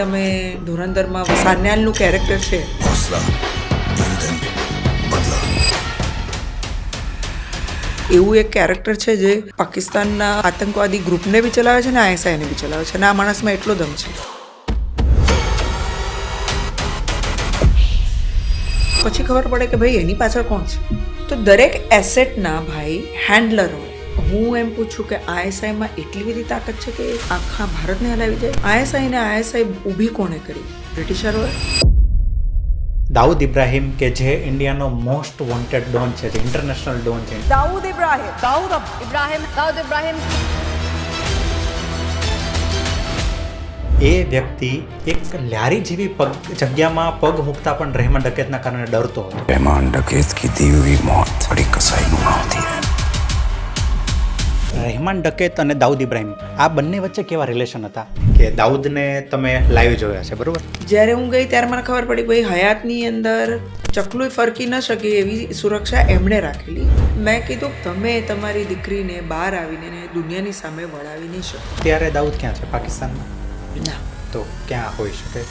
તમે ધુરંધરમાં સાન્યાલનું કેરેક્ટર છે, એવું એક કેરેક્ટર છે જે પાકિસ્તાનના આતંકવાદી ગ્રુપને બી ચલાવે છે ને ISIને બી ચલાવે છે, અને આ માણસમાં એટલો દમ છે. પછી ખબર પડે કે ભાઈ એની પાછળ કોણ છે. તો દરેક એસેટના ભાઈ હેન્ડલર હોય. હું એમ પૂછું કે ISIમાં એટલી બધી તાકાત છે કે આખા ભારતને હલાવી જાય. ISI ઊભી કોણે કરી? બ્રિટિશરોએ. દાઉદ ઇબ્રાહિમ કે જે ઇન્ડિયાનો મોસ્ટ વોન્ટેડ ડોન છે, જે ઇન્ટરનેશનલ ડોન છે. દાઉદ ઇબ્રાહિમ એ વ્યક્તિ એક લ્યારી જેવી જગ્યામાં પગ મૂકતા પણ રહેમાન ડકેતના કારણે ડરતો હતો. रहमान डकैत की दी हुई मौत बड़ी कसाईनुमा होती है. રહેમાન ડકેત અને દાઉદ ઇબ્રાહિમ, આ બંને વચ્ચે કેવા રિલેશન હતા કે દાઉદને તમે લાઈવ જોયા છે, બરોબર? જ્યારે હું ગઈ ત્યારે મને ખબર પડી ભાઈ હયાતની અંદર ચકલું ફરકી ન શકે એવી સુરક્ષા એમણે રાખેલી. મેં કીધું તમે તમારી દીકરીને બહાર આવીને દુનિયાની સામે વળાવી નહીં શકો. ત્યારે દાઉદ ક્યાં છે? પાકિસ્તાનમાં? ના. તો ક્યાં હોઈ શકે?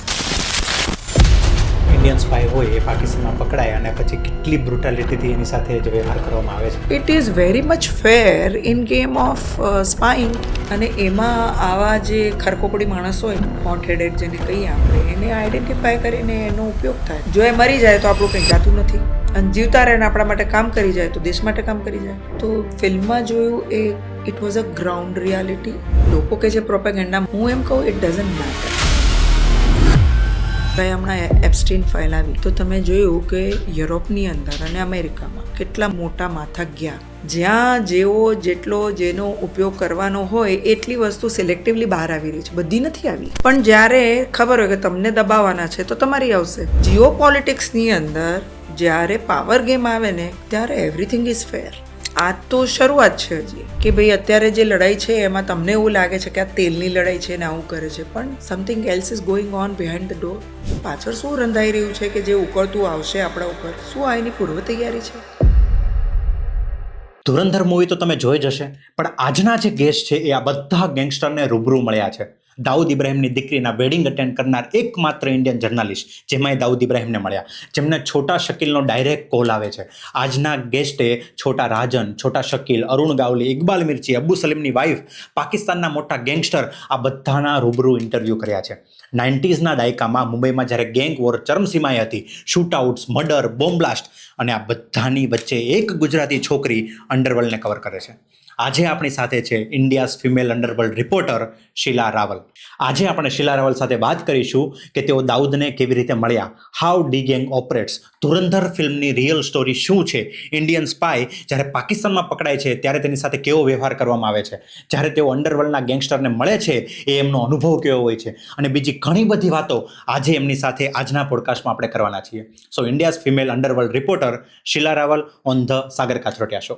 ઇન્ડિયન સ્પાય હોય એ પાકિસ્તાનમાં પકડાય અને પછી કેટલી બ્રુટાલિટીથી એની સાથે જ વ્યવહાર કરવામાં આવે છે. It is very much fair in game of spying. અને એમાં આવા જે ખરકોપડી માણસ હોય, હોટ હેડેડ જેને કહીએ આપણે, એને આઈડેન્ટિફાય કરીને એનો ઉપયોગ થાય. જો એ મરી જાય તો આપણું કંઈ જાતું નથી, અને જીવતા રહે ને આપણા માટે કામ કરી જાય તો દેશ માટે કામ કરી જાય. તો ફિલ્મમાં જોયું એ it was a ground reality. લોકો કે જે પ્રોપેગેન્ડા, હું એમ કહું ઇટ ડઝન્ટ મેટર. હમણાં એપ્સ્ટીન ફાઇલ આવી તો તમે જોયું કે યુરોપની અંદર અને અમેરિકામાં કેટલા મોટા માથા ગયા, જ્યાં જેનો ઉપયોગ કરવાનો હોય એટલી વસ્તુ સિલેક્ટિવલી બહાર આવી રહી છે. બધી નથી આવી, પણ જ્યારે ખબર હોય કે તમને દબાવવાના છે તો તમારી આવશે. જીઓ પોલિટિક્સની અંદર જ્યારે પાવર ગેમ આવે ને ત્યારે એવરીથિંગ ઇઝ ફેર. આ તો શરૂઆત છે હજી, કે ભાઈ અત્યારે જે લડાઈ છે એમાં તમને એવું લાગે છે કે આ તેલની લડાઈ છે ને આવું કરે છે, પણ something else is going on behind the door. પાછળ શું રંધાઈ રહ્યું છે કે જે ઉકળતું આવશે આપણા ઉપર? શું આ એની પૂર્વ તૈયારી છે? ધુરંધર મૂવી તો તમે જોઈ જ હશે, પણ આજના જે ગેસ્ટ છે એ આ બધા ગેંગસ્ટરને રૂબરૂ મળ્યા છે. દાઉદ ઇબ્રાહિમની દીકરીના વેડિંગ અટેન્ડ કરનાર એકમાત્ર ઇન્ડિયન જર્નાલિસ્ટ, જેમાં દાઉદ ઇબ્રાહિમને મળ્યા, જેમને છોટા શકીલનો ડાયરેક્ટ કોલ આવે છે. આજના ગેસ્ટે છોટા રાજન, છોટા શકીલ, અરુણ ગાવલી, ઇકબાલ મિર્ચી, અબ્બુ સલીમની વાઇફ, પાકિસ્તાનના મોટા ગેંગસ્ટર, આ બધાના રૂબરૂ ઇન્ટરવ્યૂ કર્યા છે. 90s દાયકામાં મુંબઈમાં જ્યારે ગેંગ વોર ચરમસીમાએ હતી, શૂટઆઉટ્સ, મર્ડર, બોમ્બ બ્લાસ્ટ, અને આ બધાની વચ્ચે એક ગુજરાતી છોકરી અંડરવર્લ્ડને કવર કરે છે. આજે આપણી સાથે છે India's female underworld reporter Sheela Raval. આજે આપણે શીલા રાવલ સાથે વાત કરીશું કે તેઓ દાઉદને કેવી રીતે મળ્યા, હાઉ ડી ગેંગ ઓપરેટ્સ, ધુરંધર ફિલ્મની રિયલ સ્ટોરી શું છે, ઇન્ડિયન સ્પાય જ્યારે પાકિસ્તાનમાં પકડાય છે ત્યારે તેની સાથે કેવો વ્યવહાર કરવામાં આવે છે, જ્યારે તેઓ અંડરવર્લ્ડના ગેંગસ્ટરને મળે છે એ એમનો અનુભવ કેવો હોય છે, અને બીજી ઘણી બધી વાતો આજે એમની સાથે આજના પોડકાસ્ટમાં આપણે કરવાના છીએ. So India's female underworld reporter Sheela Raval on the Sagar Kathrotiya show.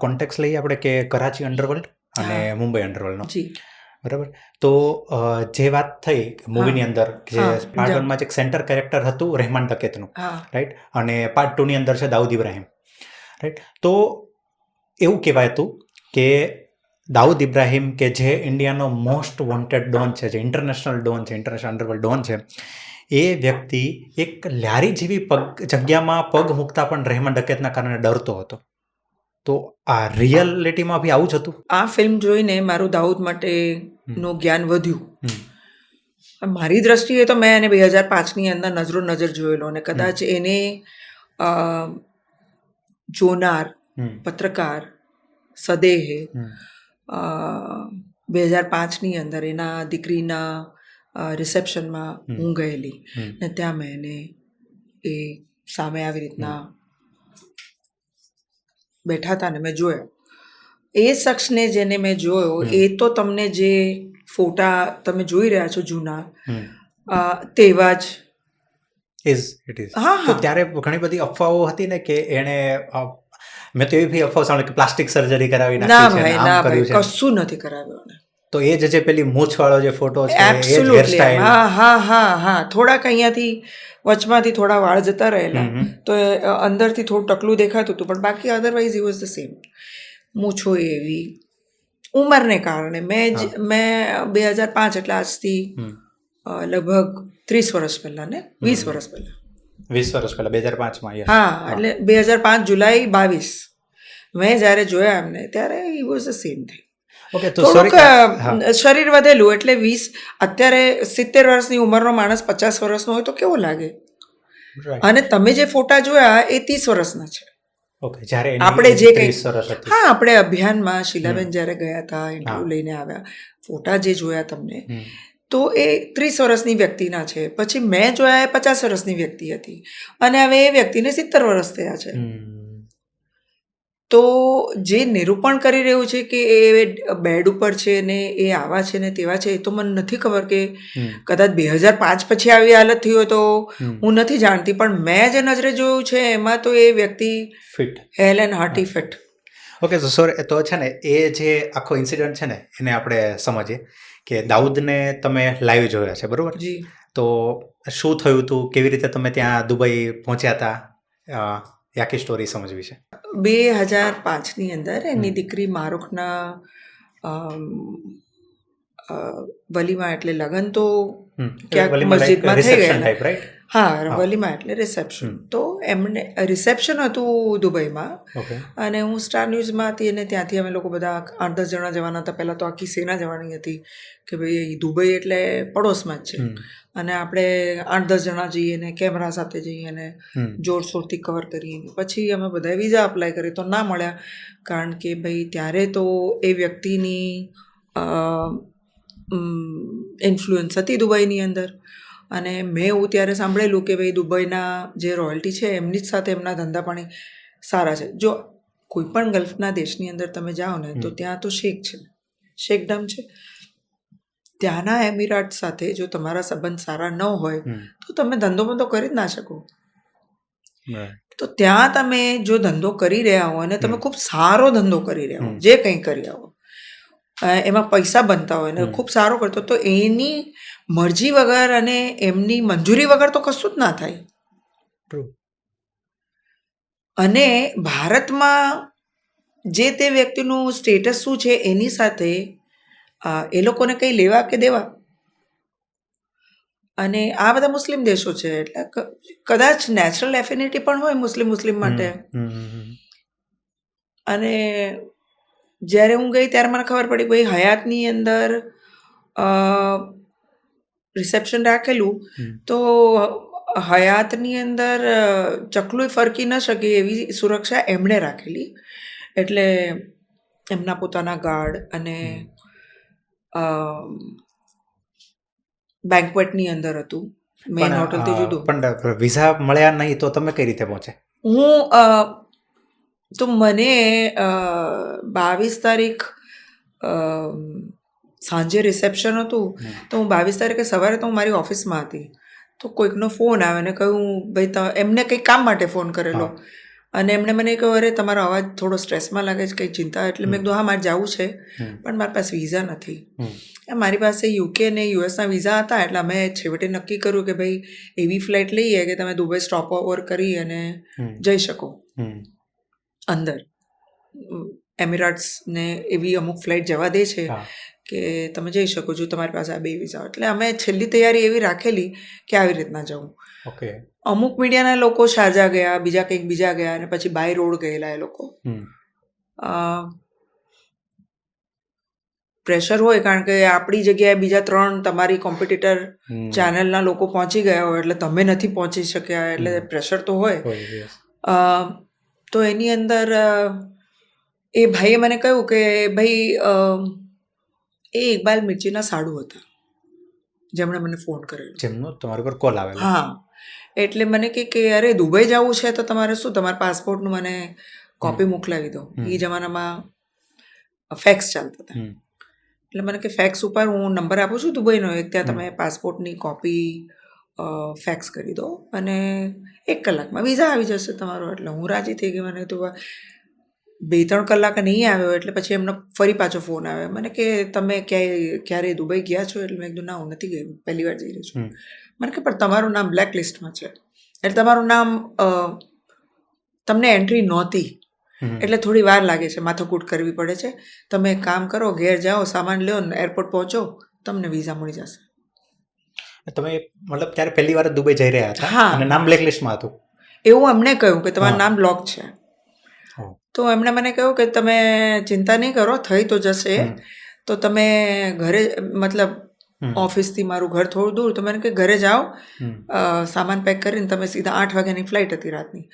Context લઈએ આપણે કે કરાચી અંડરવર્લ્ડ અને મુંબઈ અંડરવર્લ્ડનો, બરાબર? તો જે વાત થઈ મૂવીની અંદર જે પાર્ટ 1માં જે સેન્ટર કેરેક્ટર હતું રહેમાન ડકેતનું, રાઈટ, અને પાર્ટ 2ની અંદર છે દાઉદ ઇબ્રાહિમ, રાઈટ. તો એવું કહેવાય હતું કે દાઉદ ઇબ્રાહિમ કે જે ઇન્ડિયાનો મોસ્ટ વોન્ટેડ ડોન છે, જે ઇન્ટરનેશનલ ડોન છે, ઇન્ટરનેશનલ અંડરવર્લ્ડ ડોન છે, એ વ્યક્તિ એક લ્યારી જેવી જગ્યામાં પગ મૂકતા પણ રહેમાન ડકેતના કારણે ડરતો હતો. તો આ રિયાલિટીમાં બી આવું જ હતું? આ ફિલ્મ જોઈને મારું દાઉદ માટેનું જ્ઞાન વધ્યું. મારી દ્રષ્ટિએ તો મેં એને 2005ની અંદર નજર જોયેલો, અને કદાચ એને જોનાર પત્રકાર સદેહે 2005ની અંદર એના દીકરીના રિસેપ્શનમાં હું ગયેલી, ને ત્યાં મેં એને એ સામે આવી રીતના બેઠા હતા ને મેં જોયા. એ શખ્સને જેને મેં જોયો એ તો તમને જે ફોટા તમે જોઈ રહ્યા છો જૂના, તેવા જ ઇઝ. તો ત્યારે ઘણી બધી અફવાઓ હતી ને કે એણે, મેં તો એવી અફવાઓ સાંભળી કે પ્લાસ્ટિક સર્જરી કરાવી નાખી છે, ના ભાઈ, કશું નથી કરાવ્યું. તો એ જે પેલી મૂછવાળો જે ફોટો છે, એબ્સોલ્યુટલી, હા, થોડાક અહીંયાથી વચમાંથી થોડા વાળ જતા રહેલા, તો અંદરથી થોડું ટકલું દેખાતું હતું, પણ બાકી otherwise he was the same. મૂછો એવી ઉંમરને કારણે મેં 2005 એટલે આજથી લગભગ 30 વર્ષ પહેલાં ને 20 વર્ષ પહેલાં 20 વર્ષ પહેલા 2005માં હા એટલે 2005 જુલાઈ 22 મેં જ્યારે જોયા એમને ત્યારે ઈ was the same thing. Okay તો થોડુંક શરીર વધેલું એટલે 20 અત્યારે 70 વર્ષની ઉંમરનો માણસ 50 વર્ષનો હોય તો કેવો લાગે. અને તમે જે ફોટા જોયા એ 30 વર્ષના છે. ઓકે જ્યારે આપણે જે કંઈ 30 વર્ષ હતી. હા આપણે અભિયાનમાં શીલાબેન જ્યારે ગયા હતા ઇન્ટરવ્યુ લઈને આવ્યા ફોટા જે જોયા તમને તો એ 30 વર્ષની વ્યક્તિના છે. પછી મેં જોયા એ 50 વર્ષની વ્યક્તિ હતી અને હવે એ વ્યક્તિને 70 વર્ષ થયા છે. તો જે નિરૂપણ કરી રહ્યું છે કે એ બેડ ઉપર છે ને એ આવા છે ને તેવા છે એ તો મને નથી ખબર કે કદાચ 2005 પછી આવી હાલત થઈ હોય તો હું નથી જાણતી, પણ મેં જે નજરે જોયું છે એમાં તો એ વ્યક્તિ fit hale and hearty fit. Okay તો સોરી તો છે ને એ જે આખો ઇન્સિડન્ટ છે ને એને આપણે સમજીએ કે દાઉદને તમે લાઈવ જોયા છે બરોબર. જી તો શું થયું હતું, કેવી રીતે તમે ત્યાં દુબઈ પહોંચ્યા હતા, આખી સ્ટોરી સમજવી છે. 2005ની અંદર એની દીકરી મારુખના વલીમાં એટલે લગ્ન તો ક્યાંક મસ્જિદમાં થઈ ગયા. હા વલીમાં એટલે રિસેપ્શન. તો એમને રિસેપ્શન હતું દુબઈમાં અને હું સ્ટાર ન્યૂઝમાં હતી અને ત્યાંથી અમે લોકો બધા 8-10 જણા જવાના હતા. પહેલાં તો આખી સેના જવાની હતી કે ભાઈ દુબઈ એટલે પડોશમાં જ છે અને આપણે 8-10 જણા જઈએ ને કેમેરા સાથે જઈએ ને જોરશોરથી કવર કરીએ. પછી અમે બધાએ વિઝા અપ્લાય કરી તો ના મળ્યા, કારણ કે ભાઈ ત્યારે તો એ વ્યક્તિની ઇન્ફ્લુઅન્સ હતી દુબઈની અંદર. અને મેં એવું ત્યારે સાંભળેલું કે ભાઈ દુબઈના જે રોયલ્ટી છે એમની જ સાથે એમના ધંધા પાણી સારા છે. જો કોઈ પણ ગલ્ફના દેશની અંદર તમે જાઓ ને તો ત્યાં તો શેખ છે, શેખડમ છે. ત્યાંના એમિરાટ સાથે જો તમારા સંબંધ સારા ન હોય તો તમે ધંધો બંધો કરી જ ના શકો. તો ત્યાં તમે જો ધંધો કરી રહ્યા હો અને તમે ખૂબ સારો ધંધો કરી રહ્યા હો, જે કંઈ કરી રહ્યા હો, એમાં પૈસા બનતા હોય ને ખૂબ સારો કરતો, તો એની મરજી વગર અને એમની મંજૂરી વગર તો કશું જ ના થાય. અને ભારતમાં જે તે વ્યક્તિનું સ્ટેટસ શું છે એની સાથે એ લોકોને કંઈ લેવા કે દેવા. અને આ બધા મુસ્લિમ દેશો છે એટલે કદાચ નેચરલ એફિનિટી પણ હોય મુસ્લિમ માટે. અને જ્યારે હું ગઈ ત્યારે મને ખબર પડી ભાઈ હયાતની અંદર રિસેપ્શન રાખેલું તો હયાતની અંદર ચકલું ફરકી ન શકે એવી સુરક્ષા એમણે રાખેલી. એટલે એમના પોતાના ગાર્ડ અને બેન્ક્વેટની અંદર હતું, મેઇન હોટલથી જુદું. પણ વિઝા મળ્યા નહીં તો તમે કઈ રીતે પહોંચે? તો મને 22 તારીખ સાંજે રિસેપ્શન હતું તો હું 22 તારીખે સવારે તો હું મારી ઓફિસમાં હતી તો કોઈકનો ફોન આવે ને કહ્યું ભાઈ એમને કંઈક કામ માટે ફોન કરેલો અને એમણે મને કહ્યું અરે તમારો અવાજ થોડો સ્ટ્રેસમાં લાગે છે, કંઈ ચિંતા. એટલે મેં કીધું હા મારે જવું છે પણ મારી પાસે વિઝા નથી. મારી પાસે યુકે ને યુએસના વિઝા હતા એટલે અમે છેવટે નક્કી કર્યું કે ભાઈ એવી ફ્લાઇટ લઈએ કે તમે દુબઈ સ્ટોપ ઓવર કરી અને જઈ શકો અંદર. એમિરાટ્સ ને એવી અમુક ફ્લાઇટ જવા દે છે કે તમે જઈ શકો છો, તમારી પાસે આ 2 વિઝા. એટલે અમે છેલ્લી તૈયારી એવી રાખેલી કે આવી રીતના જવું. અમુક મીડિયાના લોકો શારજા ગયા, બીજા કંઈક બીજા ગયા અને પછી બાય રોડ ગયેલા એ લોકો. પ્રેશર હોય કારણ કે આપણી જગ્યાએ બીજા 3 તમારી કોમ્પિટિટર ચેનલના લોકો પહોંચી ગયા હોય એટલે તમે નથી પહોંચી શક્યા, એટલે પ્રેશર તો હોય. તો એની અંદર એ ભાઈએ મને કહ્યું કે ભાઈ એ ઇકબાલ મિર્ચીના સાડુ હતા જેમણે મને ફોન કરેલો, જેમનો તમારા પર કોલ આવેલો. હા એટલે મને કે અરે દુબઈ જવું છે તો તમારે શું તમારા પાસપોર્ટનું મને કોપી મોકલાવી દો. એ જમાનામાં ફેક્સ ચાલતા હતા એટલે મને કે ફેક્સ ઉપર હું નંબર આપું છું દુબઈનો એક, ત્યાં તમે પાસપોર્ટની કોપી ફેક્સ કરી દો અને 1 કલાકમાં વિઝા આવી જશે તમારો. એટલે હું રાજી થઈ ગઈ. મને તો 2-3 કલાક નહીં આવ્યો એટલે પછી એમનો ફરી પાછો ફોન આવ્યો મને કે તમે ક્યારે દુબઈ ગયા છો? એટલે મેં કીધું ના હું નથી ગઈ, પહેલી વાર જઈ રહી છું. મને કે પણ તમારું નામ બ્લેક લિસ્ટમાં છે એટલે તમારું નામ તમને એન્ટ્રી નહોતી. એટલે થોડી વાર લાગે છે, માથાકૂટ કરવી પડે છે. તમે એક કામ કરો, ઘેર જાઓ, સામાન લ્યો ને એરપોર્ટ પહોંચો, તમને વિઝા મળી જશે. તમે મતલબ ત્યારે પહેલી વાર દુબઈ જઈ રહ્યા હતા હા. અને નામ બ્લેકલિસ્ટમાં હતું. એવું અમને કહ્યું કે તમારું હા. નામ બ્લોક છે. હમ. તો એમણે મને કહ્યું કે તમે ચિંતા નહીં કરો, થઈ તો જશે. તો તમે ઘરે મતલબ ઓફિસથી મારું ઘર થોડું દૂર, તો મને કે ઘરે જાઓ, સામાન પેક કરીને તમે સીધા 8 વાગ્યાની ફ્લાઇટ હતી રાતની.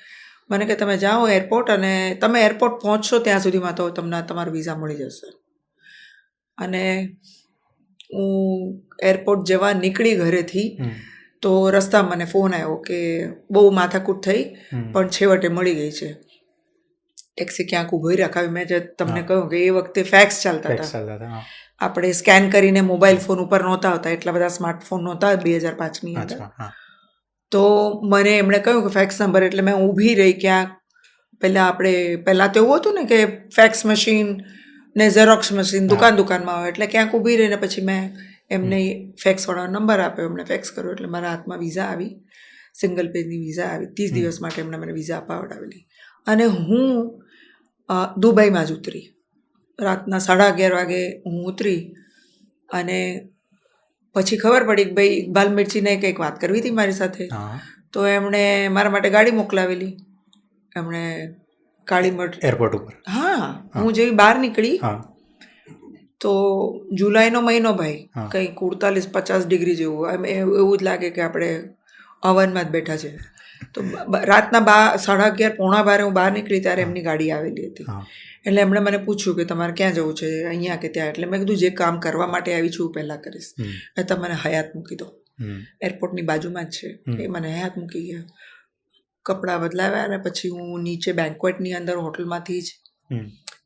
મને કે તમે જાઓ એરપોર્ટ અને તમે એરપોર્ટ પહોંચશો ત્યાં સુધીમાં તો તમને તમારો વિઝા મળી જશે. અને હું એરપોર્ટ જવા નીકળી ઘરેથી તો રસ્તામાં મને ફોન આવ્યો કે બહુ માથાકૂટ થઈ પણ છેવટે મળી ગઈ છે. ટેક્સી ક્યાંક ઊભી રખાવી. મેં જે તમને કહ્યું કે એ વખતે ફેક્સ ચાલતા હતા. આપણે સ્કેન કરીને મોબાઈલ ફોન ઉપર નહોતા આવતા, એટલા બધા સ્માર્ટફોન નહોતા 2005ની અંદર. તો મને એમણે કહ્યું કે ફેક્સ નંબર, એટલે મેં ઊભી રહી ક્યાંક. પહેલાં તો એવું હતું ને કે ફેક્સ મશીન ને ઝેરોક્સ મશીન દુકાનમાં હોય, એટલે ક્યાંક ઊભી રહીને પછી મેં એમને ફેક્સવાળા નંબર આપ્યો, એમણે ફેક્સ કર્યો, એટલે મારા હાથમાં વિઝા આવી, સિંગલ પેજની વિઝા આવી. 30 દિવસ માટે એમણે મને વિઝા અપાવડાવેલી. અને હું દુબઈમાં જ ઉતરી. રાતના 11:30 વાગે હું ઉતરી. અને પછી ખબર પડી કે ભાઈ ઇકબાલ મિર્ચીને કંઈક વાત કરવી હતી મારી સાથે. તો એમણે મારા માટે ગાડી મોકલાવેલી. એમણે કાળીમઠ એરપોર્ટ ઉપર. હા, હું જેવી બહાર નીકળી તો જુલાઈનો મહિનો ભાઈ, કંઈ 45-50 ડિગ્રી જેવું, એવું જ લાગે કે આપણે અવનમાં જ બેઠા છે. તો રાતના 11:30 પોણા 12 હું બહાર નીકળી ત્યારે એમની ગાડી આવેલી હતી. એટલે એમણે મને પૂછ્યું કે તમારે ક્યાં જવું છે, અહીંયા કે ત્યાં. એટલે મેં કીધું જે કામ કરવા માટે આવી છું પહેલાં કરીશ, એ તમે મને હયાત મૂકી દો. એરપોર્ટની બાજુમાં જ છે. એ મને હયાત મૂકી ગયા. કપડાં બદલાવ્યા અને પછી હું નીચે બેન્ક્વેટની અંદર હોટલમાંથી જ,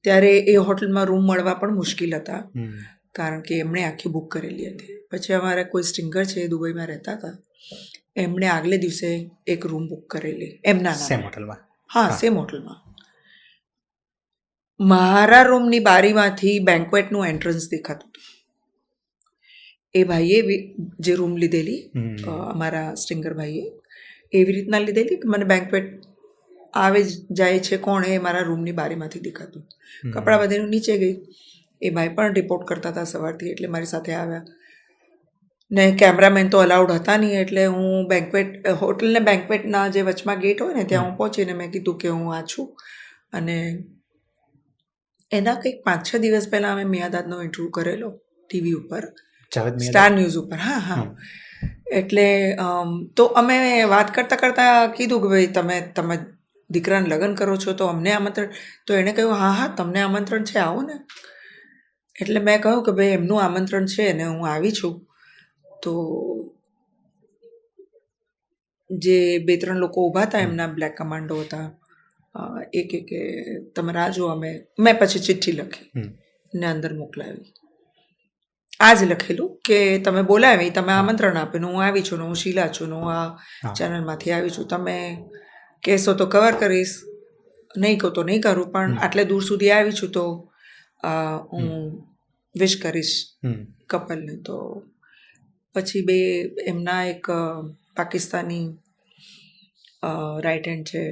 ત્યારે એ હોટલમાં રૂમ મળવા પણ મુશ્કેલ હતા, કારણ કે એમણે આખી બુક કરેલી હતી. પછી અમારા કોઈ સ્ટ્રિંગર છે, દુબઈમાં રહેતા હતા, એમણે આગલે દિવસે એક રૂમ બુક કરેલી એમના સેમ હોટલમાં. હા, સેમ હોટલમાં. મારા રૂમની બારીમાંથી બેન્ક્વેટનું એન્ટ્રન્સ દેખાતું હતું. એ ભાઈએ જે રૂમ લીધેલી, અમારા સ્ટ્રિંગર ભાઈએ એવી રીતના લીધેલી કે મને બેન્ક્વેટ આવે જાય છે કોણ એ મારા રૂમની બારીમાંથી દેખાતું. કપડાં બધીનું નીચે ગઈ. એ ભાઈ પણ રિપોર્ટ કરતા હતા સવારથી, એટલે મારી સાથે આવ્યા. ને કેમેરામેન તો અલાઉડ હતા નહીં, એટલે હું હોટલને બેન્ક્વેટના જે વચમાં ગેટ હોય ને ત્યાં હું પહોંચીને મેં કીધું કે હું આ છું. અને એના કંઈક 5-6 દિવસ પહેલાં અમે મિયાદાદનો ઇન્ટરવ્યૂ કરેલો ટીવી ઉપર, સ્ટાર ન્યૂઝ ઉપર. હા. એટલે તો અમે વાત કરતાં કીધું કે ભાઈ તમે દીકરાને લગ્ન કરો છો તો અમને આમંત્રણ. તો એણે કહ્યું હા તમને આમંત્રણ છે, આવો ને. એટલે મેં કહ્યું કે ભાઈ એમનું આમંત્રણ છે ને હું આવી છું. તો જે 2-3 લોકો ઊભા હતા, એમના બ્લેક કમાન્ડો હતા, એ કે તમે રાહ જુઓ. મેં પછી ચિઠ્ઠી લખી ને અંદર મોકલાવી. આ જ લખેલું કે તમે બોલાવી, તમે આમંત્રણ આપ્યું, હું આવી છું, ને હું શીલા છું, ને હું આ ચેનલમાંથી આવી છું. તમે કહેશો તો કવર કરીશ, નહીં કહો તો નહીં કરું, પણ આટલે દૂર સુધી આવી છું તો હું વિશ કરીશ કપલને. તો પછી એમના એક પાકિસ્તાની રાઇટ હેન્ડ છે,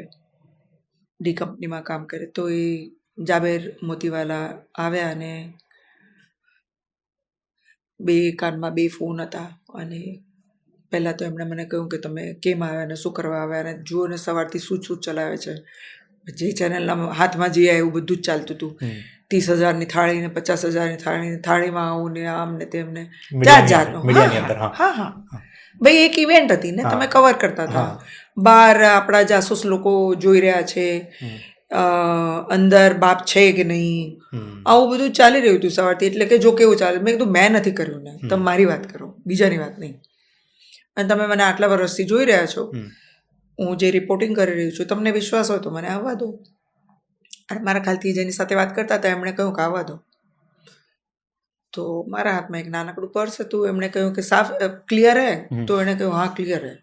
ડી કંપનીમાં કામ કરે, તો એ જાબેર મોતીવાલા આવ્યા અને 2 કાનમાં 2 ફોન હતા. અને પહેલાં તો એમણે મને કહ્યું કે તમે કેમ આવ્યા ને શું કરવા આવ્યા, અને જુઓ ને સવારથી શું ચલાવે છે. જે ચેનલના હાથમાં જે એવું બધું જ ચાલતું હતું. 30,000ની થાળી ને 50,000ની થાળીમાં આવું ને આમ ને તેમને જાતનું. હા, ભાઈ એક ઇવેન્ટ હતી ને, તમે કવર કરતા હતા. બહાર આપણા જાસૂસ લોકો જોઈ રહ્યા છે, અંદર બાપ છે કે નહીં, આવું બધું ચાલી રહ્યું હતું સવારથી. એટલે કે જો કેવું ચાલે, મેં કીધું મેં નથી કર્યું ને, તમે મારી વાત કરો, બીજાની વાત નહીં. અને તમે મને આટલા વર્ષથી જોઈ રહ્યા છો, હું જે રિપોર્ટિંગ કરી રહ્યું છું, તમને વિશ્વાસ હોય તો મને આવવા દો. અને મારા ખ્યાલથી જેની સાથે વાત કરતા હતા એમણે કહ્યું કે આવવા દો. તો મારા હાથમાં એક નાનકડું પર્સ હતું. એમણે કહ્યું કે સાફ ક્લિયર હે? તો એણે કહ્યું હા ક્લિયર હે.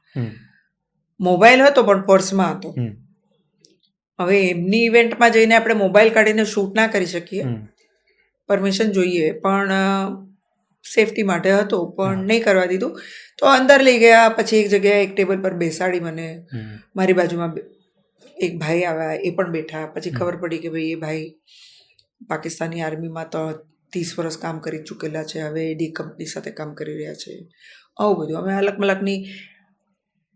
મોબાઈલ હતો પણ પર્સમાં હતો. હવે એમની ઇવેન્ટમાં જઈને આપણે મોબાઈલ કાઢીને શૂટ ના કરી શકીએ, પરમિશન જોઈએ, પણ સેફટી માટે હતો, પણ નહીં કરવા દીધું. તો અંદર લઈ ગયા. પછી એક જગ્યાએ એક ટેબલ પર બેસાડી મને, મારી બાજુમાં એક ભાઈ આવ્યા, એ પણ બેઠા. પછી ખબર પડી કે ભાઈ એ ભાઈ પાકિસ્તાની આર્મીમાં તો 30 વર્ષ કામ કરી ચૂકેલા છે, હવે એડી કંપની સાથે કામ કરી રહ્યા છે. આવું બધું અમે અલગ મલકની,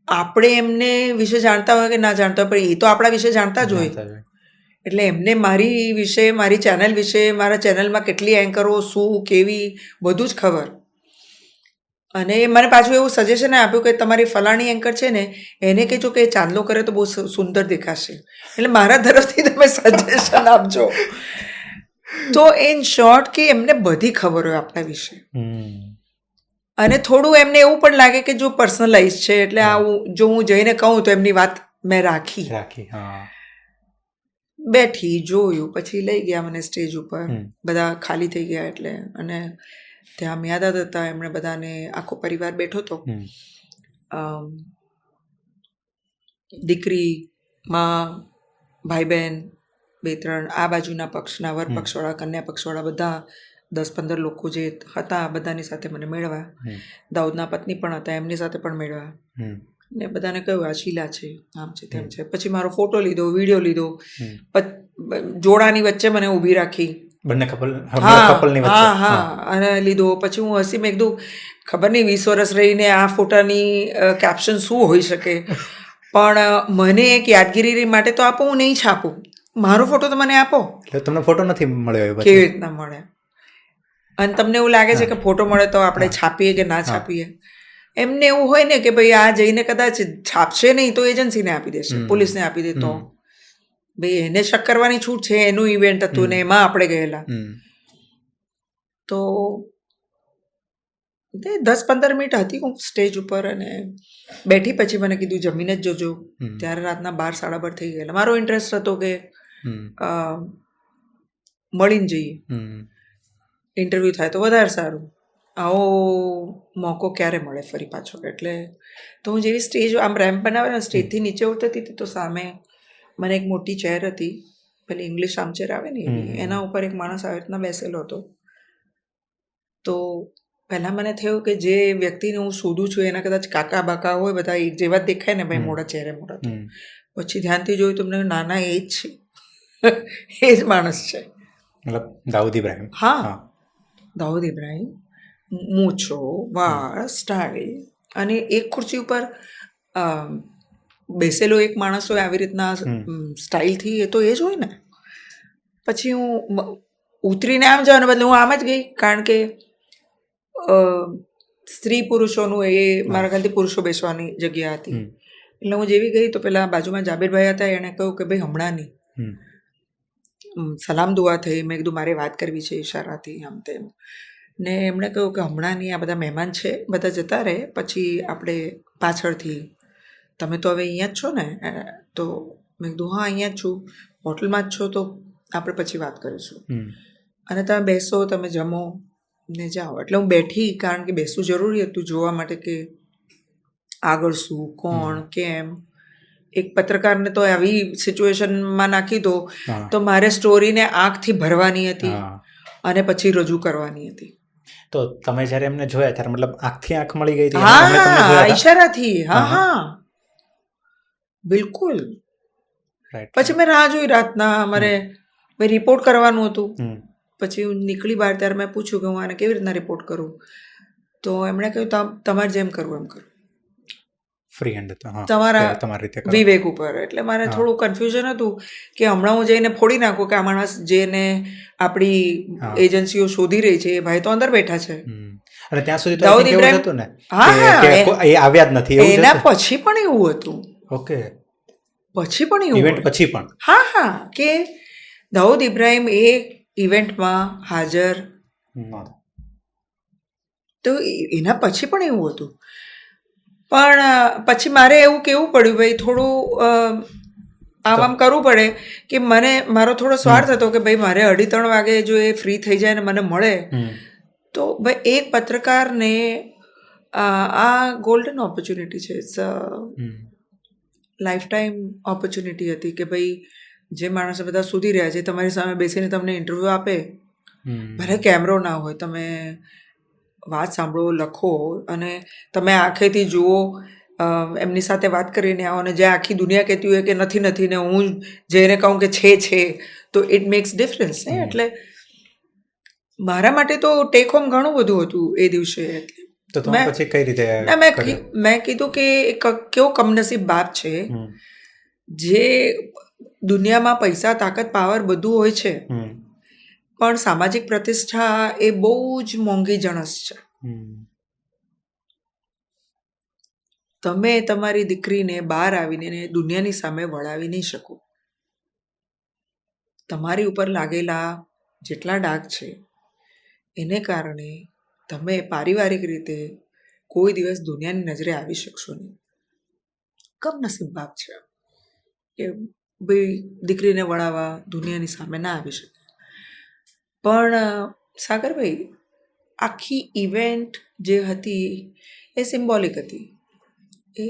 આપણે એમને વિશે જાણતા હોય કે ના જાણતા હોય, પણ એ તો આપણા વિશે જાણતા જ હોય. એટલે એમને મારી વિશે, મારી ચેનલ વિશે, મારા ચેનલમાં કેટલી એન્કરો, શું, કેવી, બધું જ ખબર. અને મને પાછું એવું સજેશન આપ્યું કે તમારી ફલાણી એન્કર છે ને, એને કહેજો કે એ ચાંદલો કરે તો બહુ સુંદર દેખાશે. એટલે મારા તરફથી તમે સજેશન આપજો. તો ઇન શોર્ટ કે એમને બધી ખબર હોય આપણા વિશે. અને થોડું એમને એવું પણ લાગે કે જો પર્સનલાઇઝ છે, એટલે આવું જો હું જઈને કહું તો એમની વાત મેં રાખી. બેઠી, જોયું, પછી લઈ ગયા મને સ્ટેજ ઉપર. બધા ખાલી થઈ ગયા એટલે. અને ત્યાં મ્યાદાદ હતા, એમણે બધાને, આખો પરિવાર બેઠો હતો. દીકરી, માં, ભાઈ બહેન, 2-3 આ બાજુના પક્ષના, વર પક્ષવાળા, કન્યા પક્ષવાળા, બધા 10-15 લોકો જે હતા, બધાની સાથે મને મેળવા. દાઉદના પત્ની પણ હતા, એમની સાથે પણ મેળવા. ને બધાને કહ્યું આ શીલા છે, આમ છે, તેમ છે. પછી મારો ફોટો લીધો, વિડીયો લીધો, જોડાની વચ્ચે મને ઊભી રાખી. બંને કપલ, હા, અને લીધો. પછી હું હસી, મેં કીધું ખબર નહીં 20 વર્ષ રહીને આ ફોટાની કેપ્શન શું હોઈ શકે, પણ મને એક યાદગીરી માટે તો આપો, હું નહીં છાપું. મારો ફોટો તો મને આપો. એટલે તમને ફોટો નથી મળ્યો? કેવી રીતના મળે? અને તમને એવું લાગે છે કે ફોટો મળે તો આપણે છાપીએ કે ના છાપીએ? એમને એવું હોય ને કે ભાઈ આ જઈને કદાચ છાપશે નહીં તો એજન્સીને આપી દેશે, પોલીસને આપી દે તો. ભાઈ એને શક કરવાની છૂટ છે, એનું ઇવેન્ટ હતું ને એમાં આપણે ગયેલા. તો 10-15 મિનિટ હતી હું સ્ટેજ ઉપર અને બેઠી. પછી મને કીધું જમીને જ જોજો. ત્યારે રાતના 12-12:30 થઈ ગયેલા. મારો ઇન્ટરેસ્ટ હતો કે મળીને જઈએ, ઇન્ટરવ્યૂ થાય તો વધારે સારું. આવો મોકો ક્યારે મળે ફરી પાછો? એટલે તો હું જેવી સ્ટેજ આમ રેમ્પ બનાવે ને, સ્ટેજથી નીચે ઉતરતી હતી તો સામે મને એક મોટી ચેર હતી, પેલી ઇંગ્લિશ આમચેર આવે ને એવી, એના ઉપર એક માણસ આવી રીતના બેસેલો હતો. તો પહેલાં મને થયું કે જે વ્યક્તિને હું શોધું છું એના કદાચ કાકા બાકા હોય, બધા એક જેવા જ દેખાય ને ભાઈ, મોડા ચહેરે મોડા. તો પછી ધ્યાનથી જોયું તો મને નાના એ જ છે, એ જ માણસ છે. મતલબ દાઉદ ઇબ્રાહિમ? હા, દાઉદ ઇબ્રાહિમ. મૂછો, વાળ, સ્ટાઇલ. અને એક ખુરશી ઉપર બેસેલો એક માણસ હોય આવી રીતના સ્ટાઇલથી, એ તો એ જ હોય ને. પછી હું ઉતરીને આમ જવાને બદલે હું આમ જ ગઈ, કારણ કે સ્ત્રી પુરુષોનું એ મારા ખ્યાલથી પુરુષો બેસવાની જગ્યા હતી. એટલે હું જેવી ગઈ તો પેલા બાજુમાં જાબીરભાઈ હતા, એણે કહ્યું કે ભાઈ હમણાં નહીં. સલામ દુઆ થઈ. મેં કીધું મારે વાત કરવી છે ઈશારાથી, આમ તેમ. ને એમણે કહ્યું કે હમણાં નહીં, આ બધા મહેમાન છે, બધા જતા રહે, પછી આપણે પાછળથી, તમે તો હવે અહીંયા જ છો ને? તો મેં કીધું હા અહીંયા જ છું, હોટલમાં જ છો, તો આપણે પછી વાત કરીશું. અને તમે બેસો, તમે જમો ને જાઓ. એટલે હું બેઠી, કારણ કે બેસવું જરૂરી હતું જોવા માટે કે આગળ શું, કોણ, કેમ. એક પત્રકારને તો આવી સિચ્યુએશનમાં નાખી દો તો મારે સ્ટોરીને આંખથી ભરવાની હતી અને પછી રજૂ કરવાની હતી. તો તમે જ્યારે એમને જોયા ત્યારે મતલબ આંખથી આંખ મળી ગઈ હતી? હા, ઈશારાથી. હા, બિલકુલ. પછી મેં રાહ જોઈ રાતના, મારે રિપોર્ટ કરવાનું હતું. પછી હું નીકળી બહાર ત્યારે મેં પૂછ્યું કે હું આને કેવી રીતના રિપોર્ટ કરું? તો એમણે કહ્યું તમારે જેમ કરવું એમ કરો, ફ્રી હેન્ડ હતો તમારા વિવેક ઉપર. એટલે મારે થોડું કન્ફ્યુઝન હતું કે હમણાં હું જઈને ફોડી નાખું કે આ માણસ જેને આપણી એજન્સીઓ શોધી રહી છે એ ભાઈ તો અંદર બેઠા છે. અને ત્યાં સુધી દાઉદ ઇબ્રાહિમ હતું ને, એ આવ્યા જ નથી. એના પછી પણ એવું હતું. ઓકે, પછી પણ એવું, ઇવેન્ટ પછી પણ. હા, કે દાઉદ ઇબ્રાહિમ એ ઇવેન્ટમાં હાજર. તો એના પછી પણ એવું હતું. પણ પછી મારે એવું કહેવું પડ્યું ભાઈ, થોડું આમ કરવું પડે કે મારો થોડો સ્વાર્થ હતો કે ભાઈ મારે 2:30 વાગે જો એ ફ્રી થઈ જાય ને મને મળે તો ભાઈ એક પત્રકારને આ ગોલ્ડન ઓપોર્ચ્યુનિટી છે. ઇટ્સ લાઈફ ટાઈમ ઓપોર્ચ્યુનિટી હતી કે ભાઈ જે માણસો બધા શોધી રહ્યા છે તમારી સામે બેસીને તમને ઇન્ટરવ્યૂ આપે, ભલે કેમેરો ના હોય, તમે વાત સાંભળો, લખો અને તમે આંખેથી જુઓ, એમની સાથે વાત કરીને આવો ને જે આખી દુનિયા કહેતી હોય કે નથી નથી ને હું જેને કહું કે છે તો ઇટ મેક્સ ડિફરન્સ ને એટલે મારા માટે તો ટેક હોમ ઘણું બધું હતું એ દિવસે. તો તમે પછી કઈ રીતે મેં કીધું કે કેવો કમનસીબ બાપ છે જે દુનિયામાં પૈસા તાકાત પાવર બધું હોય છે પણ સામાજિક પ્રતિષ્ઠા એ બહુ જ મોંઘી જણસ છે. તમે તમારી દીકરીને બહાર આવીને દુનિયાની સામે વળાવી નહીં શકો. તમારી ઉપર લાગેલા જેટલા ડાઘ છે એને કારણે તમે પારિવારિક રીતે કોઈ દિવસ દુનિયાની નજરે આવી શકશો નહીં. કમનસીબ બાપ છે કે ભાઈ દીકરીને વળાવવા દુનિયાની સામે ના આવી શકે. પણ સાગરભાઈ આખી ઇવેન્ટ જે હતી એ સિમ્બોલિક હતી. એ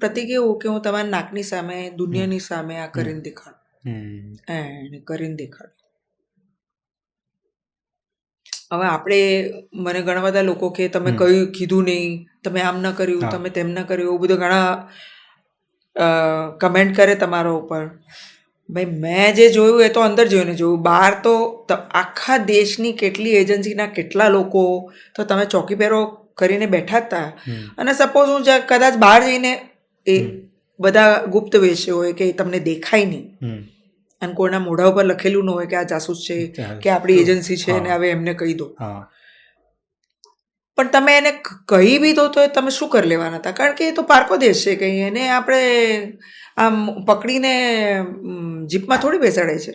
પ્રતિક એવું કે હું તમારા નાકની સામે દુનિયાની સામે આ કરીને દેખાડું કરીને દેખાડું. હવે આપણે મને ઘણા બધા લોકો કે તમે કયું કીધું નહીં, તમે આમ ન કર્યું, તમે તેમ ન કર્યું, એવું બધું ઘણા કમેન્ટ કરે તમારા ઉપર. ભાઈ મેં જે જોયું એ તો અંદર જોઈને જોયું. બહાર તો આખા દેશની કેટલી એજન્સીના કેટલા લોકો તો તમે ચોકી પહેરો કરીને બેઠા જ હતા. અને સપોઝ હું કદાચ બહાર જઈને એ બધા ગુપ્ત વેશે હોય કે તમને દેખાય નહીં અને કોઈના મોઢા ઉપર લખેલું ન હોય કે આ જાસૂસ છે કે આપણી એજન્સી છે ને હવે એમને કહી દો. પણ તમે એને કહી બી દો તો તમે શું કરી લેવાના હતા? કારણ કે એ તો પારકો દેશ છે કંઈ એને આપણે આમ પકડીને જીપમાં થોડી બેસાડે છે.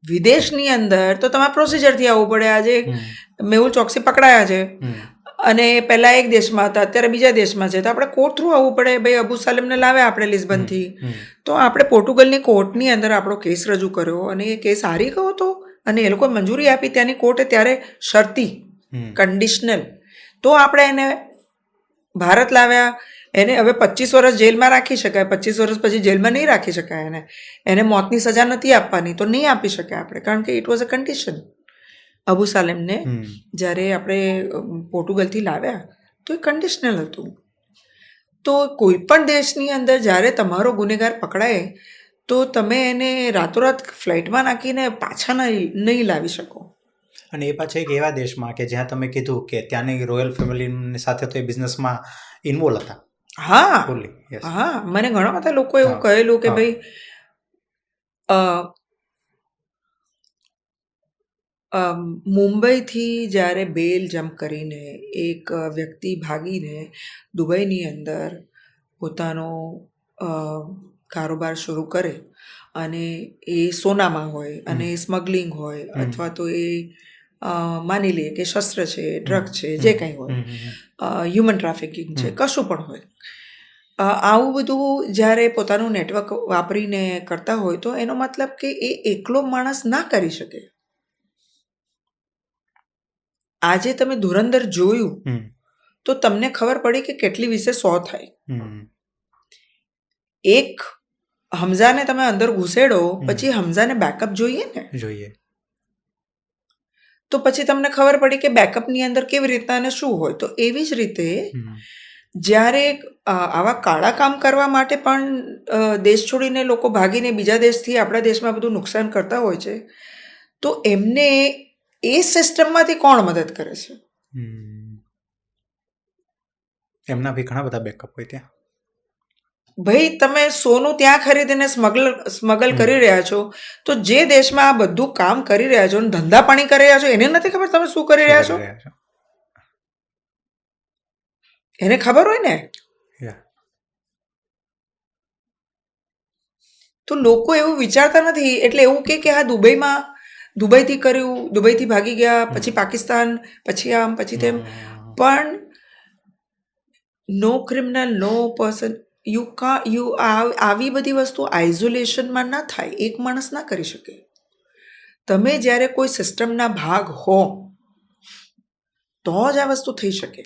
વિદેશની અંદર તો તમારે પ્રોસિજરથી આવવું પડે. આજે મેહુલ ચોકસી પકડાયા છે અને પહેલા એક દેશમાં હતા અત્યારે બીજા દેશમાં છે તો આપણે કોર્ટ થ્રુ આવવું પડે. ભાઈ અબુ સાલેમને લાવ્યા આપણે લિસ્બનથી તો આપણે પોર્ટુગલની કોર્ટની અંદર આપણો કેસ રજૂ કર્યો અને એ કેસ હારી ગયો હતો અને એ લોકો મંજૂરી આપી ત્યાંની કોર્ટે ત્યારે શરતી કન્ડિશનલ. તો આપણે એને ભારત લાવ્યા. એને હવે 25 વર્ષ જેલમાં રાખી શકાય, 25 વર્ષ પછી જેલમાં નહીં રાખી શકાય. એને મોતની સજા નથી આપવાની તો નહીં આપી શકાય આપણે, કારણ કે it was a condition. Abu સાલેમને જ્યારે આપણે પોર્ટુગલથી લાવ્યા તો એ કન્ડિશનલ હતું. તો કોઈ પણ દેશની અંદર જ્યારે તમારો ગુનેગાર પકડાય તો તમે એને રાતોરાત ફ્લાઇટમાં નાખીને પાછા નહીં લાવી શકો. અને એ પાછા એક એવા દેશમાં કે જ્યાં તમે કીધું કે ત્યાંની રોયલ ફેમિલી સાથે તો એ બિઝનેસમાં ઇન્વોલ્વ હતા. હા હા, મને ઘણા બધા લોકો એવું કહેલું કે ભાઈ મુંબઈથી જ્યારે બેલ જમ્પ કરીને એક વ્યક્તિ ભાગીને દુબઈની અંદર પોતાનો કારોબાર શરૂ કરે અને એ સોનામાં હોય અને એ સ્મગલિંગ હોય અથવા તો એ માની લઈએ કે શસ્ત્ર છે, ડ્રગ છે, જે કંઈ હોય, હ્યુમન ટ્રાફિકિંગ છે, કશું પણ હોય, આવું બધું જ્યારે પોતાનું નેટવર્ક વાપરીને કરતા હોય તો એનો મતલબ કે એ એકલો માણસ ના કરી શકે. આજે તમે ધુરંધર જોયું તો તમને ખબર પડી કે કેટલી વિશે 100 થાય. એક હમઝાને તમે અંદર ઘુસેડો પછી હમઝાને બેકઅપ જોઈએ ને, તો પછી તમને ખબર પડી કે બેકઅપની અંદર કેવી રીતના અને શું હોય. તો એવી જ રીતે જ્યારે આવા કાળા કામ કરવા માટે પણ દેશ છોડીને લોકો ભાગીને બીજા દેશથી આપણા દેશમાં બધું નુકસાન કરતા હોય છે, તો એમને એ સિસ્ટમમાંથી કોણ મદદ કરે છે? એમના બી ઘણા બધા બેકઅપ હોય ત્યાં. ભાઈ તમે સોનું ત્યાં ખરીદીને સ્મગલ કરી રહ્યા છો તો જે દેશમાં આ બધું કામ કરી રહ્યા છો, ધંધા પાણી કરી રહ્યા છો, એને નથી ખબર તમે શું કરી રહ્યા છો? એને ખબર હોય ને. તો લોકો એવું વિચારતા નથી. એટલે એવું કે હા દુબઈથી કર્યું, દુબઈથી ભાગી ગયા, પછી પાકિસ્તાન, પછી આમ, પછી તેમ. પણ નો ક્રિમિનલ, નો પર્સન આવી બધી વસ્તુ આઇસોલેશનમાં ના થાય. એક માણસ ના કરી શકે. તમે જ્યારે કોઈ સિસ્ટમના ભાગ હો તો જ આ વસ્તુ થઈ શકે.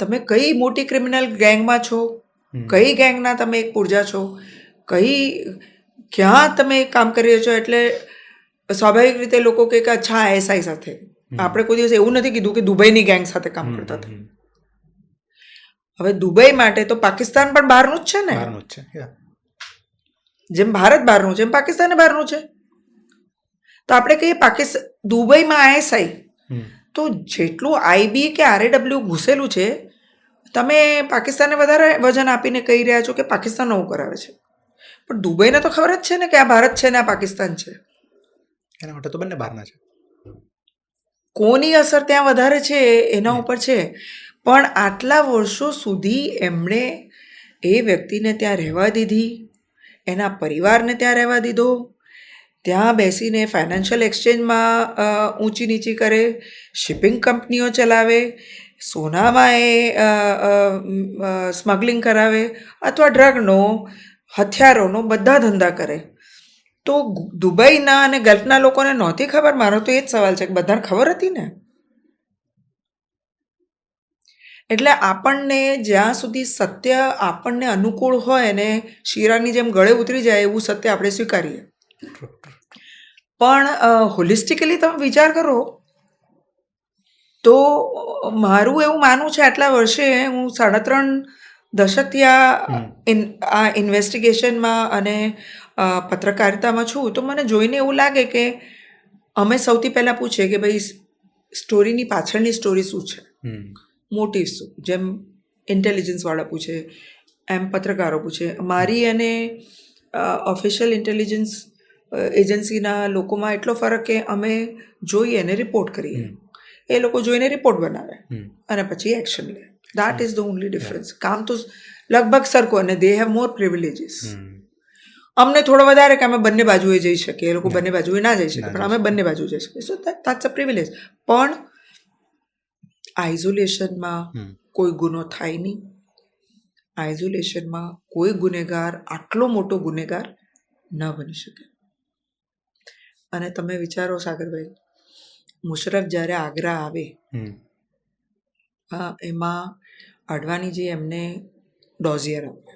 તમે કઈ મોટી ક્રિમિનલ ગેંગમાં છો, કઈ ગેંગના તમે એક પુરજા છો, ક્યાં તમે કામ કરી રહ્યા છો. એટલે સ્વાભાવિક રીતે લોકો કહે કે અચ્છા એસઆઈ સાથે. આપણે કોઈ દિવસ એવું નથી કીધું કે દુબઈની ગેંગ સાથે કામ કરતા હતા. હવે દુબઈ માટે તો પાકિસ્તાન પણ બહારનું જ છે ને, બહારનું જ છે. Yeah. જેમ ભારત બહારનું છે એમ પાકિસ્તાન બહારનું છે. તો આપણે કહીએ પાકિસ્તાન દુબઈમાં આઈએસઆઈ, હમ. તો જેટલું આઈબી કે આરએડબલ્યુ ઘૂસેલું છે, તમે પાકિસ્તાનને વધારે વજન આપીને કહી રહ્યા છો કે પાકિસ્તાન નવું કરાવે છે, પણ દુબઈને તો ખબર જ છે ને કે આ ભારત છે ને આ પાકિસ્તાન છે. એના માટે તો બંને બહારના છે. કોની અસર ત્યાં વધારે છે એના ઉપર છે. પણ આટલા વર્ષો સુધી એમણે એ વ્યક્તિને ત્યાં રહેવા દીધી, એના પરિવારને ત્યાં રહેવા દીધો, ત્યાં બેસીને ફાઇનાન્શિયલ એક્સચેન્જમાં ઊંચી નીચી કરે, શિપિંગ કંપનીઓ ચલાવે, સોનામાં એ સ્મગલિંગ કરાવે અથવા ડ્રગનો, હથિયારોનો બધા ધંધા કરે. તો દુબઈના અને ગલ્ફના લોકોને નહોતી ખબર? મારો તો એ જ સવાલ છે કે બધાને ખબર હતી ને. એટલે આપણને જ્યાં સુધી સત્ય આપણને અનુકૂળ હોય ને શીરાની જેમ ગળે ઉતરી જાય એવું સત્ય આપણે સ્વીકારીએ. પણ હોલિસ્ટિકલી તમે વિચાર કરો તો મારું એવું માનવું છે, આટલા વર્ષે હું 3.5 દશકથી આ ઇન્વેસ્ટિગેશનમાં અને પત્રકારિતામાં છું, તો મને જોઈને એવું લાગે કે અમે સૌથી પહેલાં પૂછીએ કે ભાઈ સ્ટોરીની પાછળની સ્ટોરી શું છે, મોટિવ શું. જેમ ઇન્ટેલિજન્સવાળા પૂછે એમ પત્રકારો પૂછે. મારી અને ઓફિશિયલ ઇન્ટેલિજન્સ એજન્સીના લોકોમાં એટલો ફરક કે અમે જોઈએ અને રિપોર્ટ કરીએ, એ લોકો જોઈને રિપોર્ટ બનાવે અને પછી એક્શન લે. That is the only difference. કામ તો લગભગ સરખું અને દે હેવ મોર પ્રિવિલેજીસ. અમને થોડો વધારે કે અમે બંને બાજુએ જઈ શકીએ, એ લોકો બંને બાજુએ ના જઈ શકે, પણ અમે બંને બાજુ જઈ શકીએ. સો દેટ્સ અ પ્રિવિલેજ. પણ આઇસોલેશનમાં કોઈ ગુનો થાય નહીં. આઇસોલેશનમાં કોઈ ગુનેગાર આટલો મોટો ગુનેગાર ન બની શકે. અને તમે વિચારો સાગરભાઈ, મુશરફ જ્યારે આગ્રા આવે, હા, એમાં અડવાણીજી એમને ડોઝિયર આપે.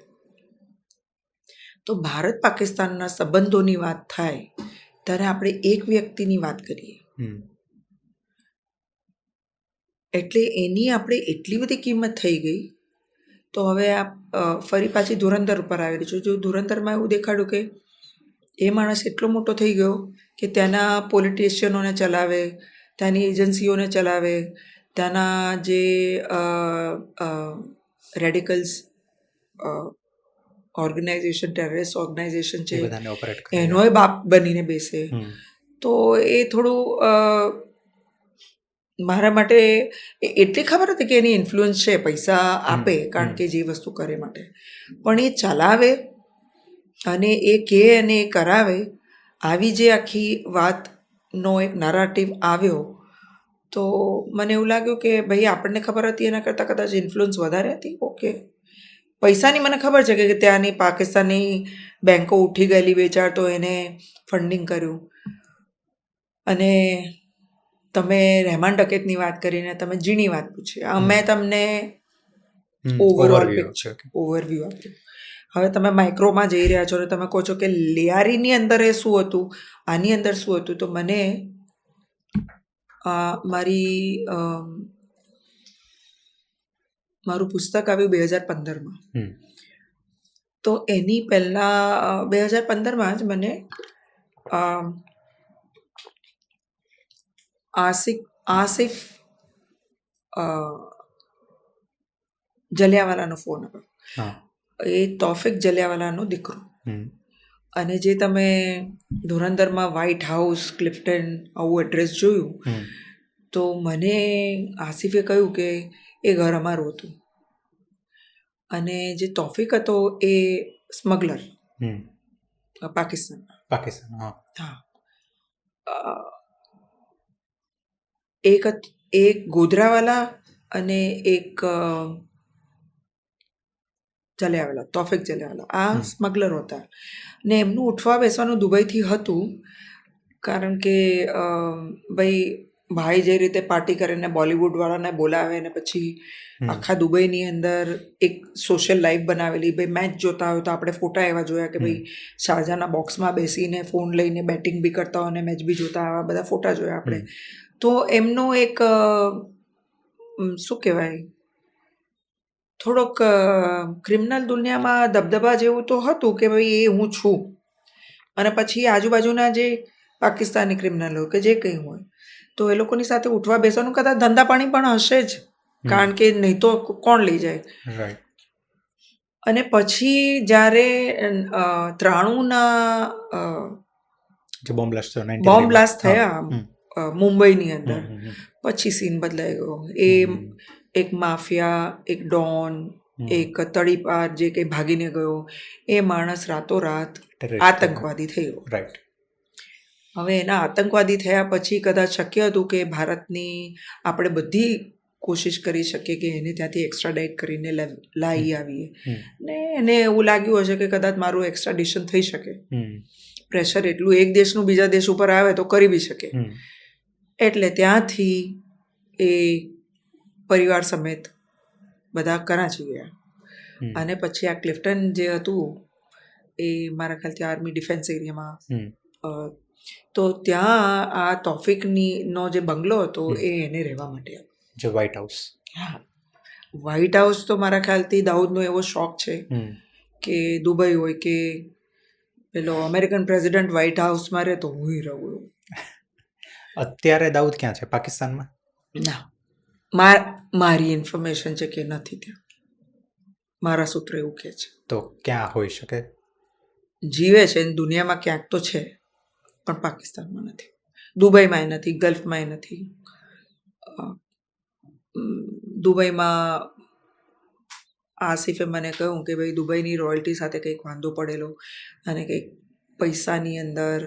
તો ભારત પાકિસ્તાનના સંબંધોની વાત થાય ત્યારે આપણે એક વ્યક્તિની વાત કરીએ, એટલે એની આપણે એટલી બધી કિંમત થઈ ગઈ. તો હવે આ ફરી પાછી ધુરંધર ઉપર આવેલી છું. જો ધુરંધરમાં એવું દેખાડ્યું કે એ માણસ એટલો મોટો થઈ ગયો કે ત્યાંના પોલિટિશિયનોને ચલાવે, ત્યાંની એજન્સીઓને ચલાવે, ત્યાંના જે રેડિકલ્સ ઓર્ગેનાઇઝેશન, ટેરરિસ્ટ ઓર્ગેનાઇઝેશન છે, એનોય બાપ બનીને બેસે. તો એ થોડું મારા માટે એટલી ખબર હતી કે એની ઇન્ફ્લુઅન્સ છે, પૈસા આપે કારણ કે જે વસ્તુ કરે માટે, પણ એ ચલાવે અને એ કહે અને એ કરાવે, આવી જે આખી વાતનો એક નરેટિવ આવ્યો, તો મને એવું લાગ્યું કે ભાઈ આપણને ખબર હતી એના કરતાં કદાચ ઇન્ફ્લુઅન્સ વધારે હતી. ઓકે, પૈસાની મને ખબર છે કે ત્યાંની પાકિસ્તાની બેન્કો ઉઠી ગયેલી વેચાર, તો એને ફંડિંગ કર્યું. અને તમે રહેમાન ડકેતની વાત કરીને તમે જીની વાત પૂછી, મેં તમને ઓવરઓલ ઓવરવ્યૂ આપ્યું. હવે તમે માઇક્રોમાં જઈ રહ્યા છો અને તમે કહો છો કે લિયારીની અંદર એ શું હતું, આની અંદર શું હતું. તો મને મારું પુસ્તક આવ્યું 2015માં. તો એની પહેલાં 2015માં જ મને આસિફ જલિયાવાલાનો ફોન આવ્યો. એ તૌફિક જલિયાવાલાનો દીકરો. અને જે તમે ધુરંધરમાં વ્હાઇટ હાઉસ, ક્લિફ્ટન આવું એડ્રેસ જોયું, તો મને આસિફે કહ્યું કે એ ઘર અમારું હતું. અને જે તૌફિક હતો એ સ્મગલર પાકિસ્તાન. હા, એક ગોધરાવાલા અને એક જલિયાવાલા, તૌફિક જલિયાવાલા, આ સ્મગલર હતા. ને એમનું ઉઠવા બેસવાનું દુબઈથી હતું, કારણ કે ભાઈ જે રીતે પાર્ટી કરીને બોલિવૂડવાળાને બોલાવે ને પછી આખા દુબઈની અંદર એક સોશિયલ લાઈફ બનાવેલી. ભાઈ મેચ જોતા હોય તો આપણે ફોટા એવા જોયા કે ભાઈ શારજાના બોક્સમાં બેસીને ફોન લઈને બેટિંગ બી કરતા હોય અને મેચ બી જોતા, આવા બધા ફોટા જોયા આપણે. તો એમનો એક શું કહેવાય, થોડોક ક્રિમિનલ દુનિયામાં દબદબા જેવું તો હતું કે ભાઈ એ હું છું, અને પછી આજુબાજુના જે પાકિસ્તાની ક્રિમિનલ હોય કે જે કંઈ હોય તો એ લોકોની સાથે ઉઠવા બેસવાનું કદાચ ધંધા પાણી પણ હશે જ, કારણ કે નહીં તો કોણ લઈ જાય. રાઈટ. અને પછી જ્યારે 93ના જે બોમ્બ બ્લાસ્ટ થયો 93 બોમ્બ બ્લાસ્ટ હા. થયા મુંબઈની અંદર, હમ. પછી સીન બદલાઈ ગયો. એ એક માફિયા, એક ડોન, એક તડીપાર જે કંઈ ભાગીને ગયો, એ માણસ રાતોરાત Terrorist આતંકવાદી થઈ ગયો. રાઈટ. હવે એના આતંકવાદી થયા પછી કદાચ શક્ય હતું કે ભારતની આપણે બધી કોશિશ કરી શકીએ કે એને ત્યાંથી એક્સ્ટ્રાડાઇટ કરીને લાવી આવીએ, ને એને એવું લાગ્યું હશે કે કદાચ મારું એક્સ્ટ્રાડિશન થઈ શકે. પ્રેશર એટલું એક દેશનું બીજા દેશ ઉપર આવે તો કરી બી શકે. એટલે ત્યાંથી એ પરિવાર સમેત બધા કરાચી ગયા. અને પછી આ ક્લિફ્ટન જે હતું એ મારા ખ્યાલથી આર્મી ડિફેન્સ એરિયામાં, તો ત્યાં આ તોફિકની નો જે બંગલો હતો એ એને રહેવા માટે આપ્યો. જે વ્હાઇટ હાઉસ. હા, વ્હાઇટ હાઉસ તો મારા ખ્યાલથી દાઉદનો એવો શોખ છે કે દુબઈ હોય કે પેલો અમેરિકન પ્રેસિડેન્ટ વ્હાઇટ હાઉસમાં રહે તો હું રહું. અત્યારે દાઉદ ક્યાં છે? પાકિસ્તાનમાં? ના, મારી ઇન્ફોર્મેશન છે કે નથી ત્યાં. મારા સૂત્ર એવું કહે છે. તો ક્યાં હોઈ શકે? જીવે છે દુનિયામાં ક્યાંક તો છે, પણ પાકિસ્તાનમાં નથી, દુબઈમાં નથી, ગલ્ફમાં નથી. દુબઈમાં આસિફે મને કહ્યું કે ભાઈ દુબઈની રોયલ્ટી સાથે કંઈક વાંધો પડેલો અને કંઈક પૈસાની અંદર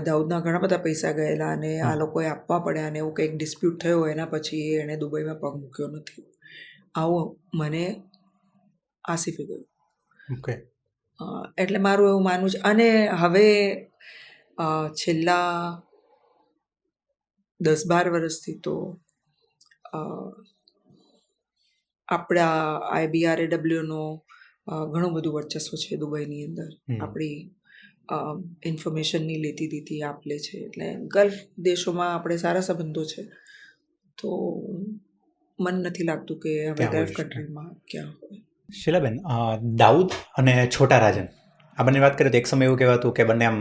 દાઉદના ઘણા બધા પૈસા ગયેલા અને આ લોકોએ આપવા પડ્યા અને એવું કંઈક ડિસ્પ્યુટ થયો, એના પછી એણે દુબઈમાં પગ મૂક્યો નથી. આવું મને આસિફે કહ્યું. ઓકે. એટલે મારું એવું માનવું છે. અને હવે છેલ્લા 10-12 વર્ષથી તો આપણા IBRAWનો ઘણું બધું વર્ચસ્વ છે દુબઈની અંદર. આપણી ઇન્ફોર્મેશનની લેતી દીધી આપ લે છે. એટલે ગલ્ફ દેશોમાં આપણે સારા સંબંધો છે, તો મને નથી લાગતું કે હવે ગલ્ફ કન્ટ્રીમાં ક્યાં હોય. શીલાબેન, દાઉદ અને છોટા રાજન આ બંને વાત કરીએ તો એક સમય એવું કહેવાતું કે બંને આમ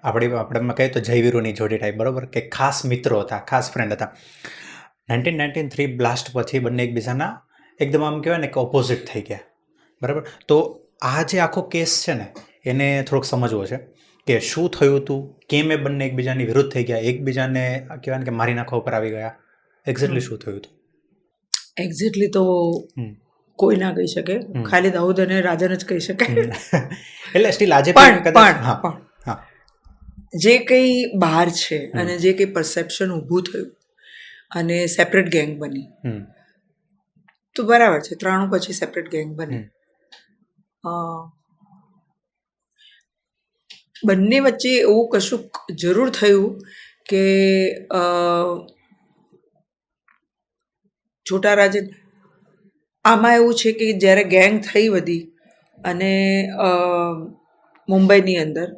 આપણે કહીએ તો જયવીરોની જોડી ટાઈપ, બરાબર, કે ખાસ મિત્રો હતા, ખાસ ફ્રેન્ડ હતા. 1993 બ્લાસ્ટ પછી બંને એકબીજાના એકદમ આમ કહેવાય ને કે ઓપોઝિટ થઈ ગયા, બરાબર. તો આ જે આખો કેસ છે ને એને થોડોક સમજવો છે કે શું થયું હતું, કેમ એ બંને એકબીજાની વિરુદ્ધ થઈ ગયા, એકબીજાને કહેવાય ને કે મારી નાખવા ઉપર આવી ગયા, એક્ઝેક્ટલી શું થયું હતું? એક્ઝેક્ટલી તો કોઈ ના કહી શકે, ખાલી દાઉદ અને રાજન જ કહી શકે. એટલે સ્ટીલ આજે પણ જે કંઈ બહાર છે અને જે કંઈ પરસેપ્શન ઊભું થયું અને સેપરેટ ગેંગ બની, તો બરાબર છે, 93 પછી સેપરેટ ગેંગ બની. બંને વચ્ચે એવું કશું જરૂર થયું કે છોટા રાજન, આમાં એવું છે કે જ્યારે ગેંગ થઈ બધી અને મુંબઈની અંદર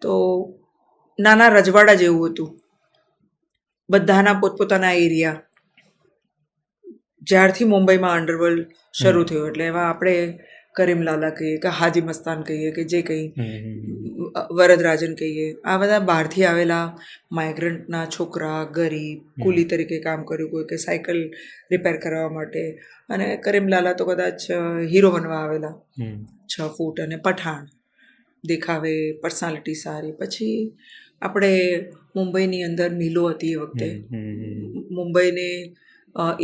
તો નાના રજવાડા જેવું હતું, બધાના પોતપોતાના એરિયા. જ્યારથી મુંબઈમાં અંડરવર્લ્ડ શરૂ થયું એટલે એમાં આપણે કરીમલાલા કહીએ કે હાજી મસ્તાન કહીએ કે જે કંઈ વરદરાજન કહીએ, આ બધા બહારથી આવેલા માઇગ્રન્ટના છોકરા, ગરીબ, કુલી તરીકે કામ કર્યું, કોઈ કે સાયકલ રિપેર કરવા માટે. અને કરીમલાલા તો કદાચ હીરો બનવા આવેલા, 6 ફૂટ અને પઠાણ દેખાવે, પર્સનાલિટી સારી. પછી આપણે મુંબઈની અંદર મિલો હતી એ વખતે, મુંબઈને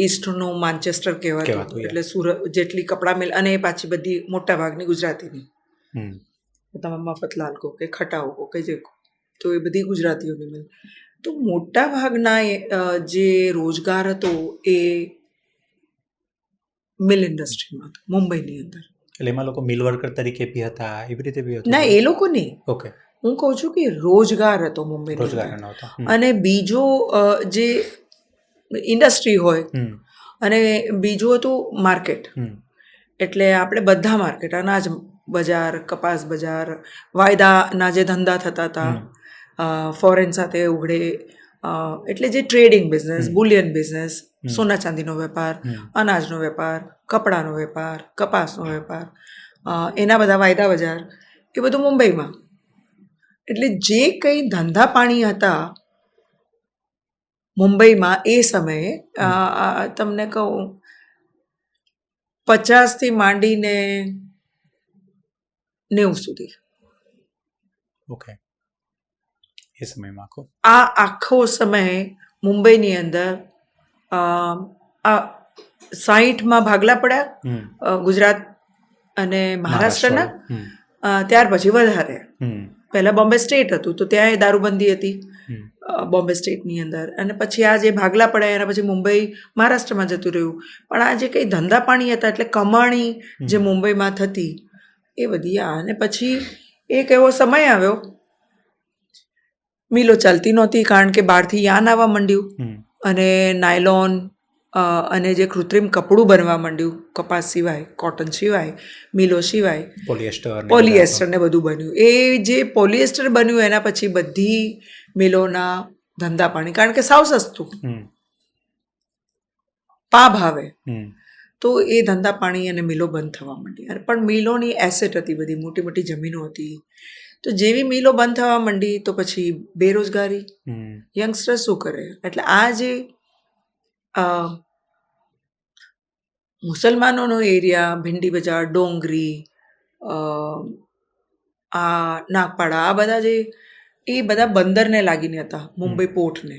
ઈસ્ટનું માન્ચેસ્ટર કહેવાતું, એટલે સુરત જેટલી કપડાં મિલ, અને એ પાછી બધી મોટા ભાગની ગુજરાતીની, તમે મફતલાલ કહો કે ખટાઉ કહો કે જે કહો, તો એ બધી ગુજરાતીઓની મિલ. તો મોટા ભાગના જે રોજગાર હતો એ મિલ ઇન્ડસ્ટ્રીમાં હતો મુંબઈની અંદર. એટલે એમાં લોકો મિલ વર્કર તરીકે બી હતા, એવી રીતે બી હતા? ના, એ લોકો નહીં. ઓકે, હું કહું છું કે રોજગાર હતો મુંબઈની અંદર. અને બીજો જે ઇન્ડસ્ટ્રી હોય અને બીજું હતું માર્કેટ. એટલે આપણે બધા માર્કેટ, અનાજ બજાર, કપાસ બજાર, વાયદાના જે ધંધા થતા હતા ફોરેન સાથે ઉઘડે, એટલે જે ટ્રેડિંગ બિઝનેસ, બુલિયન બિઝનેસ, સોના ચાંદીનો વેપાર, અનાજનો વેપાર, કપડાનો વેપાર, કપાસનો વેપાર, એના બધા વાયદા બજાર, એ બધું મુંબઈમાં. એટલે જે કંઈ ધંધા પાણી હતા મુંબઈમાં એ સમયે, તમને કહું 50થી માંડીને 90 સુધી, ઓકે, એ સમયમાં આખો આ આખો સમય મુંબઈની અંદર 60માં ભાગલા પડ્યા ગુજરાત અને મહારાષ્ટ્રના. ત્યાર પછી વધારે, પહેલાં બોમ્બે સ્ટેટ હતું તો ત્યાં એ દારૂબંધી હતી બોમ્બે સ્ટેટની અંદર, અને પછી આ જે ભાગલા પડ્યા એના પછી મુંબઈ મહારાષ્ટ્રમાં જતું રહ્યું. પણ આ જે કંઈ ધંધા પાણી હતા એટલે કમાણી જે મુંબઈમાં થતી એ બધી અને પછી એક એવો સમય આવ્યો, મિલો ચાલતી નહોતી કારણ કે બહારથી યાન આવવા માંડ્યું અને નાયલોન અને જે કૃત્રિમ કપડું બનવા માંડ્યું, કપાસ સિવાય, કોટન સિવાય, મિલો સિવાય, પોલિએસ્ટર ને બધું બન્યું. એ જે પોલિએસ્ટર બન્યું એના પછી બધી મિલોના ધંધા પાણી, કારણ કે સાવ સસ્તું પા ભાવે, તો એ ધંધા પાણી અને મિલો બંધ થવા માંડી. પણ મિલોની એસેટ હતી, બધી મોટી મોટી જમીનો હતી. તો જેવી મિલો બંધ થવા માંડી તો પછી બેરોજગારી, યંગસ્ટર શું કરે? એટલે આ જે મુસલમાનોનો એરિયા, ભીંડી બજાર, ડોંગરી, આ નાગપાડા, આ બધા જે એ બધા બંદરને લાગીને હતા, મુંબઈ પોર્ટને.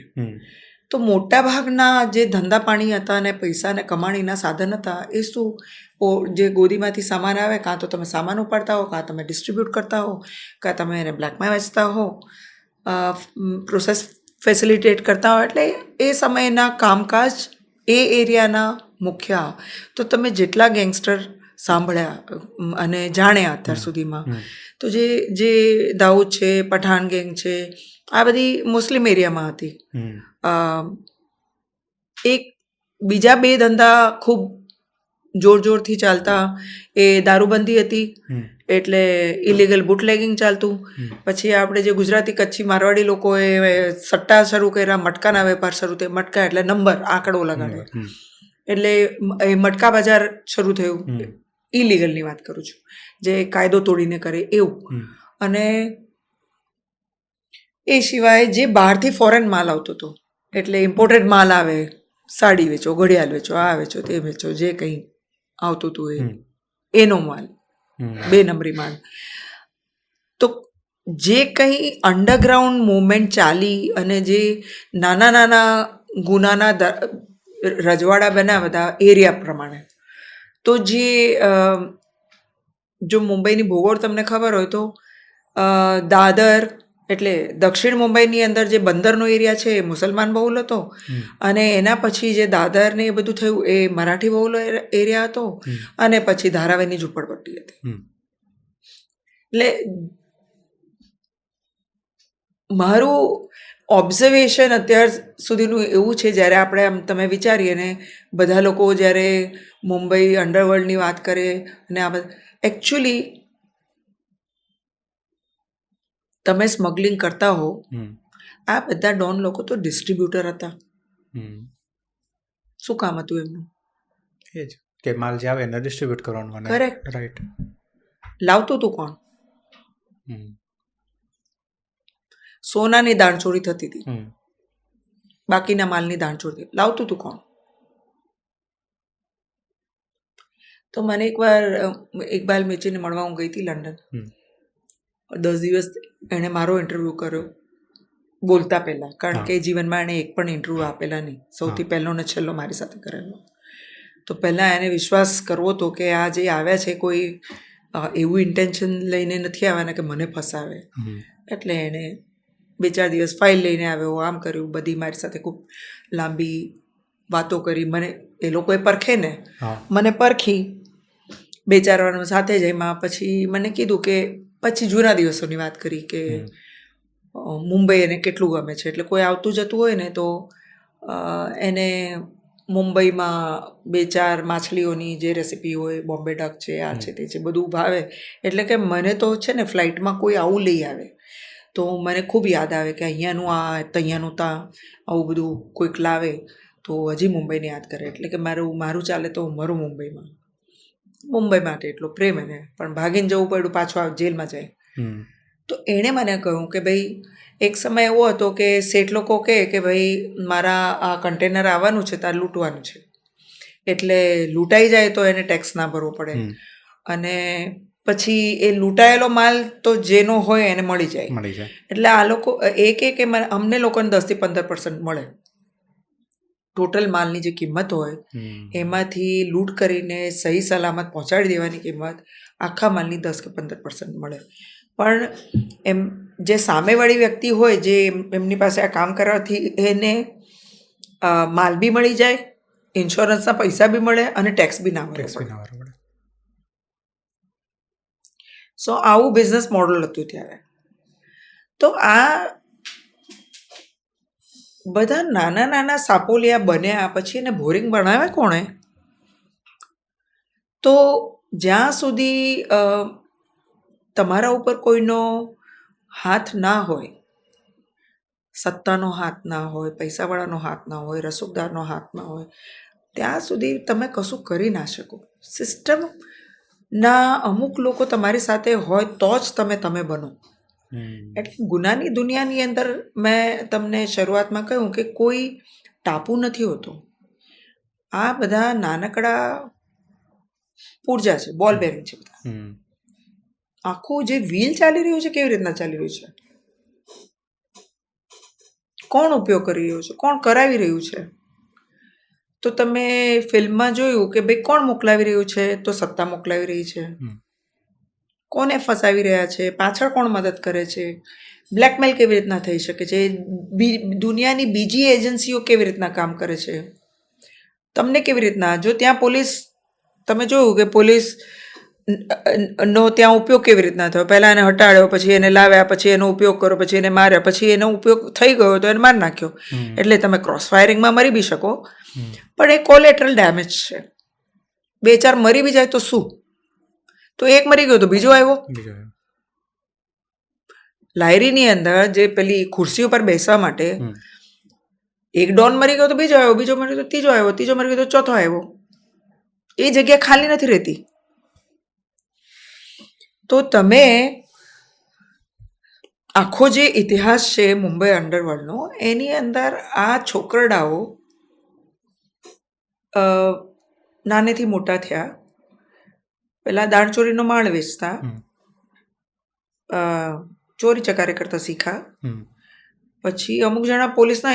તો મોટા ભાગના જે ધંધા પાણી હતા અને પૈસા અને કમાણીના સાધન હતા એ શું, જે ગોદીમાંથી સામાન આવે, કાં તો તમે સામાન ઉપાડતા હો, કાં તમે ડિસ્ટ્રીબ્યુટ કરતા હો, કાં તમે એને બ્લેકમાં વેચતા હો, પ્રોસેસ ફેસિલિટેટ કરતા હો. એટલે એ સમયના કામકાજ એ એરિયાના મુખ્ય. તો તમે જેટલા ગેંગસ્ટર સાંભળ્યા અને જાણ્યા અત્યાર સુધીમાં, તો જે દાઉદ છે, પઠાણ ગેંગ છે, આ બધી મુસ્લિમ એરિયામાં હતી. એક બીજા બે ધંધા ખૂબ જોરથી ચાલતા, એ દારૂબંધી હતી એટલે ઇલીગલ બુટલેગિંગ ચાલતું. પછી આપણે જે ગુજરાતી કચ્છી મારવાડી લોકોએ સટ્ટા શરૂ કર્યા, મટકાના વેપાર શરૂ થયા. મટકા એટલે નંબર, આંકડો લગાડે, એટલે એ મટકા બજાર શરૂ થયું. ઇલીગલની વાત કરું છું, જે કાયદો તોડીને કરે એવું. અને એ સિવાય જે બહારથી ફોરેન માલ આવતો હતો, એટલે ઇમ્પોર્ટેડ માલ આવે, સાડી વેચો, ઘડિયાળ વેચો, આ વેચો, તે વેચો, જે કંઈ આવતું હતું એનો માલ, 2 નંબરી માલ. તો જે કંઈ અંડરગ્રાઉન્ડ મૂવમેન્ટ ચાલી અને જે નાના નાના ગુનાના રજવાડા બન્યા બધા એરિયા પ્રમાણે, તો જે જો મુંબઈની ભૂગોળ તમને ખબર હોય તો દાદર એટલે દક્ષિણ મુંબઈની અંદર જે બંદરનો એરિયા છે એ મુસલમાન બહુલ હતો, અને એના પછી જે દાદર ને એ બધું થયું એ મરાઠી બહુલ એરિયા હતો, અને પછી ધારાવીની ઝૂંપડપટ્ટી હતી. એટલે મારું ઓબ્ઝર્વેશન અત્યાર સુધીનું એવું છે, જ્યારે આપણે આમ તમે વિચારીએ ને બધા લોકો જ્યારે મુંબઈ અંડરવર્લ્ડની વાત કરે અને આ બધા, એકચ્યુઅલી તમે સ્મગલિંગ કરતા હો, આ બધા ડોન લોકો તો ડિસ્ટ્રીબ્યુટર હતા. શું કામ હતું એમનું? એ જ કે માલ જે આવે એને ડિસ્ટ્રીબ્યુટ કરવાનું. Correct, right. લાવતું હતું કોણ? સોનાની દાણચોરી થતી હતી, બાકીના માલની દાણચોરી લાવતું હતું કોણ? તો મને એકવાર ઇકબાલ મેચીને મળવા હું ગઈ હતી લંડન. 10 દિવસ એણે મારો ઇન્ટરવ્યૂ કર્યો બોલતા પહેલાં, કારણ કે જીવનમાં એણે એક પણ ઇન્ટરવ્યૂ આપેલા નહીં, સૌથી પહેલો ને છેલ્લો મારી સાથે કરેલો. તો પહેલાં એને વિશ્વાસ કરવો હતો કે આ જે આવ્યા છે કોઈ એવું ઇન્ટેન્શન લઈને નથી આવ્યા ને કે મને ફસાવે. એટલે એણે 2-4 દિવસ ફાઇલ લઈને આવ્યો, આમ કર્યું, બધી મારી સાથે ખૂબ લાંબી વાતો કરી. મને એ લોકોએ પરખે ને, મને પરખી 2-4 વાર સાથે જ. એમાં પછી મને કીધું કે પછી જૂના દિવસોની વાત કરી કે મુંબઈ એને કેટલું ગમે છે. એટલે કોઈ આવતું જતું હોય ને તો એને મુંબઈમાં 2-4 માછલીઓની જે રેસીપી હોય, બોમ્બે ડક છે, આ છે, તે છે, બધું ભાવે. એટલે કે મને તો છે ને ફ્લાઇટમાં કોઈ આવું લઈ આવે તો મને ખૂબ યાદ આવે કે અહીંયાનું આ, અહીંયાનું તા, આવું બધું કોઈક લાવે તો હજી મુંબઈને યાદ કરે, એટલે કે મારું ચાલે તો હું મરું મુંબઈ માટે એટલો પ્રેમ એને, પણ ભાગીને જવું પડ્યું, પાછો જેલમાં જાય. તો એણે મને કહ્યું કે ભાઈ એક સમય એવો હતો કે શેઠ લોકો કહે કે ભાઈ મારા આ કન્ટેનર આવવાનું છે, તાર લૂંટવાનું છે, એટલે લૂંટાઈ જાય તો એને ટેક્સ ના ભરવો પડે, અને પછી એ લૂંટાયેલો માલ તો જેનો હોય એને મળી જાય. એટલે આ લોકો એ કે અમને લોકોને 10-15% મળે ટોટલ માલની જે કિંમત હોય એમાંથી લૂંટ કરીને સહી સલામત પહોંચાડી દેવાની કિંમત આખા માલની 10 કે 15% મળે. પણ એમ જે સામેવાળી વ્યક્તિ હોય જે એમની પાસે આ કામ કરવાથી એને માલ બી મળી જાય, ઇન્સ્યોરન્સના પૈસા બી મળે અને ટેક્સ બી ના ભરવો પડે. સો આવું બિઝનેસ મોડલ હતું ત્યારે. તો આ બધા નાના નાના સાપોલિયા બન્યા પછી એને બોરિંગ બનાવ્યા કોણે? તો જ્યાં સુધી તમારા ઉપર કોઈનો હાથ ના હોય, સત્તાનો હાથ ના હોય, પૈસાવાળાનો હાથ ના હોય, રસૂખદારનો હાથ ના હોય, ત્યાં સુધી તમે કશું કરી ના શકો. સિસ્ટમના અમુક લોકો તમારી સાથે હોય તો જ તમે બનો. એટલે ગુનાની દુનિયાની અંદર મેં તમને શરૂઆતમાં કહ્યું કે કોઈ ટાપુ નથી હોતો. આ બધા નાનકડા પૂર્જા છે, બોલ બેરિંગ છે બધા. આખું જે વ્હીલ ચાલી રહ્યું છે કેવી રીતના ચાલી રહ્યું છે, કોણ ઉપયોગ કરી રહ્યું છે, કોણ કરાવી રહ્યું છે. તો તમે ફિલ્મમાં જોયું કે ભાઈ કોણ મોકલાવી રહ્યું છે, તો સત્તા મોકલાવી રહી છે. કોને ફસાવી રહ્યા છે, પાછળ કોણ મદદ કરે છે, બ્લેકમેલ કેવી રીતના થઈ શકે છે, દુનિયાની બીજી એજન્સીઓ કેવી રીતના કામ કરે છે, તમને કેવી રીતના, જો ત્યાં પોલીસ, તમે જોયું કે પોલીસ નો ત્યાં ઉપયોગ કેવી રીતના થયો, પહેલાં એને હટાડ્યો, પછી એને લાવ્યા, પછી એનો ઉપયોગ કર્યો, પછી એને માર્યા, પછી એનો ઉપયોગ થઈ ગયો તો એને મારી નાખ્યો. એટલે તમે ક્રોસ ફાયરિંગમાં મરી બી શકો, પણ એ કોલેટરલ ડેમેજ છે. 2-4 મરી બી જાય તો શું? તો એક મરી ગયો તો બીજો આવ્યો. લાયરીની અંદર જે પેલી ખુરશી ઉપર બેસવા માટે એક ડોન મરી ગયો તો બીજો આવ્યો, બીજો મરી ગયો તો ત્રીજો આવ્યો, ત્રીજો મરી ગયો તો ચોથો આવ્યો. એ જગ્યા ખાલી નથી રહેતી. તો તમે આખો જે ઇતિહાસ છે મુંબઈ અંડરવર્લ્ડનો, એની અંદર આ છોકરડાઓ નાનેથી મોટા થયા. પહેલાં દાણચોરીનો માળ વેચતા, ચોરી ચકારી કરતા શીખા. પછી અમુક જણા પોલીસના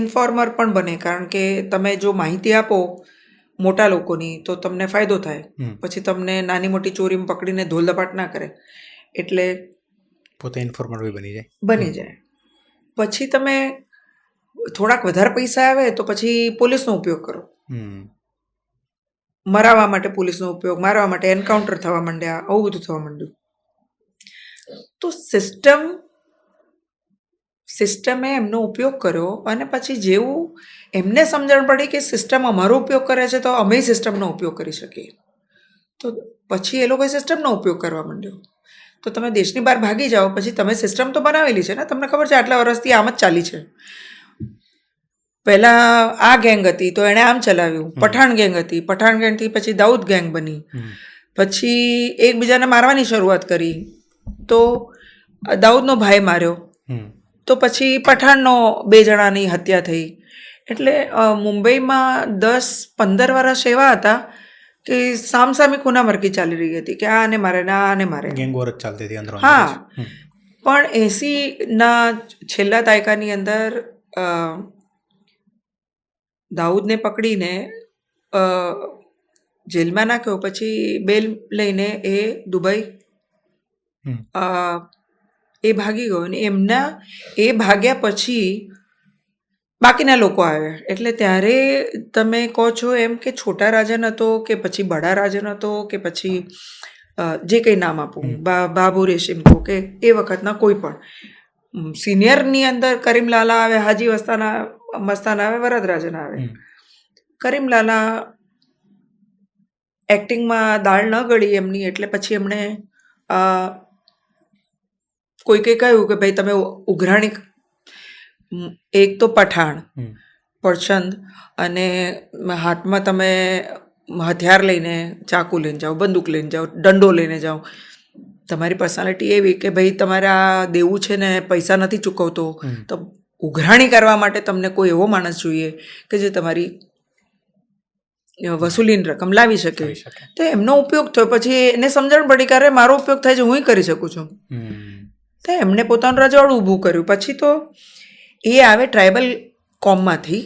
ઇન્ફોર્મર પણ બને, કારણ કે તમે જો માહિતી આપો મોટા લોકોની તો તમને ફાયદો થાય. પછી તમને નાની મોટી ચોરીમાં પકડીને ધોલધપાટ ના કરે, એટલે પોતે ઇન્ફોર્મર બી બની જાય. પછી તમે થોડાક વધારે પૈસા આવે તો પછી પોલીસનો ઉપયોગ કરો, મરાવવા માટે પોલીસનો ઉપયોગ, મારવા માટે એન્કાઉન્ટર થવા માંડ્યા, આવું બધું થવા માંડ્યું. તો સિસ્ટમે એમનો ઉપયોગ કર્યો, અને પછી જેવું એમને સમજણ પડી કે સિસ્ટમ અમારો ઉપયોગ કરે છે તો અમે સિસ્ટમનો ઉપયોગ કરી શકીએ, તો પછી એ લોકોએ સિસ્ટમનો ઉપયોગ કરવા માંડ્યો. તો તમે દેશની બહાર ભાગી જાઓ, પછી તમે સિસ્ટમ તો બનાવેલી છે ને, તમને ખબર છે આટલા વર્ષથી આમ જ ચાલી છે. પહેલાં આ ગેંગ હતી તો એણે આમ ચલાવ્યું, પઠાણ ગેંગ હતી, પઠાણ ગેંગથી પછી દાઉદ ગેંગ બની, પછી એકબીજાને મારવાની શરૂઆત કરી, તો દાઉદનો ભાઈ માર્યો, તો પછી પઠાણનો 2 જણાની હત્યા થઈ. એટલે મુંબઈમાં 10-15 વર્ષ એવા હતા કે સામસામી ખૂનામરકી ચાલી રહી હતી, કે આ આને મારે ને આ આને મારે, ગેંગવોર જ ચાલતી હતી અંદર. હા. પણ 80ના છેલ્લા દાયકાની અંદર દાઉદને પકડીને જેલમાં નાખ્યો, પછી બેલ લઈને એ દુબઈ એ ભાગી ગયો, અને એ ભાગ્યા પછી બાકીના લોકો આવ્યા. એટલે ત્યારે તમે કહો છો એમ કે છોટા રાજન હતો કે પછી બડા રાજન હતો કે પછી જે કંઈ નામ આપું, બાબુ રેશિમ કહો કે એ વખતના કોઈ પણ સિનિયરની અંદર કરીમલાલા આવે, હાજી મસ્તાન આવે, વરદરાજન આવે. કરીમલાલા એક્ટિંગમાં દાળ ન ગળી એમની, એટલે પછી એમણે કોઈકે કહ્યું કે ભાઈ તમે ઉઘરાણી, એક તો પઠાણ, પડછંદ અને હાથમાં તમે હથિયાર લઈને, ચાકુ લઈને જાઓ, બંદૂક લઈને જાઓ, દંડો લઈને જાઓ. તમારી પર્સનાલિટી એવી કે ભાઈ તમારે આ દેવું છે ને પૈસા નથી ચૂકવતો, તો ઉઘરાણી કરવા માટે તમને કોઈ એવો માણસ જોઈએ કે જે તમારી વસૂલીની રકમ લાવી શકે. તો એમનો ઉપયોગ થયો. પછી એને સમજણ પડી કે અરે મારો ઉપયોગ થાય છે, હું કરી શકું છું. તો એમને પોતાનું રજવાડું ઊભું કર્યું. પછી તો એ આવે ટ્રાઇબલ કોમમાંથી,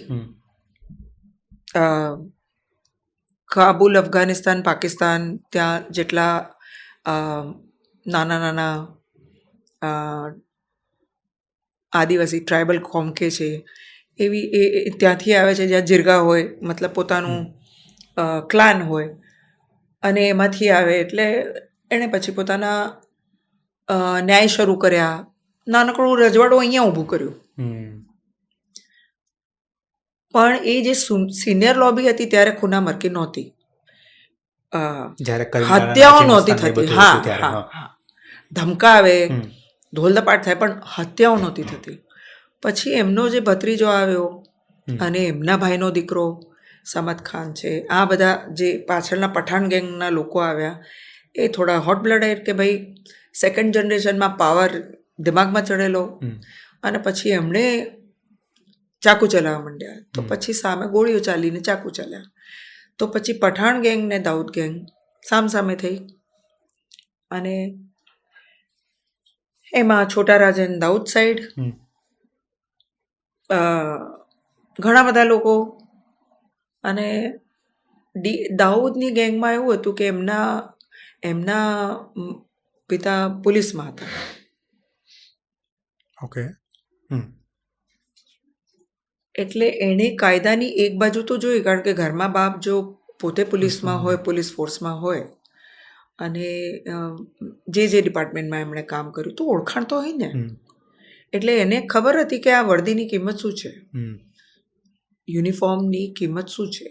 કાબુલ, અફઘાનિસ્તાન, પાકિસ્તાન, ત્યાં જેટલા નાના નાના આદિવાસી ટ્રાઇબલ કોમ કે છે એવી એ ત્યાંથી આવે છે, જ્યાં જીરગા હોય, મતલબ પોતાનું ક્લાન હોય, અને એમાંથી આવે. એટલે એણે પછી પોતાના ન્યાય શરૂ કર્યા. નાનકડું રજવાડું અહીંયા ઊભું કર્યું. પણ એ જે સિનિયર લોબી હતી ત્યારે ખૂના મરકી નહોતી, હત્યાઓ નહોતી થતી. હા, ધમકાવે, ધોલધપાટ થાય, પણ હત્યાઓ નહોતી થતી. પછી એમનો જે ભત્રીજો આવ્યો અને એમના ભાઈનો દીકરો સમદ ખાન છે, આ બધા જે પાછળના પઠાણ ગેંગના લોકો આવ્યા, એ થોડા હોટ બ્લડેડ કે ભાઈ સેકન્ડ જનરેશનમાં પાવર દિમાગમાં ચડેલો. અને પછી એમણે ચાકુ ચલાવવા માંડ્યા. તો પછી સામે ગોળીઓ ચાલીને ચાકુ ચાલ્યા. તો પછી પઠાણ ગેંગ ને દાઉદ ગેંગ સામસામે થઈ. અને એમાં છોટા રાજન દાઉદ સાઈડ, ઘણા બધા લોકો. અને દાઉદની ગેંગમાં એવું હતું કે એમના પિતા પોલીસમાં હતા. ઓકે. એટલે એણે કાયદાની એક બાજુ તો જોઈ, કારણ કે ઘરમાં બાપ જો પોતે પોલીસમાં હોય, પોલીસ ફોર્સમાં હોય, અને જે ડિપાર્ટમેન્ટમાં એમણે કામ કર્યું, તો ઓળખાણ તો હોય ને. એટલે એને ખબર હતી કે આ વર્દીની કિંમત શું છે, યુનિફોર્મની કિંમત શું છે,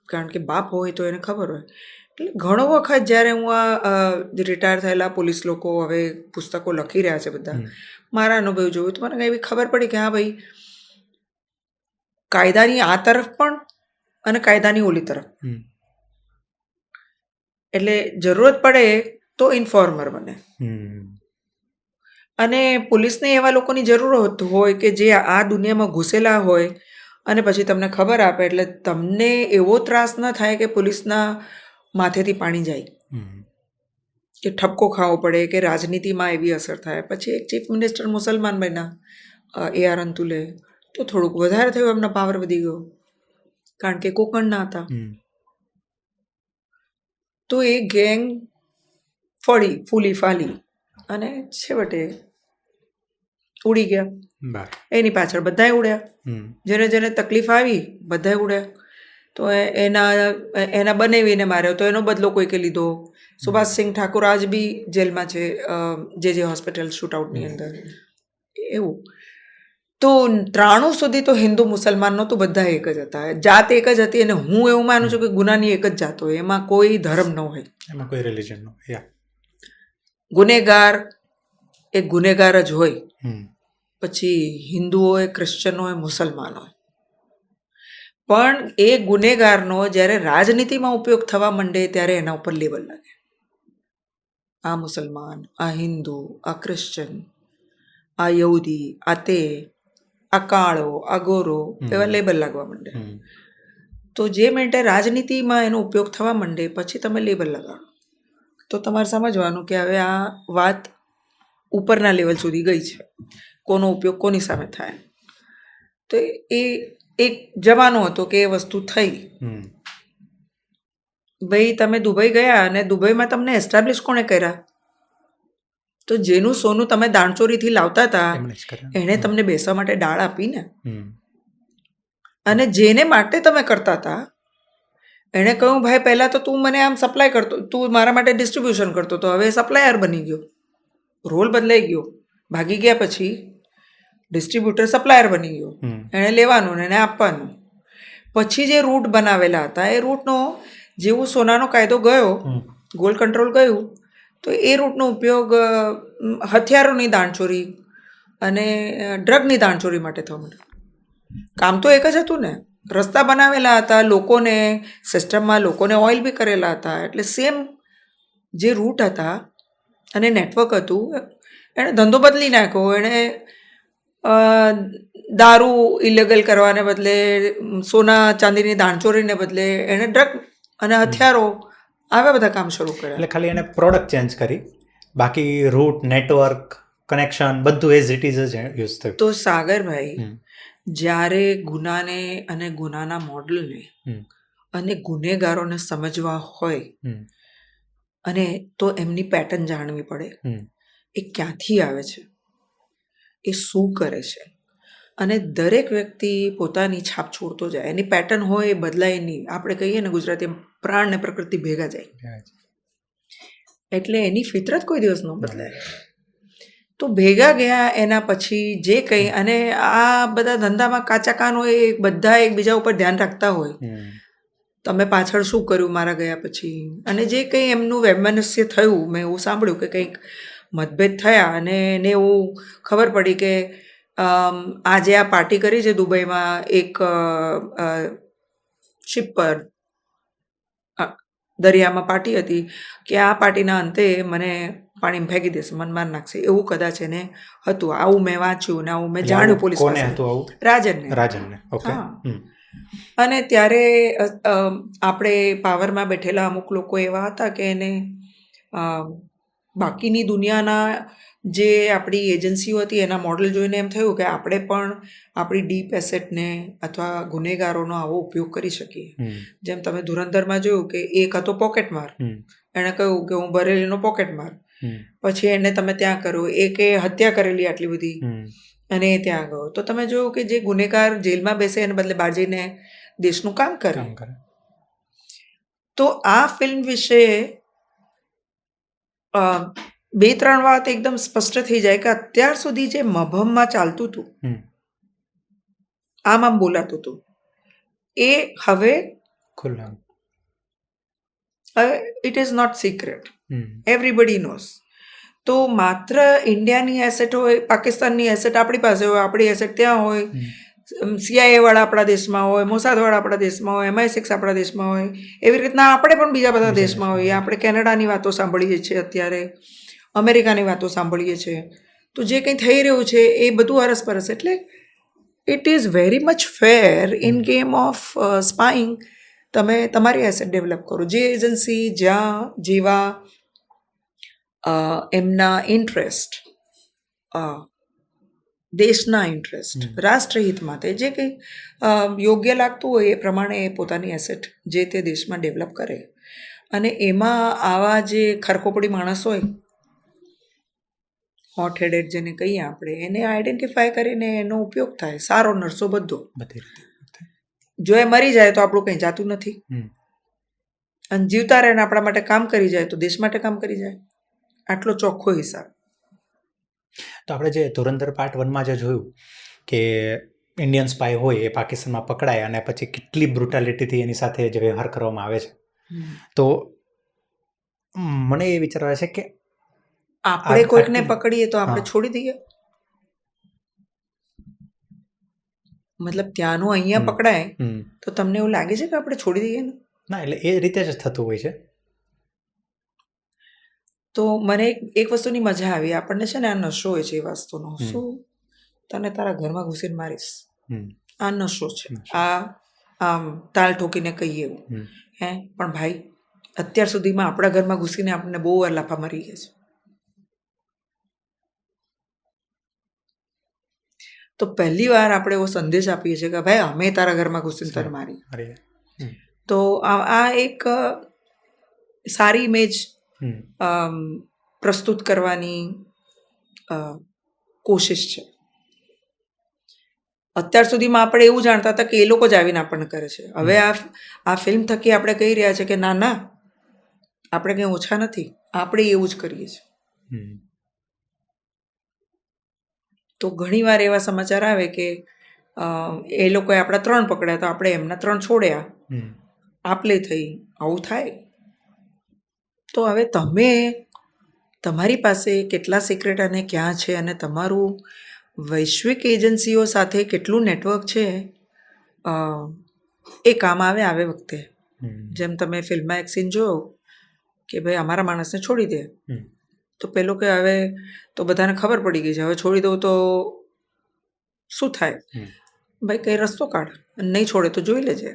કારણ કે બાપ હોય તો એને ખબર હોય. એટલે ઘણો વખત જ્યારે હું આ રિટાયર થયેલા પોલીસ લોકો હવે પુસ્તકો લખી રહ્યા છે બધા, મારા અનુભવ જોયું, તો મને એવી ખબર પડી કે હા ભાઈ, કાયદાની આ તરફ પણ અને કાયદાની ઓલી તરફ. એટલે જરૂરત પડે તો ઇન્ફોર્મર બને. અને પોલીસને એવા લોકોની જરૂર હોય કે જે આ દુનિયામાં ઘૂસેલા હોય અને પછી તમને ખબર આપે, એટલે તમને એવો ત્રાસ ન થાય કે પોલીસના માથેથી પાણી જાય, કે ઠપકો ખાવો પડે, કે રાજનીતિમાં એવી અસર થાય. પછી એક ચીફ મિનિસ્ટર મુસલમાન બન્યા, AR અંતુલે, તો થોડુંક વધારે થયું, એમનો પાવર વધી ગયો, કારણ કે કોકણના હતા. તો એ ગેંગ ફૂલી ફાલી અને છેવટે ઉડી ગયા. એની પાછળ બધાએ ઉડ્યા, જેને જેને તકલીફ આવી બધાએ ઉડ્યા. તો એના બનેવીને માર્યો, તો એનો બદલો કોઈકે લીધો. સુભાષસિંહ ઠાકુર આજ બી જેલમાં છે, જે હોસ્પિટલ શૂટઆઉટની અંદર. એવું તો 93 સુધી તો હિન્દુ મુસલમાન નહોતું, બધા એક જ હતા, જાત એક જ હતી. અને હું એવું માનું છું કે ગુનાની એક જ જાત હોય, એમાં કોઈ ધર્મ ન હોય, એમાં કોઈ રિલિજન ન હોય. ગુનેગાર એ ગુનેગાર જ હોય. પછી હિન્દુ હોય, ક્રિશ્ચન હોય, મુસલમાન હોય. પણ એ ગુનેગારનો જ્યારે રાજનીતિમાં ઉપયોગ થવા માંડે ત્યારે એના ઉપર લેબલ લાગે. આ મુસલમાન, આ હિન્દુ, આ ક્રિશ્ચન, આ યહૂદી, આ તે, આ કાળો, આ ગોરો, એવા લેબલ લાગવા માંડે. તો જે મિનિટે રાજનીતિમાં એનો ઉપયોગ થવા માંડે પછી તમે લેબલ લગાડો, તો તમારે સમજવાનું કે હવે આ વાત ઉપરના લેવલ સુધી ગઈ છે, કોનો ઉપયોગ કોની સામે થાય. તો એ એક જમાનો હતો કે એ વસ્તુ થઈ. ભાઈ તમે દુબઈ ગયા અને દુબઈમાં તમને એસ્ટાબ્લિશ કોણે કર્યા? તો જેનું સોનું તમે દાણચોરીથી લાવતા હતા એણે તમને બેસવા માટે ડાળ આપી ને. અને જેને માટે તમે કરતા હતા એણે કહ્યું ભાઈ પહેલાં તો તું મને આમ સપ્લાય કરતો, તું મારા માટે ડિસ્ટ્રીબ્યુશન કરતો, તો હવે સપ્લાયર બની ગયો, રોલ બદલાઈ ગયો. ભાગી ગયા પછી ડિસ્ટ્રીબ્યુટર સપ્લાયર બની ગયો, એણે લેવાનું ને એને આપવાનું. પછી જે રૂટ બનાવેલા હતા એ રૂટનો જેવું સોનાનો કાયદો ગયો, ગોલ્ડ કંટ્રોલ ગયું, તો એ રૂટનો ઉપયોગ હથિયારોની દાણચોરી અને ડ્રગની દાણચોરી માટે થવા માંડ્યો. કામ તો એક જ હતું ને, રસ્તા બનાવેલા હતા, લોકોને સિસ્ટમમાં લોકોને ઓઇલ બી કરેલા હતા, એટલે સેમ જે રૂટ હતા અને નેટવર્ક હતું, એણે ધંધો બદલી નાખ્યો. એણે દારૂ ઇલીગલ કરવાને બદલે, સોના ચાંદીની દાણચોરીને બદલે એણે ડ્રગ અને હથિયારો આવા બધા કામ શરૂ કર્યા. એટલે ખાલી એને પ્રોડક્ટ ચેન્જ કરી, બાકી રૂટ, નેટવર્ક, કનેક્શન બધું એઝ ઇટ ઇઝ જ યુઝ થયું. તો સાગરભાઈ, જ્યારે ગુનાને અને ગુનાના મોડલને અને ગુનેગારોને સમજવા હોય અને તો એમની પેટર્ન જાણવી પડે. એ ક્યાંથી આવે છે, એ શું કરે છે, અને દરેક વ્યક્તિ પોતાની છાપ છોડતો જાય. એની પેટર્ન હોય એ બદલાય નહીં. આપણે કહીએ ને ગુજરાતી, પ્રાણ ને પ્રકૃતિ ભેગા જાય, એટલે એની ફિતરત કોઈ દિવસ ન બદલાય. તો ભેગા ગયા એના પછી જે કંઈ, અને આ બધા ધંધામાં કાચા કાન હોય, બધા એકબીજા ઉપર ધ્યાન રાખતા હોય, તમે પાછળ શું કર્યું મારા ગયા પછી. અને જે કંઈ એમનું વૈમનસ્ય થયું, મેં એવું સાંભળ્યું કે કંઈક મતભેદ થયા અને એને એવું ખબર પડી કે આજે આ પાર્ટી કરી છે દુબઈમાં એક શિપ પર, દરિયામાં પાર્ટી હતી, કે આ પાર્ટીના અંતે મને પાણીમાં ફેંકી દેશે, મન માર નાખશે, એવું કદાચ એને હતું. આવું મેં વાંચ્યું ને આવું મેં જાણ્યું પોલીસ પાસે. રાજનને. હા. અને ત્યારે આપણે પાવરમાં બેઠેલા અમુક લોકો એવા હતા કે એને બાકીની દુનિયાના જે આપણી એજન્સીઓ હતી એના મોડલ જોઈને એમ થયું કે આપણે પણ આપણી ડીપ એસેટને અથવા ગુનેગારોનો આવો ઉપયોગ કરી શકીએ. જેમ તમે ધુરંધરમાં જોયું કે એક હતો પોકેટમાર, એણે કહ્યું કે હું બરેલીનો પોકેટમાર, પછી એને તમે ત્યાં કર્યો, એકે હત્યા કરેલી આટલી બધી અને એ ત્યાં ગયો. તો તમે જોયું કે જે ગુનેગાર જેલમાં બેસે એને બદલે બહાર જઈને દેશનું કામ કરે. તો આ ફિલ્મ વિશે 2-3 વાત એકદમ સ્પષ્ટ થઈ જાય કે અત્યાર સુધી જે મભમમાં ચાલતું હતું, આમ બોલાતું હતું, એ હવે it is not secret, everybody knows. તો માત્ર ઇન્ડિયાની એસેટ હોય, પાકિસ્તાનની એસેટ આપણી પાસે હોય, આપણી એસેટ ત્યાં હોય, CIA વાળા આપણા દેશમાં હોય, મોસાદ વાળા આપણા દેશમાં હોય, MI6 આપણા દેશમાં હોય, એવી રીતના આપણે પણ બીજા બધા દેશમાં હોઈએ. આપણે કેનેડાની વાતો સાંભળીએ છીએ, અત્યારે અમેરિકાની વાતો સાંભળીએ છીએ. તો જે કંઈ થઈ રહ્યું છે એ બધું અરસપરસ. એટલે it is very much fair in game of spying. તમે તમારી એસેટ ડેવલપ કરો. જે એજન્સી જ્યાં જેવા એમના ઇન્ટરેસ્ટ, દેશના ઇન્ટરેસ્ટ, રાષ્ટ્રહિત માટે જે કંઈ યોગ્ય લાગતું હોય એ પ્રમાણે એ પોતાની એસેટ જે તે દેશમાં ડેવલપ કરે. અને એમાં આવા જે ખરખોપડી માણસ હોય, હોટ હેડેડ જેને કહીએ આપણે, એને આઈડેન્ટિફાય કરીને એનો ઉપયોગ થાય. સારો નરસો બધો. જો એ મરી જાય તો આપણું કંઈ જાતું નથી, અને જીવતા રહે ને આપણા માટે કામ કરી જાય તો દેશ માટે કામ કરી જાય. આટલો ચોખ્ખો હિસાબ. તો આપણે જે ધુરંધર પાર્ટ 1માં જે જોયું કે ઇન્ડિયન સ્પાય હોય એ પાકિસ્તાનમાં પકડાય અને પછી કેટલી બ્રુટાલિટીથી એની સાથે જે વ્યવહાર કરવામાં આવે છે, તો મને એ વિચાર આવે છે કે આપણે કોઈકને પકડીએ તો આપણે છોડી દઈએ? મતલબ ત્યાંનું અહીંયા પકડાય તો તમને એવું લાગે છે કે આપણે છોડી દઈએ ને? ના, એટલે એ રીતે જ થતું હોય છે. તો મને એક વસ્તુની મજા આવી. આપણને છે ને આ નશો હોય છે એ વસ્તુનો, શું તને તારા ઘરમાં ઘૂસીને મારીશ, આ નશો છે, આ આમ તાલ ઠોકીને કહીએ એવું. પણ ભાઈ, અત્યાર સુધીમાં આપણા ઘરમાં ઘૂસીને આપણને બહુ વાર લાફા મારી ગયા છે. તો પહેલી વાર આપણે એવો સંદેશ આપીએ છીએ કે ભાઈ અમે તારા ઘરમાં ઘૂસીને તને મારી. તો આ એક સારી ઇમેજ પ્રસ્તુત કરવાની કોશિશ છે. અત્યાર સુધીમાં આપણે એવું જાણતા હતા કે એ લોકો જ આવીને આપણને કરે છે. હવે આ ફિલ્મ થકી આપણે કહી રહ્યા છે કે ના ના, આપણે કંઈ ઓછા નથી, આપણે એવું જ કરીએ છીએ. તો ઘણીવાર એવા સમાચાર આવે કે એ લોકોએ આપણા 3 પકડ્યા તો આપણે એમના 3 છોડ્યા, આપલે થઈ. આવું થાય. તો હવે તમે તમારી પાસે કેટલા સિક્રેટ અને ક્યાં છે અને તમારું વૈશ્વિક એજન્સીઓ સાથે કેટલું નેટવર્ક છે, અ, એ કામ આવે વખતે. જેમ તમે ફિલ્મમાં એક સીન જોયો કે ભાઈ અમારા માણસને છોડી દે, તો પેલો કે હવે તો બધાને ખબર પડી ગઈ છે, હવે છોડી દઉં તો શું થાય? ભાઈ કઈ રસ્તો કાઢ, નહીં છોડે તો જોઈ લેજે.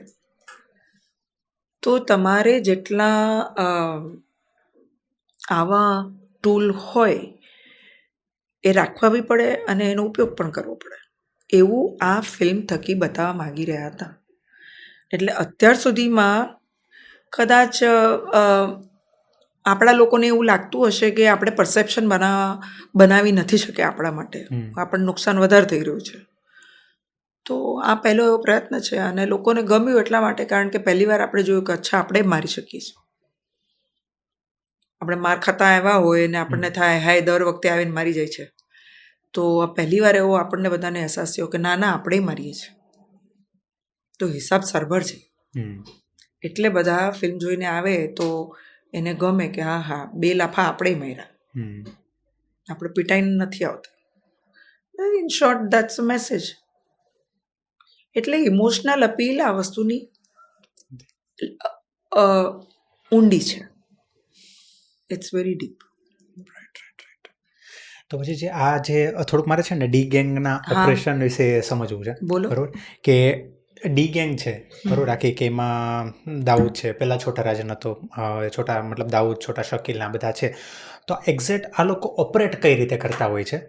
તો તમારે જેટલા આવા ટૂલ હોય એ રાખવા બી પડે અને એનો ઉપયોગ પણ કરવો પડે. એવું આ ફિલ્મ થકી બતાવવા માગી રહ્યા હતા. એટલે અત્યાર સુધીમાં કદાચ આપણા લોકોને એવું લાગતું હશે કે આપણે પરસેપ્શન બનાવી નથી શકે આપણા માટે, આપણને નુકસાન વધારે થઈ રહ્યું છે. તો આ પહેલો એવો પ્રયત્ન છે અને લોકોને ગમ્યું એટલા માટે કારણ કે પહેલી વાર આપણે જોયું કે અચ્છા આપણે મારી શકીએ છીએ. આપણે માર ખાતા આવ્યા હોય ને આપણને થાય હાય દર વખતે આવીને મારી જાય છે, તો આ પહેલી વાર એવો આપણને બધાને અહેસાસ થયો કે ના આપણે મારીએ છીએ. તો હિસાબ સરભર છે. એટલે બધા ફિલ્મ જોઈને આવે તો એને ગમે કે હા 2 લાફા આપણે માર્યા, આપણે પીટાઈને નથી આવતા. In short that's a message. એટલે ઇમોશનલ અપીલ આ વસ્તુની ઊંડી છે. It's very deep. તો પછી જે આ જે થોડુંક મારે છે ને ડી ગેંગના ઓપરેશન વિશે સમજવું છે. બોલો. બરોબર કે ડી ગેંગ છે બરોબર આખી કે એમાં દાઉદ છે, પહેલાં છોટા રાજન હતો, છોટા મતલબ દાઉદ, છોટા શકીલ આ બધા છે. તો એક્ઝેક્ટ આ લોકો ઓપરેટ કઈ રીતે કરતા હોય છે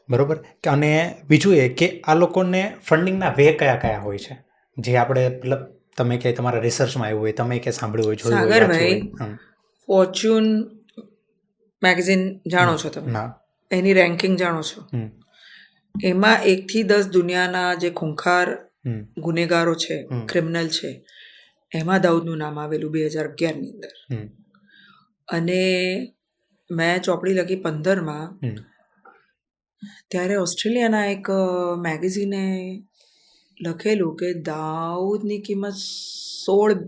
બરોબર કે, અને બીજું એ કે આ લોકોને ફંડિંગના વે કયા હોય છે જે આપણે મતલબ તમે કે તમારા રિસર્ચમાં આવ્યું હોય, તમે કે સાંભળ્યું હોય, જોયું હોય, સાગરભાઈ, ફોર્ચ્યુન મેગઝીન જાણો છો તમે? ના. એની રેન્કિંગ જાણો છો? એમાં 1 થી 10 દુનિયાના જે ખૂંખાર ગુનેગારો છે, ક્રિમિનલ છે, એમાં દાઉદનું નામ આવેલું 2011ની અંદર. અને મેં ચોપડી લખી 15માં, ત્યારે ઓસ્ટ્રેલિયાના એક મેગેઝીને લખેલું કે દાઉદની કિંમત $16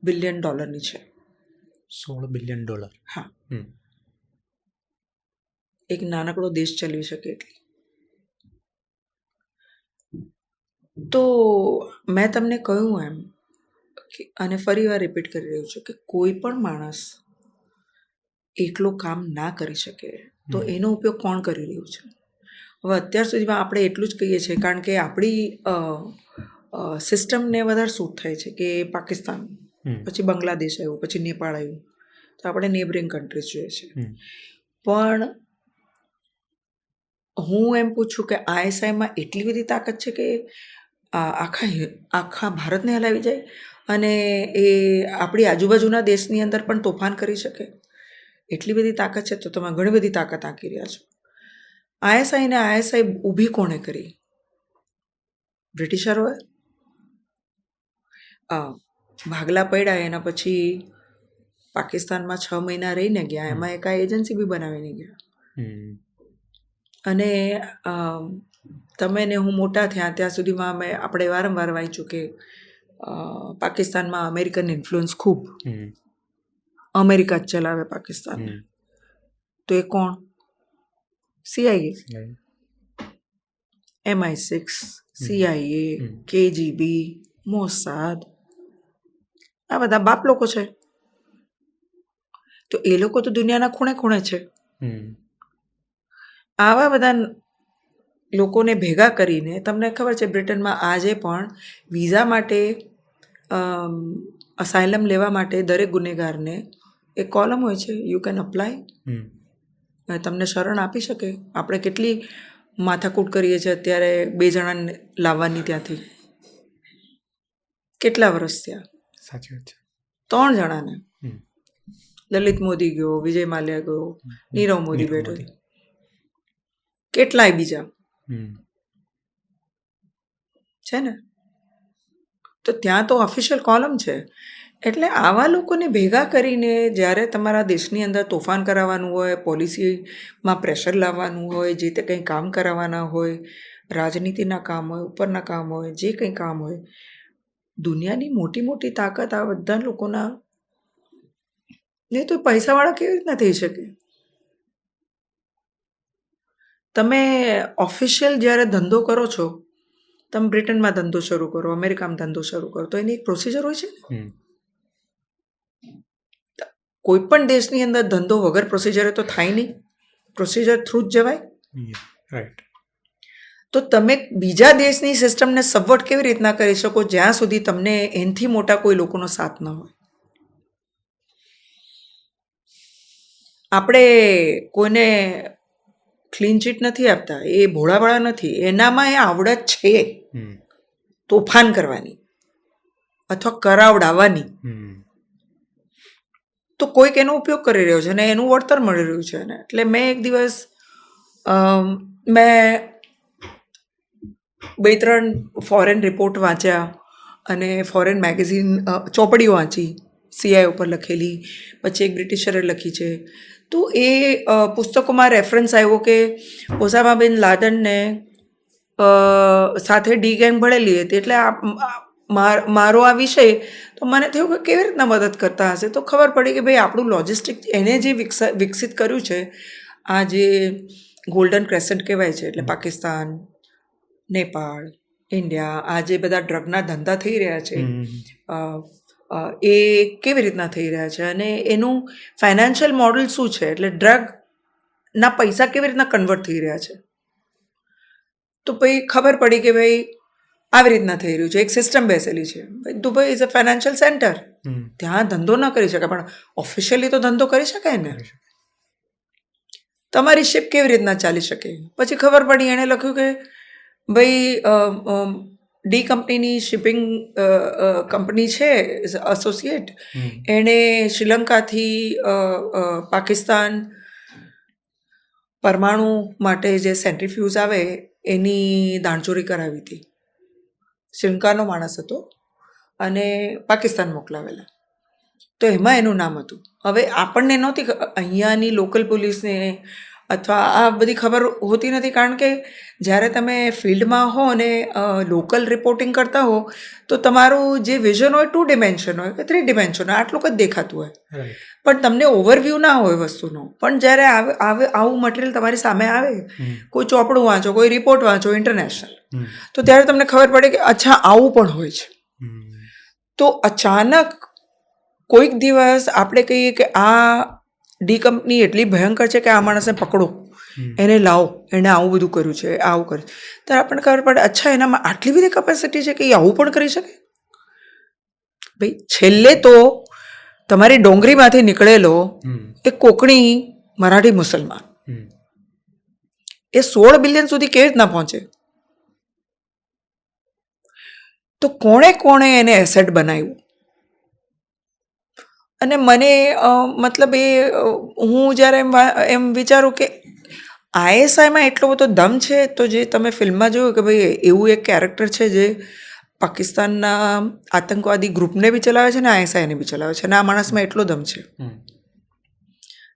બિલિયન છે. $16 બિલિયન? હા. એક નાનકડો દેશ ચલાવી શકે એટલી. તો મેં તમને કહ્યું એમ અને ફરી વાર રિપીટ કરી રહ્યું છું કે કોઈ પણ માણસ એકલો કામ ના કરી શકે, તો એનો ઉપયોગ કોણ કરી રહ્યું છે? હવે અત્યાર સુધીમાં આપણે એટલું જ કહીએ છીએ કારણ કે આપણી સિસ્ટમને વધારે સૂટ થાય છે કે પાકિસ્તાન, પછી બાંગ્લાદેશ આવ્યું, પછી નેપાળ આવ્યું, તો આપણે નેબરિંગ કન્ટ્રીઝ જોઈએ છે. પણ હું એમ પૂછું કે ISIમાં એટલી બધી તાકાત છે કે આખા ભારતને હલાવી જાય અને એ આપણી આજુબાજુના દેશની અંદર પણ તોફાન કરી શકે? એટલી બધી તાકાત છે તો તમે ઘણી બધી તાકાત આંકી રહ્યા છો. ISI ઊભી કોણે કરી? બ્રિટિશરોએ. ભાગલા પડ્યા એના પછી પાકિસ્તાનમાં 6 મહિના રહીને ગયા, એમાં એક એજન્સી બી બનાવીને ગયા. અને તમે ને હું મોટા થયા ત્યાં સુધીમાં આપણે વારંવાર વાંચ્યું કે પાકિસ્તાનમાં અમેરિકન ઇન્ફ્લુઅન્સ ખૂબ, અમેરિકા જ ચલાવે પાકિસ્તાનને. તો એ કોણ? CIA, MI6, CIA, KGB, Mossad, આ બધા બાપ લોકો છે. તો એ લોકો તો દુનિયાના ખૂણે ખૂણે છે. આવા બધા લોકોને ભેગા કરીને, તમને ખબર છે બ્રિટનમાં આજે પણ વિઝા માટે, અસાયલમ લેવા માટે દરેક ગુનેગારને એક કોલમ હોય છે, યુ કેન અપ્લાય, તમને શરણ આપી શકે. આપણે કેટલી માથાકૂટ કરીએ છીએ અત્યારે 2 જણાને લાવવાની ત્યાંથી. કેટલા વર્ષ થયા? સાચી વાત છે. 3 જણાને. લલિત મોદી ગયો, વિજય માલ્યા ગયો, નીરવ મોદી બેઠો, કેટલાય બીજા છે ને. તો ત્યાં તો ઓફિશિયલ કોલમ છે. એટલે આવા લોકોને ભેગા કરીને જ્યારે તમારા દેશની અંદર તોફાન કરાવવાનું હોય, પોલિસીમાં પ્રેશર લાવવાનું હોય, જે તે કંઈ કામ કરાવવાના હોય, રાજનીતિના કામ હોય, ઉપરના કામ હોય, જે કંઈ કામ હોય, દુનિયાની મોટી મોટી તાકાત આ બધા લોકોના, નહીં તો પૈસાવાળા કેવી રીતના થઈ શકે? તમે ઓફિશિયલ જ્યારે ધંધો કરો છો, તમે બ્રિટનમાં ધંધો શરૂ કરો, અમેરિકામાં ધંધો શરૂ કરો, તો એની એક પ્રોસિજર હોય છે ને. કોઈ પણ દેશની અંદર ધંધો વગર પ્રોસિજરે તો થાય નહીં, પ્રોસિજર થ્રુ જ જવાય. રાઈટ. તો તમે બીજા દેશની સિસ્ટમને સવર્ટ કેવી રીતના કરી શકો જ્યાં સુધી તમને એનથી મોટા કોઈ લોકોનો સાથ ન હોય. આપણે કોઈને ક્લીન ચીટ નથી આપતા, એ ભોળાવાળા નથી, એનામાં એ આવડત છે તોફાન કરવાની અથવા કરાવડાવવાની. તો કોઈક એનો ઉપયોગ કરી રહ્યો છે અને એનું વળતર મળી રહ્યું છે એને. એટલે મેં એક દિવસ મેં 2-3 ફોરેન રિપોર્ટ વાંચ્યા અને ફોરેન મેગેઝિન ચોપડીઓ વાંચી, CI ઉપર લખેલી, પછી એક બ્રિટિશરે લખી છે. તો એ પુસ્તકોમાં રેફરન્સ આવ્યો કે ઓસામા બિન લાદનને સાથે ડી ગેંગ ભળેલી હતી. એટલે મારો આ વિષય તો મને થયું કે કેવી રીતના મદદ કરતા હશે. તો ખબર પડી કે ભાઈ આપણું લોજિસ્ટિક એને જે વિકસિત કર્યું છે, આ જે ગોલ્ડન ક્રેસન્ટ કહેવાય છે, એટલે પાકિસ્તાન, નેપાળ, ઇન્ડિયા, આ જે બધા ડ્રગના ધંધા થઈ રહ્યા છે, એ કેવી રીતના થઈ રહ્યા છે અને એનું ફાઇનાન્શિયલ મોડલ શું છે, એટલે ડ્રગના પૈસા કેવી રીતના કન્વર્ટ થઈ રહ્યા છે. તો ભાઈ ખબર પડી કે ભાઈ આવી રીતના થઈ રહ્યું છે. એક સિસ્ટમ બેસેલી છે. Dubai is a financial centre. ત્યાં ધંધો ન કરી શકાય, પણ ઓફિશિયલી તો ધંધો કરી શકાય ને. તમારી શિપ કેવી રીતના ચાલી શકે. પછી ખબર પડી એણે લખ્યું કે ભાઈ ડી કંપનીની શિપિંગ કંપની છે એસોસિએટ, એણે શ્રીલંકાથી પાકિસ્તાન પરમાણુ માટે જે સેન્ટ્રીફ્યુઝ આવે એની દાણચોરી કરાવી હતી. શ્રીલંકાનો માણસ હતો અને પાકિસ્તાન મોકલાવેલા. તો એમાં એનું નામ હતું. હવે આપણને નહોતી અહીંયાની લોકલ પોલીસને અથવા આ બધી ખબર હોતી નથી, કારણ કે જ્યારે તમે ફિલ્ડમાં હો અને લોકલ રિપોર્ટિંગ કરતા હો તો તમારું જે વિઝન હોય 2 ડિમેન્શન હોય કે 3 ડિમેન્શન હોય, આટલું જ દેખાતું હોય, પણ તમને ઓવરવ્યૂ ના હોય વસ્તુનો. પણ જ્યારે આવું મટીરિયલ તમારી સામે આવે, કોઈ ચોપડું વાંચો, કોઈ રિપોર્ટ વાંચો ઇન્ટરનેશનલ, તો ત્યારે તમને ખબર પડે કે અચ્છા આવું પણ હોય છે. તો અચાનક કોઈક દિવસ આપણે કહીએ કે આ ડી કંપની એટલી ભયંકર છે કે આ માણસને પકડો, એને લાવો, એણે આવું બધું કર્યું છે, આવું કર્યું, ત્યારે આપણને ખબર પડે અચ્છા એનામાં આટલી બધી કેપેસિટી છે કે એ આવું પણ કરી શકે. ભાઈ છેલ્લે તો તમારી ડોંગરીમાંથી નીકળેલો એક કોકણી મરાઠી મુસલમાન એ 16 બિલિયન સુધી કેવી રીતના પહોંચે. તો કોણે એને એસેટ બનાવ્યું. અને મને મતલબ હું જ્યારે એમ વિચારું કે ISIમાં એટલો બધો દમ છે, તો જે તમે ફિલ્મમાં જોયું કે ભાઈ એવું એક કેરેક્ટર છે જે પાકિસ્તાનના આતંકવાદી ગ્રુપને બી ચલાવે છે ને ISIને બી ચલાવે છે, અને આ માણસમાં એટલો દમ છે.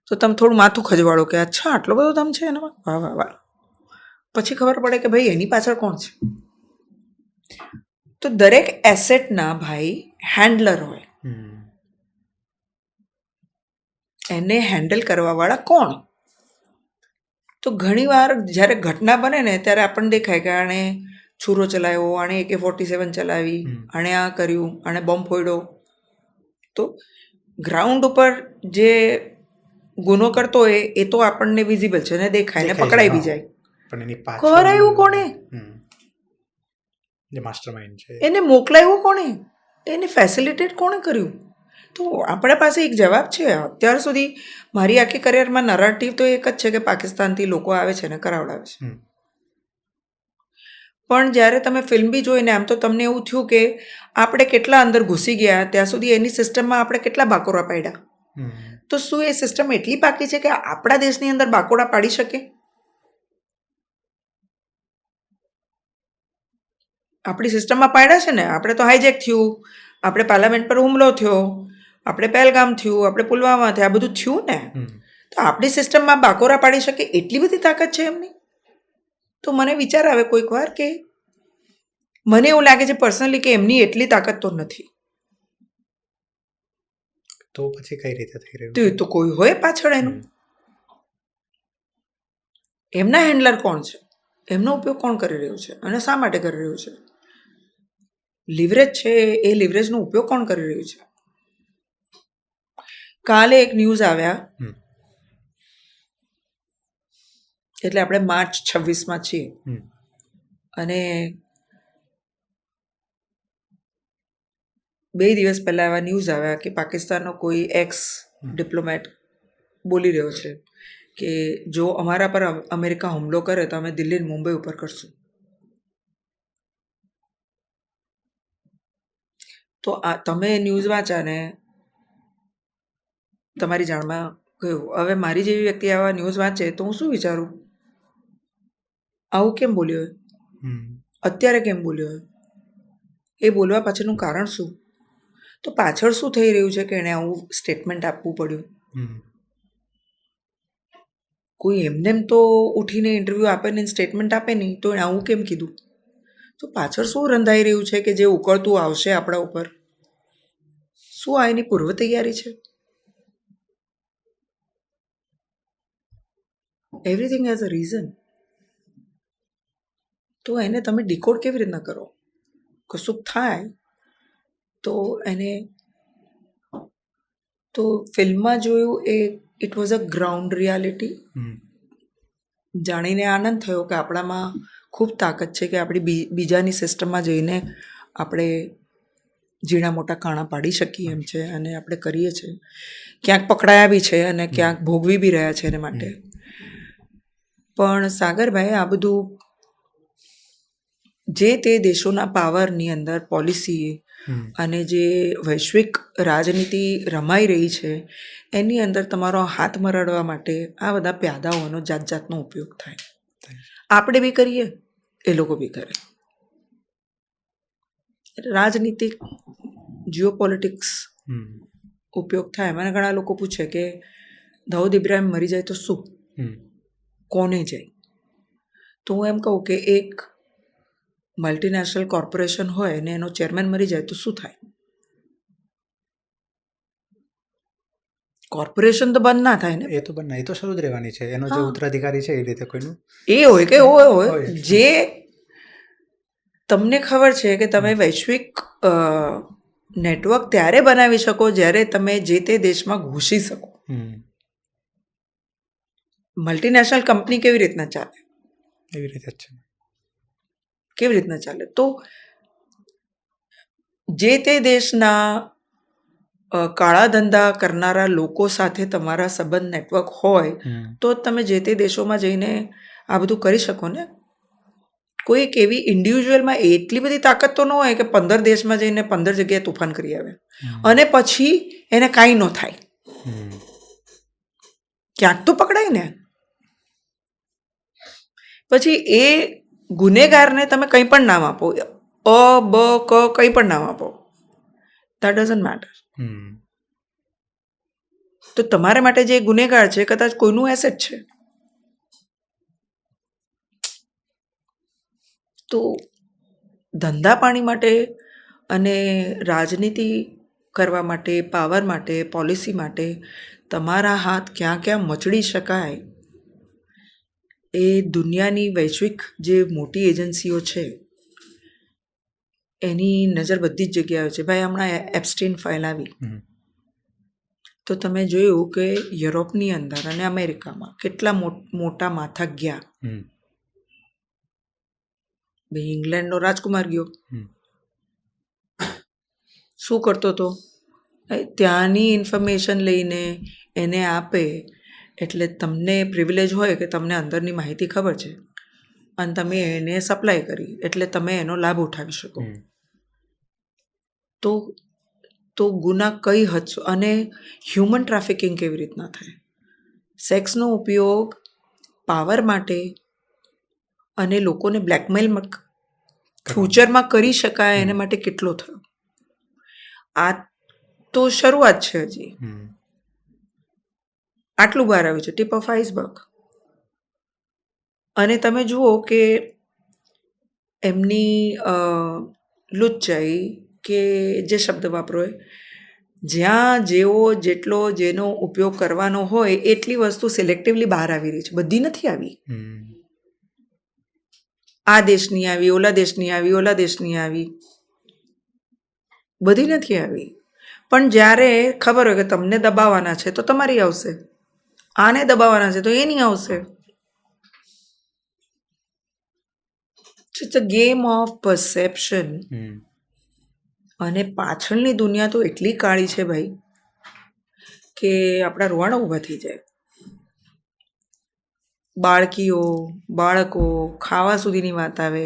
તો તમે થોડું માથું ખજવાળો કે અચ્છા આટલો બધો દમ છે એનામાં, વાહ વાહ વાહ. પછી ખબર પડે કે ભાઈ એની પાછળ કોણ છે. તો દરેક એસેટના ભાઈ હેન્ડલર હોય, એને હેન્ડલ કરવાવાળા કોણ. તો ઘણીવાર જ્યારે ઘટના બને ને ત્યારે આપણને દેખાય કે આણે છૂરો ચલાવ્યો, આણે AK-47 ચલાવી, આણે આ કર્યું, આણે બોમ્બ ફોડ્યો. તો ગ્રાઉન્ડ ઉપર જે ગુનો કરતો હોય એ તો આપણને વિઝિબલ છે ને, દેખાય ને, પકડાઈ બી જાય. પણ એની કરાયું કોણે, જે માસ્ટરમાઇન્ડ છે, એને મોકલાયું કોણે, એને ફેસિલિટેટ કોણે કર્યું. તો આપણા પાસે એક જવાબ છે. અત્યાર સુધી મારી આખી કરિયરમાં નરેટિવ તો એક જ છે કે પાકિસ્તાનથી લોકો આવે છે ને કરાવડાવે છે. પણ જ્યારે તમે ફિલ્મ બી જોઈને આમ તો તમને એવું થયું કે આપણે કેટલા અંદર ઘૂસી ગયા, ત્યાં સુધી એની સિસ્ટમમાં આપણે કેટલા બાકોરા પાડ્યા. તો શું એ સિસ્ટમ એટલી પાકી છે કે આપણા દેશની અંદર બાકોડા પાડી શકે? આપણી સિસ્ટમમાં પાડ્યા છે ને. આપણે તો હાઈજેક થયું, આપણે પાર્લામેન્ટ પર હુમલો થયો, આપણે પહેલગામ થયું, આપણે પુલવામા થયા, આ બધું થયું ને. તો આપણી સિસ્ટમમાં બાકોરા પાડી શકે એટલી બધી તાકાત છે એમની. તો મને વિચાર આવે કોઈક વાર કે મને એવું લાગે છે પર્સનલી કે એમની એટલી તાકાત તો નથી. તો પછી કઈ રીતે થઈ રહ્યું? તો કોઈ હોય પાછળ એનું. એમના હેન્ડલર કોણ છે, એમનો ઉપયોગ કોણ કરી રહ્યું છે અને શા માટે કરી રહ્યું છે, લિવરેજ છે એ લિવરેજનો ઉપયોગ કોણ કરી રહ્યું છે. કાલે એક ન્યૂઝ આવ્યા, હમ. એટલે આપણે માર્ચ 26માં છીએ હમ. અને 2 દિવસ પહેલા એવા ન્યૂઝ આવ્યા કે પાકિસ્તાનનો કોઈ એક્સ ડિપ્લોમેટ બોલી રહ્યો છે કે જો અમારા પર અમેરિકા હુમલો કરે તો અમે દિલ્હી અને મુંબઈ ઉપર કરશું. તો આ તમે ન્યૂઝ વાંચ્યા ને તમારી જાણમાં ગયું. હવે મારી જેવી વ્યક્તિ આવા ન્યૂઝ વાંચે તો હું શું વિચારું, આવું કેમ બોલ્યો હોય, અત્યારે કેમ બોલ્યો હોય, એ બોલવા પાછળનું કારણ શું, તો પાછળ શું થઈ રહ્યું છે કે એણે આવું સ્ટેટમેન્ટ આપવું પડ્યું. કોઈ એમને તો ઉઠીને ઇન્ટરવ્યૂ આપે ને સ્ટેટમેન્ટ આપે નહીં, તો એણે આવું કેમ કીધું. તો પાછળ શું રંધાઈ રહ્યું છે કે જે ઉકળતું આવશે આપણા ઉપર, શું આ એની પૂર્વ તૈયારી છે. Everything has a reason. તો એને તમે ડિકોડ કેવી રીતના કરો. કશુંક થાય તો એને, તો ફિલ્મમાં જોયું એ it was a ground reality. જાણીને આનંદ થયો કે આપણામાં ખૂબ તાકાત છે કે આપણી બીજાની સિસ્ટમમાં જઈને આપણે ઝીણા મોટા કાણા પાડી શકીએ એમ છે અને આપણે કરીએ છીએ. ક્યાંક પકડાયા બી છે અને ક્યાંક ભોગવી બી રહ્યા છે એને માટે. પણ સાગરભાઈ, આ બધું જે તે દેશોના પાવરની અંદર પોલિસી અને જે વૈશ્વિક રાજનીતિ રમાઈ રહી છે એની અંદર તમારો હાથ મરડવા માટે આ બધા પ્યાદાઓનો જાત જાતનો ઉપયોગ થાય. આપણે બી કરીએ, એ લોકો બી કરે. રાજનીતિક જીઓપોલિટિક્સ ઉપયોગ થાય. મને ઘણા લોકો પૂછે કે દાઉદ ઇબ્રાહિમ મરી જાય તો શું, કોને જાય. તો હું એમ કહું કે એક મલ્ટીનેશનલ કોર્પોરેશન હોય ને એનો ચેરમેન મરી જાય તો શું થાય. કોર્પોરેશન તો બંધ ના થાય ને. એ તો બંને, એ તો શરૂ જ રહેવાની છે. એનો જે ઉત્તરાધિકારી છે એ રીતે કોઈનું એ હોય કે હોય જે તમને ખબર છે કે તમે વૈશ્વિક નેટવર્ક ત્યારે બનાવી શકો જ્યારે તમે જે તે દેશમાં ઘૂસી શકો. મલ્ટીનેશનલ કંપની કેવી રીતના ચાલે, એવી રીતે જ છે. કેવી રીતના ચાલે. તો જે તે દેશના કાળા ધંધા કરનારા લોકો સાથે તમારા સંબંધ નેટવર્ક હોય તો તમે જે તે દેશોમાં જઈને આ બધું કરી શકો ને. કોઈક એવી ઇન્ડિવિજ્યુઅલમાં એટલી બધી તાકાત તો ન હોય કે 15 દેશમાં જઈને 15 જગ્યાએ તોફાન કરી આવે અને પછી એને કાંઈ ન થાય. ક્યાંક તો પકડાય ને. પછી એ ગુનેગારને તમે કંઈ પણ નામ આપો, અ બ ક કંઈ પણ નામ આપો, દેટ ડઝન્ટ મેટર. તો તમારા માટે જે ગુનેગાર છે કદાચ કોઈનું એસેટ છે. તો ધંધા પાણી માટે અને રાજનીતિ કરવા માટે, પાવર માટે, પોલિસી માટે તમારા હાથ ક્યાં ક્યાં મચડી શકાય એ દુનિયાની વૈશ્વિક જે મોટી એજન્સીઓ છે એની નજર બધી જ જગ્યાએ છે. ભાઈ, હમણાં એપ્સ્ટીન ફાઇલ આવી તો તમે જોયું કે યુરોપની અંદર અને અમેરિકામાં કેટલા મોટા માથા ગયા. ભાઈ, ઇંગ્લેન્ડનો રાજકુમાર ગયો, શું કરતો હતો, ત્યાંની ઇન્ફોર્મેશન લઈને એને આપે એટલે તમને પ્રિવિલેજ હોય કે તમને અંદરની માહિતી ખબર છે અને તમે એને સપ્લાય કરી એટલે તમે એનો લાભ ઉઠાવી શકો. તો ગુના કઈ હદ. અને હ્યુમન ટ્રાફિકિંગ કેવી રીતના થાય, સેક્સનો ઉપયોગ પાવર માટે અને લોકોને બ્લેકમેલ ફ્યુચરમાં કરી શકાય એના માટે કેટલો થયો. આ તો શરૂઆત છે. હજી આટલું બહાર આવ્યું છે, ટીપ ઓફ આઇસબર્ગ. અને તમે જુઓ કે એમની લુચ્ચાઈ કે જે શબ્દ વાપરો જ્યાં જેવો જેટલો જેનો ઉપયોગ કરવાનો હોય એટલી વસ્તુ સિલેક્ટિવલી બહાર આવી રહી છે. બધી નથી આવી. આ દેશની આવી, ઓલા દેશની આવી, ઓલા દેશની આવી, બધી નથી આવી. પણ જ્યારે ખબર હોય કે તમને દબાવવાના છે તો તમારી આવશે, આને દબાવવાના છે તો એની આવશે. It's a game of perception. અને પાછળની દુનિયા તો એટલી કાળી છે ભાઈ કે આપણા રૂવાણા ઊભા થઈ જાય. બાળકીઓ, બાળકો, ખાવા સુધીની વાત આવે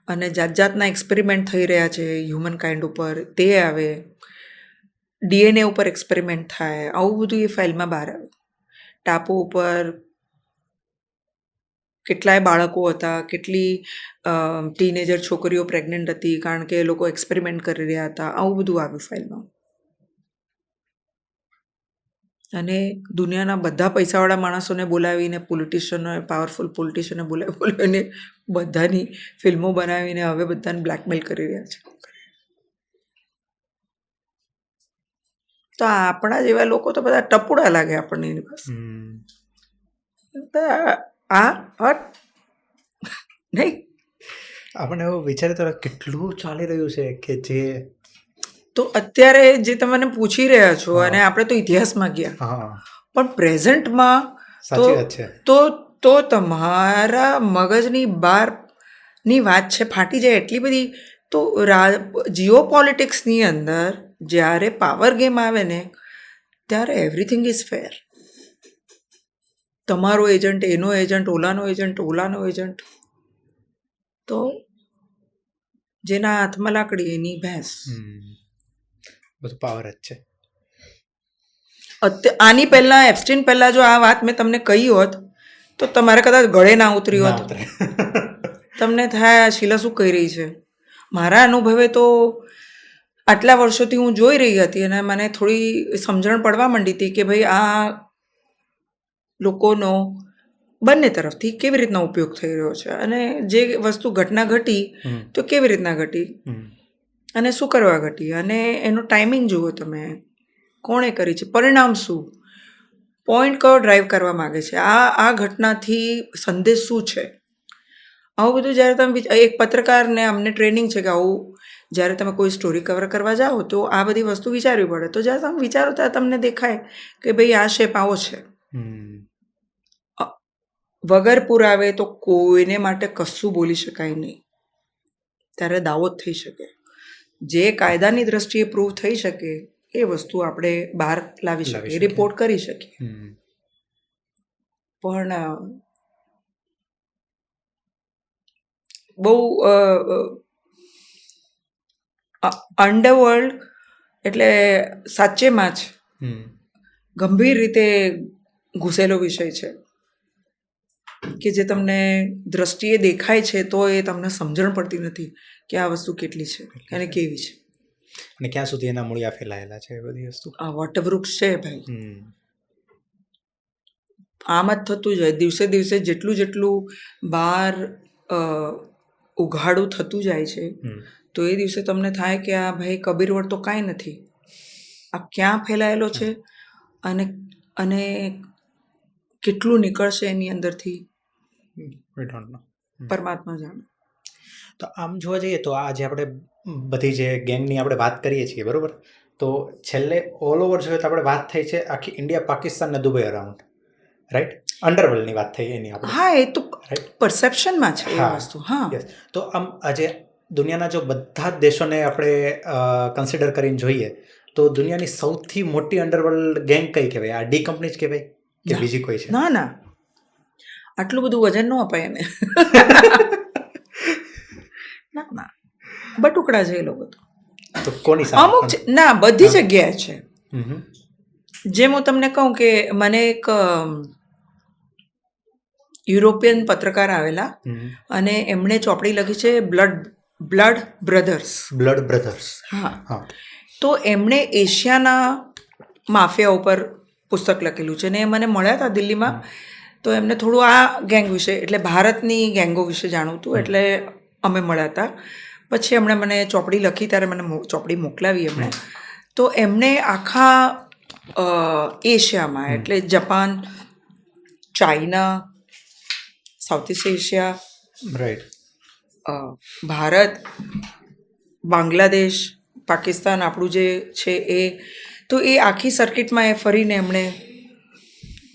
અને જાત જાતના એક્સપેરિમેન્ટ થઈ રહ્યા છે હ્યુમન કાઇન્ડ ઉપર, તે આવે. DNA ઉપર એક્સપેરિમેન્ટ થાય, આવું બધું એ ફાઇલમાં બહાર આવે. ટાપુ ઉપર કેટલાય બાળકો હતા, કેટલી ટીનેજર છોકરીઓ પ્રેગ્નન્ટ હતી કારણ કે એ લોકો એક્સપેરિમેન્ટ કરી રહ્યા હતા, આવું બધું આવ્યું ફાઇલમાં. અને દુનિયાના બધા પૈસાવાળા માણસોને બોલાવીને, પોલિટિશિયનો, પાવરફુલ પોલિટિશિયને બોલાવીને બધાની ફિલ્મો બનાવીને હવે બધાને બ્લેકમેલ કરી રહ્યા છે. તો આપણા જેવા લોકો તો બધા ટપુડા લાગે આપણને એની પાસે. આ હટ નહીં. આપણે એવું વિચારે તો કેટલું ચાલી રહ્યું છે કે જે તો અત્યારે જે તમે પૂછી રહ્યા છો, અને આપણે તો ઇતિહાસમાં ગયા, પણ પ્રેઝન્ટમાં તો તમારા મગજની બહારની વાત છે, ફાટી જાય એટલી બધી. તો જીઓ પોલિટિક્સની અંદર જ્યારે પાવર ગેમ આવે ને ત્યારે એવરીથિંગ ઇઝ ફેર. તમારો એજન્ટ, એનો એજન્ટ, ઓલાનો એજન્ટ, ઓલાનો એજન્ટ. તો જેના હાથમાં લાકડી એની ભેંસ. બધું પાવર જ છે. આની પહેલા, એપ્સ્ટીન પહેલા જો આ વાત મેં તમને કહી હોત તો તમારે કદાચ ગળે ના ઉતરી હોત. તમને થાય શીલા શું કહી રહી છે. મારા અનુભવે તો આટલા વર્ષોથી હું જોઈ રહી હતી અને મને થોડી સમજણ પડવા માંડી હતી કે ભાઈ આ લોકોનો બંને તરફથી કેવી રીતના ઉપયોગ થઈ રહ્યો છે, અને જે વસ્તુ ઘટના ઘટી તો કેવી રીતના ઘટી અને શું કરવા ઘટી, અને એનો ટાઈમિંગ જુઓ તમે, કોણે કરી છે, પરિણામ શું, પોઈન્ટ કયો ડ્રાઈવ કરવા માગે છે, આ ઘટનાથી સંદેશ શું છે. આવું બધું જ્યારે તમે એક પત્રકારને અમને ટ્રેનિંગ છે કે આવું જ્યારે તમે કોઈ સ્ટોરી કવર કરવા જાઓ તો આ બધી વસ્તુ વિચારવી પડે. તો જ્યારે તમે વિચારો ત્યારે તમને દેખાય કે ભાઈ આ શેપ આવો છે. વગર પુરાવે તો કોઈને માટે કશું બોલી શકાય નહીં. ત્યારે દાવો જ થઈ શકે. જે કાયદાની દ્રષ્ટિએ પ્રૂવ થઈ શકે એ વસ્તુ આપણે બહાર લાવી શકીએ, રિપોર્ટ કરી શકીએ. પણ બહુ અંડરવર્લ્ડ એટલે સાચેમાં જ ગંભીર રીતે ઘૂસેલો વિષય છે કે જે તમને દ્રષ્ટિએ દેખાય છે તો એ તમને સમજણ પડતી નથી કે આ વસ્તુ કેટલી છે અને કેવી છે, અને ક્યાં સુધી એના મૂળિયા ફેલાયેલા છે. એ બધી વસ્તુ આ વટવૃક્ષ છે ભાઈ. આમ જ થતું જાય. દિવસે દિવસે જેટલું બહાર ઉઘાડું થતું જાય છે તો એ દિવસે તમને થાય કે આ ભાઈ કબીરવડ તો કાંઈ નથી, આ ક્યાં ફેલાયેલો છે અને કેટલું નીકળશે એની અંદરથી પરમાત્મા જાણે. તો આમ જોવા જઈએ તો આજે આપણે બધી જે ગેંગની આપણે વાત કરીએ છીએ, બરોબર, તો છેલ્લે ઓલ ઓવર જોઈએ તો આપણે વાત થઈ છે આખી ઇન્ડિયા, પાકિસ્તાન ને દુબઈ અરાઉન્ડ, રાઈટ? અંડરવર્લ્ડની વાત થઈ એની આપણે. હા, એ તો પરસેપ્શનમાં છે એ વસ્તુ. હા, તો આમ આજે દુનિયાના જો બધા જ દેશોને આપણે કન્સિડર કરીને જોઈએ તો દુનિયાની સૌથી મોટી અંડરવર્લ્ડ ગેંગ કઈ કહેવાય? આ ડી કંપની જ કહેવાય કે બીજી કોઈ છે? ના, આટલું બધું વજન ન અપાય એને. ના, બટુકડા છે એ લોકો તો કોની સામે? અમુક ના, બધી જગ્યાએ છે. જેમ હું તમને કહું કે મને એક યુરોપિયન પત્રકાર આવેલા અને એમણે ચોપડી લખી છે બ્લડ બ્રધર્સ. હા, તો એમણે એશિયાના માફિયા ઉપર પુસ્તક લખેલું છે ને મને મળ્યા હતા દિલ્હીમાં. તો એમને થોડું આ ગેંગ વિશે, એટલે ભારતની ગેંગો વિશે જાણવું હતું, એટલે અમે મળ્યા હતા. પછી એમણે મને ચોપડી લખી ત્યારે મને ચોપડી મોકલાવી એમણે. તો એમણે આખા એશિયામાં એટલે Japan, China, south east Asia, right. Bharat, Bangladesh, Pakistan આપણું જે છે એ, તો એ આખી સર્કિટમાં એ ફરીને એમણે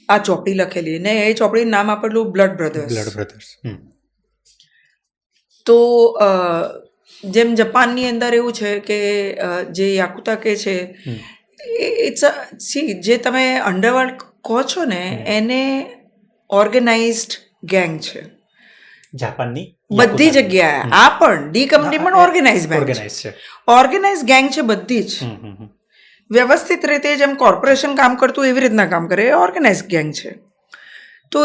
આ ચોપડી લખેલી ને એ ચોપડીનું નામ આપેલું બ્લડ બ્રધર્સ. Blood brothers. તો જેમ જાપાનની અંદર એવું છે કે જે યાકુતા કે છે ઇટ્સ સી જે તમે અંડરવર્લ્ડ કહો છો ને એને ઓર્ગેનાઇઝડ ગેંગ છે જાપાનની બધી જગ્યાએ. આ પણ ડી કંપની પણ ઓર્ગેનાઇઝ છે. ઓર્ગેનાઇઝ ગેંગ છે બધી જ. વ્યવસ્થિત રીતે જેમ કોર્પોરેશન કામ કરતું એવી રીતના કામ કરે, એ ઓર્ગેનાઇઝ ગેંગ છે. તો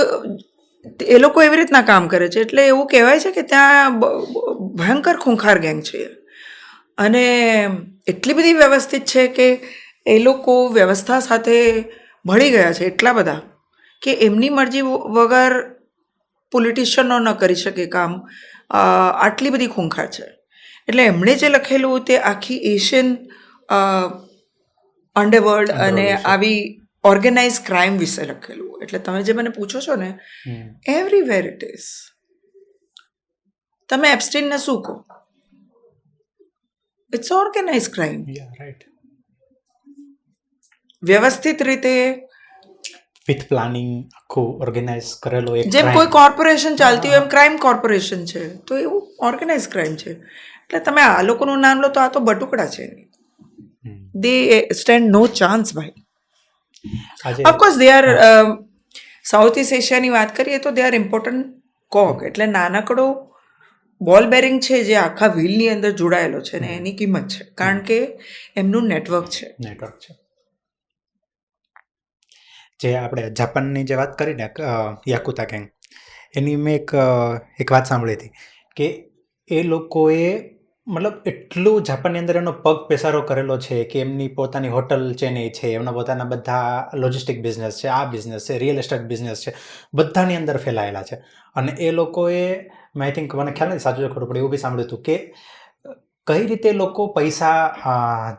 એ લોકો એવી રીતના કામ કરે છે એટલે એવું કહેવાય છે કે ત્યાં ભયંકર ખૂંખાર ગેંગ છે અને એટલી બધી વ્યવસ્થિત છે કે એ લોકો વ્યવસ્થા સાથે ભળી ગયા છે એટલા બધા કે એમની મરજી વગર પોલિટિશિયનો ન કરી શકે કામ. આટલી બધી ખૂંખાર છે. એટલે એમણે જે લખેલું તે આખી એશિયન અંડરવર્લ્ડ અને આવી ઓર્ગેનાઇઝ ક્રાઇમ વિશે લખેલું. એટલે તમે જે મને પૂછો છો ને, એવરીવેર ઇટ ઇઝ. તમે એપ્સ્ટીનને શું કહો? It's organise crime. વ્યવસ્થિત રીતે વિથ પ્લાનિંગ આખું ઓર્ગેનાઇઝ કરેલો એક જેમ કોઈ કોર્પોરેશન ચાલતી હોય એમ ક્રાઇમ કોર્પોરેશન છે, તો એવું ઓર્ગેનાઇઝ ક્રાઇમ છે. એટલે તમે આ લોકોનું નામ લો તો આ તો બટુકડા છે. દે સ્ટેન્ડ નો ચાન્સ ભાઈ. Of course they are south east એશિયાની વાત કરીએ તો દે આર ઇમ્પોર્ટન્ટ કોગ. એટલે નાનકડો બોલ બેરિંગ છે જે આખા વ્હીલની અંદર જોડાયેલો છે ને એની કિંમત છે, કારણ કે એમનું નેટવર્ક છે. જે આપણે જાપાનની જે વાત કરી ને યાકુતા ગેંગ, એની મેં એક વાત સાંભળી હતી કે એ લોકોએ મતલબ એટલું જાપાનની અંદર એનો પગ પેસારો કરેલો છે કે એમની પોતાની હોટલ ચેન છે, એમના પોતાના બધા લોજિસ્ટિક બિઝનેસ છે, આ બિઝનેસ છે, રિયલ એસ્ટેટ બિઝનેસ છે, બધાની અંદર ફેલાયેલા છે. અને એ લોકોએ મેં આઈ થિંક મને ખ્યાલ નથી સાચું ખોટું પડે એવું બી સાંભળ્યું હતું કે કઈ રીતે લોકો પૈસા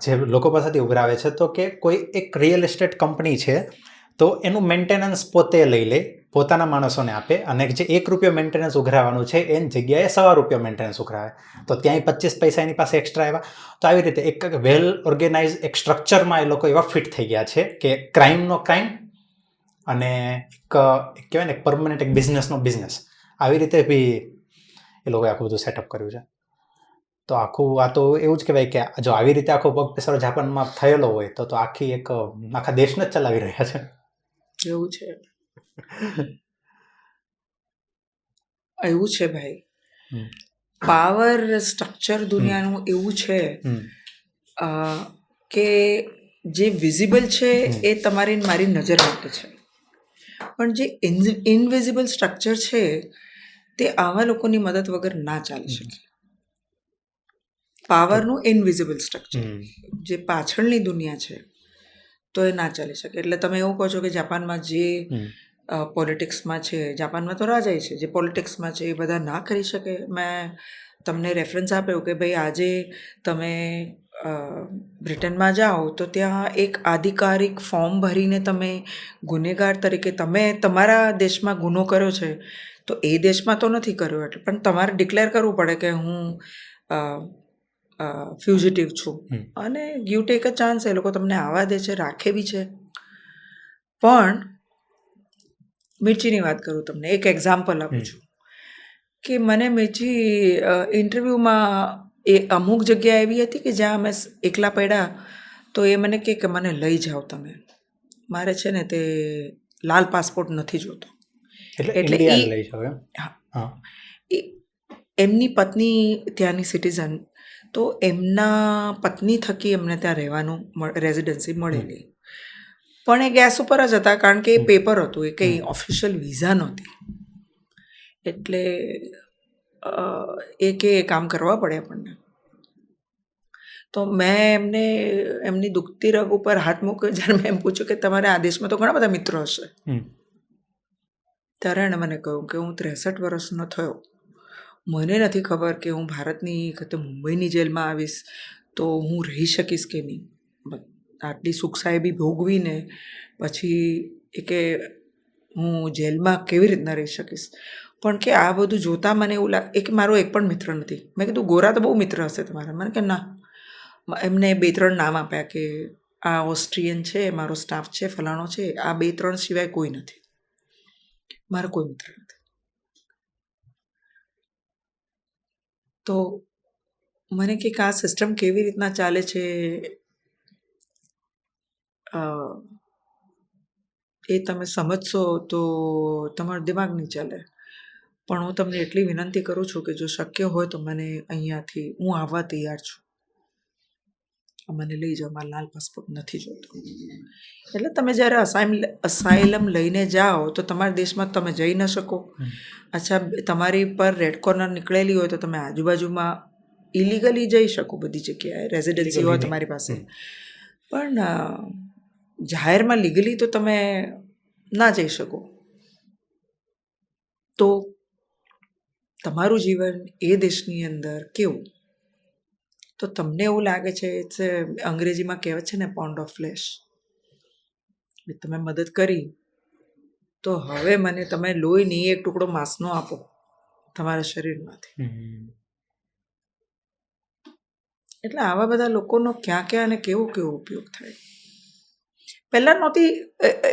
જે લોકો પાસેથી ઉઘરાવે છે, તો કે કોઈ એક રિયલ એસ્ટેટ કંપની છે તો એનું મેન્ટેનન્સ પોતે લઈ લે, પોતાના માણસોને આપે, અને જે ₹1 મેન્ટેનન્સ ઉઘરાવાનું છે એની જગ્યાએ ₹1.25 મેન્ટેનન્સ ઉઘરાવે, તો ત્યાંય 25 પૈસા એની પાસે એક્સ્ટ્રા આવ્યા. તો આવી રીતે એક વેલ ઓર્ગેનાઇઝ એક સ્ટ્રક્ચરમાં એ લોકો એવા ફિટ થઈ ગયા છે કે ક્રાઇમનો ક્રાઇમ અને એક કહેવાય ને પરમનન્ટ એક બિઝનેસનો બિઝનેસ, આવી રીતે બી એ લોકોએ આખું બધું સેટઅપ કર્યું છે. તો આખું આ તો એવું જ કહેવાય કે જો આવી રીતે આખો પગ પેસારો જાપાનમાં થયેલો હોય તો આખી એક આખા દેશને જ ચલાવી રહ્યા છે. એવું છે, એવું છે ભાઈ. પાવર સ્ટ્રક્ચર દુનિયાનું એવું છે કે જે વિઝિબલ છે એ તમારી મારી નજર માટે છે, પણ જે ઇનવિઝિબલ સ્ટ્રક્ચર છે તે આવા લોકોની મદદ વગર ના ચાલી શકે. પાવરનું ઇનવિઝિબલ સ્ટ્રક્ચર જે પાછળની દુનિયા છે તો એ ના ચાલી શકે. એટલે તમે એવું કહો છો કે જાપાનમાં જે પોલિટિક્સમાં છે, જાપાનમાં તો રાજાઈ છે, જે પોલિટિક્સમાં છે એ બધા ના કરી શકે. મેં તમને રેફરન્સ આપ્યો કે ભાઈ આજે તમે બ્રિટનમાં જાઓ તો ત્યાં એક આધિકારિક ફોર્મ ભરીને તમે ગુનેગાર તરીકે તમે તમારા દેશમાં ગુનો કર્યો છે તો એ દેશમાં તો નથી કર્યો, એટલે પણ તમારે ડિક્લેર કરવું પડે કે હું ફ્યુઝિટિવ છું, અને ગીવ ટેક અ ચાન્સ એ લોકો તમને આવવા દે છે, રાખે બી છે. પણ મિર્ચીની વાત કરું તમને, એક એક્ઝામ્પલ આપું છું કે મને મિર્ચી ઇન્ટરવ્યૂમાં એ અમુક જગ્યા એવી હતી કે જ્યાં અમે એકલા પડ્યા તો એ મને કહે કે મને લઈ જાઓ તમે, મારે છે ને તે લાલ પાસપોર્ટ નથી જોતો. એટલે એમની પત્ની ત્યાંની સિટીઝન, તો એમના પત્ની થકી એમને ત્યાં રહેવાનું રેઝિડન્સી મળેલી, પણ એ ગેસ ઉપર જ હતા કારણ કે એ પેપર હતું, એ કંઈ ઓફિશિયલ વિઝા નહોતી. એટલે એ કે કામ કરવા પડે આપણને. તો મેં એમને એમની દુખતી રગ ઉપર હાથ મૂક્યો જ્યારે મેં એમ પૂછ્યું કે તમારે આ દેશમાં તો ઘણા બધા મિત્રો હશે, ત્યારે એણે મને કહ્યું કે હું 63 વર્ષનો થયો, મને નથી ખબર કે હું ભારતની વખતે મુંબઈની જેલમાં આવીશ તો હું રહી શકીશ કે નહીં. આટલી સુખ સાહેબી ભોગવીને પછી એ કે હું જેલમાં કેવી રીતના રહી શકીશ. પણ કે આ બધું જોતાં મને એવું લાગે કે મારો એક પણ મિત્ર નથી. મેં કીધું ગોરા તો બહુ મિત્ર હશે તમારા. મને કે ના. એમને 2-3 નામ આપ્યા કે આ ઓસ્ટ્રિયન છે, મારો સ્ટાફ છે, ફલાણો છે, આ 2-3 સિવાય કોઈ નથી. મારો કોઈ મિત્ર નથી. તો મને કે આ સિસ્ટમ કેવી રીતના ચાલે છે એ તમે સમજશો તો તમારું દિમાગ નહીં ચાલે. પણ હું તમને એટલી વિનંતી કરું છું કે જો શક્ય હોય તો મને અહીંયાથી હું આવવા તૈયાર છું. મને લઈ જાઓ, મારા લાલ પાસપોર્ટ નથી જોતો. એટલે તમે જ્યારે અસાઇલમ લઈને જાઓ તો તમારા દેશમાં તમે જઈ ન શકો. અચ્છા, તમારી પર રેડ કોર્નર નીકળેલી હોય તો તમે આજુબાજુમાં ઇલીગલી જઈ શકો બધી જગ્યાએ, રેઝિડન્સી હોય તમારી પાસે. પણ જાહેરમાં લીગલી તો તમે ના જઈ શકો. તો તમારું જીવન એ દેશની અંદર કેવું? તો તમને એવું લાગે છે, અંગ્રેજીમાં કહેવત છે ને, પોન્ડ ઓફ ફ્લેશ. તમે મદદ કરી તો હવે મને તમે લોહીની એક ટુકડો માંસનો આપો તમારા શરીરમાંથી. એટલે આવા બધા લોકોનો ક્યાં ક્યાં અને કેવો કેવો ઉપયોગ થાય. પહેલાં નહોતી,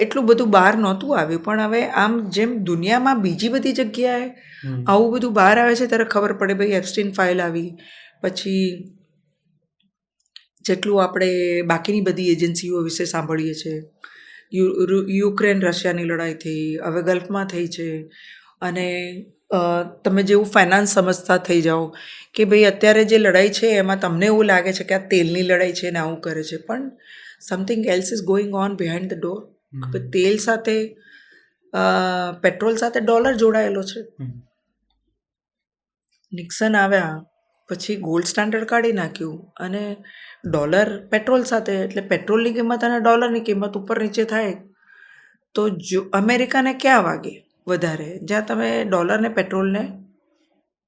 એટલું બધું બહાર નહોતું આવ્યું, પણ હવે આમ જેમ દુનિયામાં બીજી બધી જગ્યાએ આવું બધું બહાર આવે છે ત્યારે ખબર પડે. ભાઈ, એપ્સ્ટીન ફાઇલ આવી, પછી જેટલું આપણે બાકીની બધી એજન્સીઓ વિશે સાંભળીએ છીએ. યુક્રેન રશિયાની લડાઈ થઈ, હવે ગલ્ફમાં થઈ છે. અને તમે જેવું ફાઇનાન્સ સમજતા થઈ જાઓ કે ભાઈ અત્યારે જે લડાઈ છે એમાં તમને એવું લાગે છે કે આ તેલની લડાઈ છે ને આવું કરે છે, પણ something else is going on behind the door. તેલ સાથે, પેટ્રોલ સાથે ડોલર જોડાયેલો છે. નિક્સન આવ્યા પછી ગોલ્ડ સ્ટાન્ડર્ડ કાઢી નાખ્યું અને ડોલર પેટ્રોલ સાથે, એટલે પેટ્રોલની કિંમત અને ડોલરની કિંમત ઉપર નીચે થાય તો જો અમેરિકાને ક્યાં વાગે વધારે? જ્યાં તમે ડોલરને પેટ્રોલને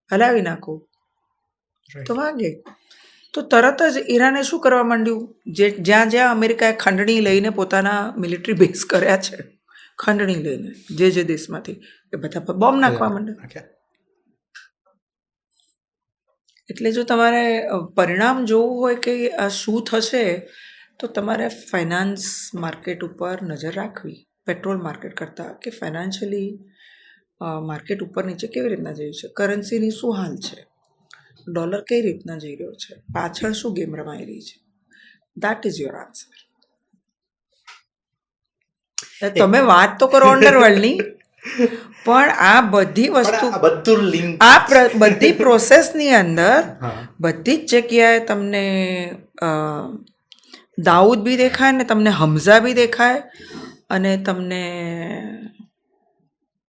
હલાવી નાખો તો વાગે. તો તરત જ ઈરાને શું કરવા માંડ્યું? જ્યાં જ્યાં અમેરિકાએ ખંડણી લઈને પોતાના મિલિટરી બેઝ કર્યા છે, ખંડણી લઈને જે દેશમાંથી, એ બધા પર બોમ્બ નાખવા માંડ્યા. એટલે જો તમારે પરિણામ જોવું હોય કે આ શું થશે તો તમારે ફાઇનાન્સ માર્કેટ ઉપર નજર રાખવી, પેટ્રોલ માર્કેટ કરતાં, કે ફાઇનાન્શિયલી માર્કેટ ઉપર નીચે કેવી રીતના જઈ છે, કરન્સીની શું હાલ છે, ડોલર કઈ રીતના જઈ રહ્યો છે, પાછળ શું ગેમ રમાઈ રહી છે. That is your answer. તમે વાત તો કરો અંડરવર્લ્ડની, પણ આ બધી વસ્તુ, આ બધી પ્રોસેસની અંદર બધી જ જગ્યાએ તમને દાઉદ બી દેખાય ને તમને હમઝા બી દેખાય, અને તમને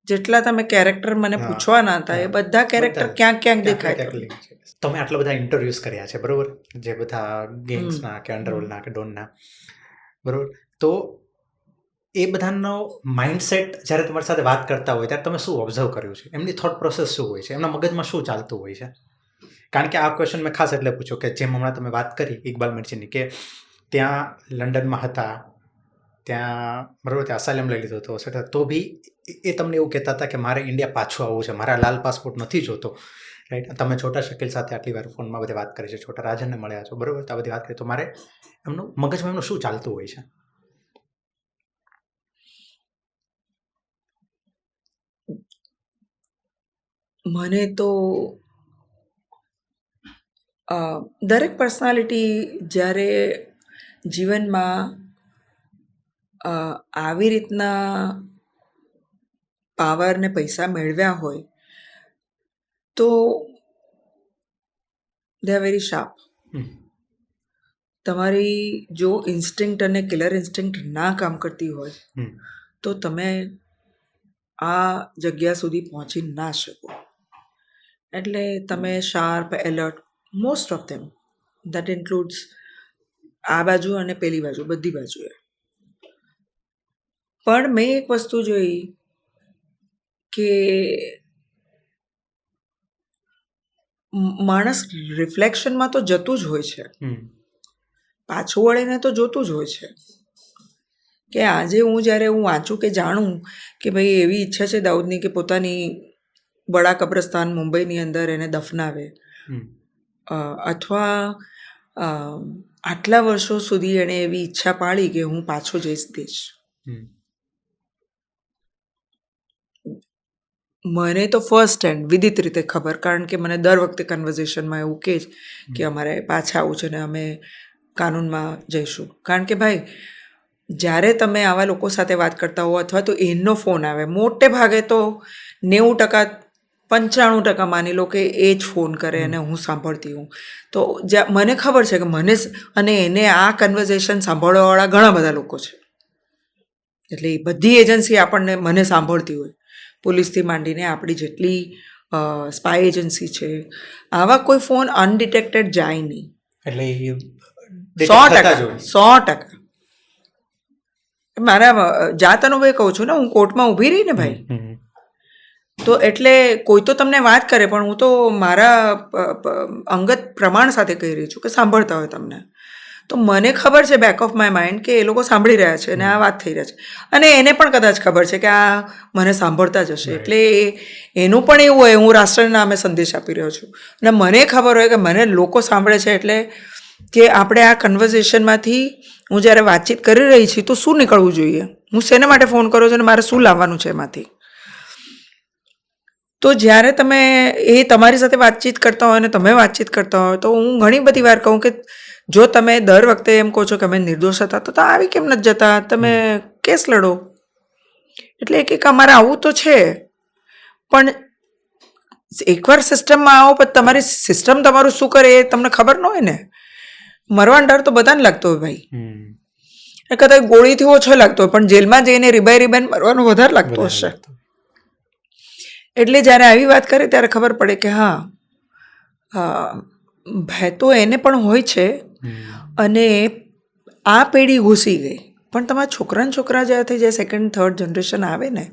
જેટલા તમે કેરેક્ટર મને પૂછવાના હતા એ બધા કેરેક્ટર ક્યાંક ક્યાંક દેખાય. તમે આટલા બધા ઇન્ટરવ્યુઝ કર્યા છે, બરોબર, જે બધા ગેંગ્સના કે અંડરવર્લ્ડના કે ડોનના, બરોબર, તો એ બધાનો માઇન્ડસેટ જ્યારે તમારી સાથે વાત કરતા હોય ત્યારે તમે શું ઓબ્ઝર્વ કર્યું છે? એમની થોટ પ્રોસેસ શું હોય છે? એમના મગજમાં શું ચાલતું હોય છે? કારણ કે આ ક્વેશ્ચન મેં ખાસ એટલે પૂછ્યું કે જેમ હમણાં તમે વાત કરી ઇકબાલ મિર્ચીની, કે ત્યાં લંડનમાં હતા, ત્યાં બરાબર ત્યાં અસાઇલમ લઈ લીધો હતો, તો બી એ તમને એવું કહેતા હતા કે મારે ઇન્ડિયા પાછું આવવું છે, મારા લાલ પાસપોર્ટ નથી જોતો, રાઈટ? તમે છોટા શકીલ સાથે આટલી વાર ફોનમાં બધી વાત કરી છે, છોટા રાજનને મળ્યા છો, બરાબર, તો આ બધી વાત કરી, તો મારે એમનું મગજમાં એમનું શું ચાલતું હોય છે? મને તો દરેક પર્સનાલિટી જ્યારે જીવનમાં આવી રીતના પાવર ને પૈસા મેળવ્યા હોય તો દે આર વેરી શાર્પ. તમારી જો ઇન્સ્ટિંક્ટ અને કિલર ઇન્સ્ટિંક્ટ ના કામ કરતી હોય તો તમે આ જગ્યા સુધી પહોંચી ના શકો. એટલે તમે sharp, alert, most of them, that includes આ બાજુ અને પેલી બાજુ, બધી બાજુએ. પણ મેં એક વસ્તુ જોઈ કે માણસ રિફ્લેક્શનમાં તો જતું જ હોય છે, પાછું વળીને તો જોતું જ હોય છે કે આજે જ્યારે હું વાંચું કે જાણું કે ભાઈ એવી ઈચ્છા છે દાઉદની કે પોતાની બડા કબ્રસ્તાન મુંબઈની અંદર એને દફનાવે, અથવા આટલા વર્ષો સુધી એણે એવી ઈચ્છા પાળી કે હું પાછો જઈશ દેશ. મને તો ફર્સ્ટ હેન્ડ વિદિત રીતે ખબર, કારણ કે મને દર વખતે કન્વર્ઝેશનમાં એવું કહે કે અમારે પાછા આવવું છે ને અમે કાનૂનમાં જઈશું. કારણ કે ભાઈ જ્યારે તમે આવા લોકો સાથે વાત કરતા હો અથવા તો એનો ફોન આવે, મોટે ભાગે તો 90% 95% માની લો કે એ જ ફોન કરે અને હું સાંભળતી હું. તો મને ખબર છે કે મને અને એને આ કન્વર્ઝેશન સાંભળવાવાળા ઘણા બધા લોકો છે. એટલે એ બધી એજન્સી આપણને મને સાંભળતી હોય, પોલીસથી માંડીને આપણી જેટલી સ્પાય એજન્સી છે, આવા કોઈ ફોન અનડિટેક્ટેડ જાય નહીં. એટલે 100%. મારા જાત અનુભવે કહું છું ને, હું કોર્ટમાં ઊભી રહી ને ભાઈ, તો એટલે કોઈ તો તમને વાત કરે, પણ હું તો મારા અંગત પ્રમાણ સાથે કહી રહી છું કે સાંભળતા હોય તમને, તો મને ખબર છે બેક ઓફ માય માઇન્ડ કે એ લોકો સાંભળી રહ્યા છે અને આ વાત થઈ રહ્યા છે, અને એને પણ કદાચ ખબર છે કે આ મને સાંભળતા જ હશે, એટલે એનું પણ એવું હોય હું રાષ્ટ્રના નામે સંદેશ આપી રહ્યો છું, અને મને ખબર હોય કે મને લોકો સાંભળે છે, એટલે કે આપણે આ કન્વર્ઝેશનમાંથી હું જ્યારે વાતચીત કરી રહી છું તો શું નીકળવું જોઈએ, હું શેને માટે ફોન કર્યો છું અને મારે શું લાવવાનું છે એમાંથી. તો જ્યારે તમે એ તમારી સાથે વાતચીત કરતા હોય અને તમે વાતચીત કરતા હોય, તો હું ઘણી બધી વાર કહું કે જો તમે દર વખતે એમ કહો છો કે અમે નિર્દોષ હતા, તો આવી કેમ નથી જતા, તમે કેસ લડો. એટલે એક અમારે આવું તો છે, પણ એકવાર સિસ્ટમમાં આવો પછી તમારી સિસ્ટમ તમારું શું કરે એ તમને ખબર ન હોય ને. મરવાનો ડર તો બધાને લાગતો હોય ભાઈ, કદાચ ગોળીથી ઓછો લાગતો હોય, પણ જેલમાં જઈને રીબાઈ મરવાનો વધારે લાગતો હશે. એટલે જ્યારે આવી વાત કરે ત્યારે ખબર પડે કે હા, ભય તો એને પણ હોય છે, અને આ પેઢી ઘૂસી ગઈ. પણ તમારા છોકરા જ્યારે થઈ જાય, સેકન્ડ થર્ડ જનરેશન આવે ને,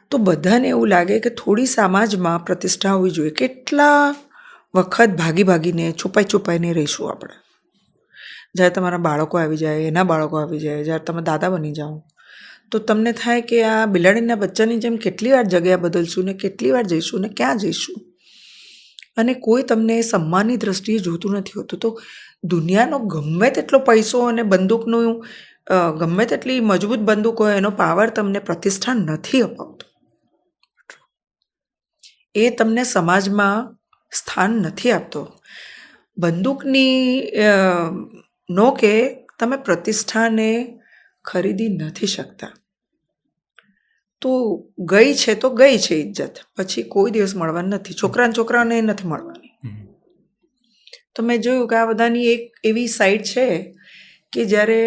તો બધાને એવું લાગે કે થોડી સમાજમાં પ્રતિષ્ઠા હોવી જોઈએ. કેટલા વખત ભાગીને છુપાઈને રહીશું આપણે. જ્યારે તમારા બાળકો આવી જાય, એના બાળકો આવી જાય, જ્યારે તમે દાદા બની જાઓ, તો તમને થાય કે આ બિલાડીના બચ્ચાની જેમ કેટલી વાર જગ્યા બદલશું ને, કેટલી વાર જઈશું ને ક્યાં જઈશું, અને કોઈ તમને સન્માનની દ્રષ્ટિએ જોતું નથી હોતું. તો દુનિયાનો ગમે તેટલો પૈસો અને બંદૂકનું ગમે તેટલી મજબૂત બંદૂક હોય, એનો પાવર તમને પ્રતિષ્ઠા નથી અપાવતો, એ તમને સમાજમાં સ્થાન નથી આપતો. બંદૂકની નોકે તમે પ્રતિષ્ઠાને ખરીદી નથી શકતા. તો ગઈ છે તો ગઈ છે ઇજ્જત, પછી કોઈ દિવસ મળવાની નથી. છોકરાને નથી મળવાની. તો મેં જોયું કે આ બધાની એક એવી સાઈડ છે કે જ્યારે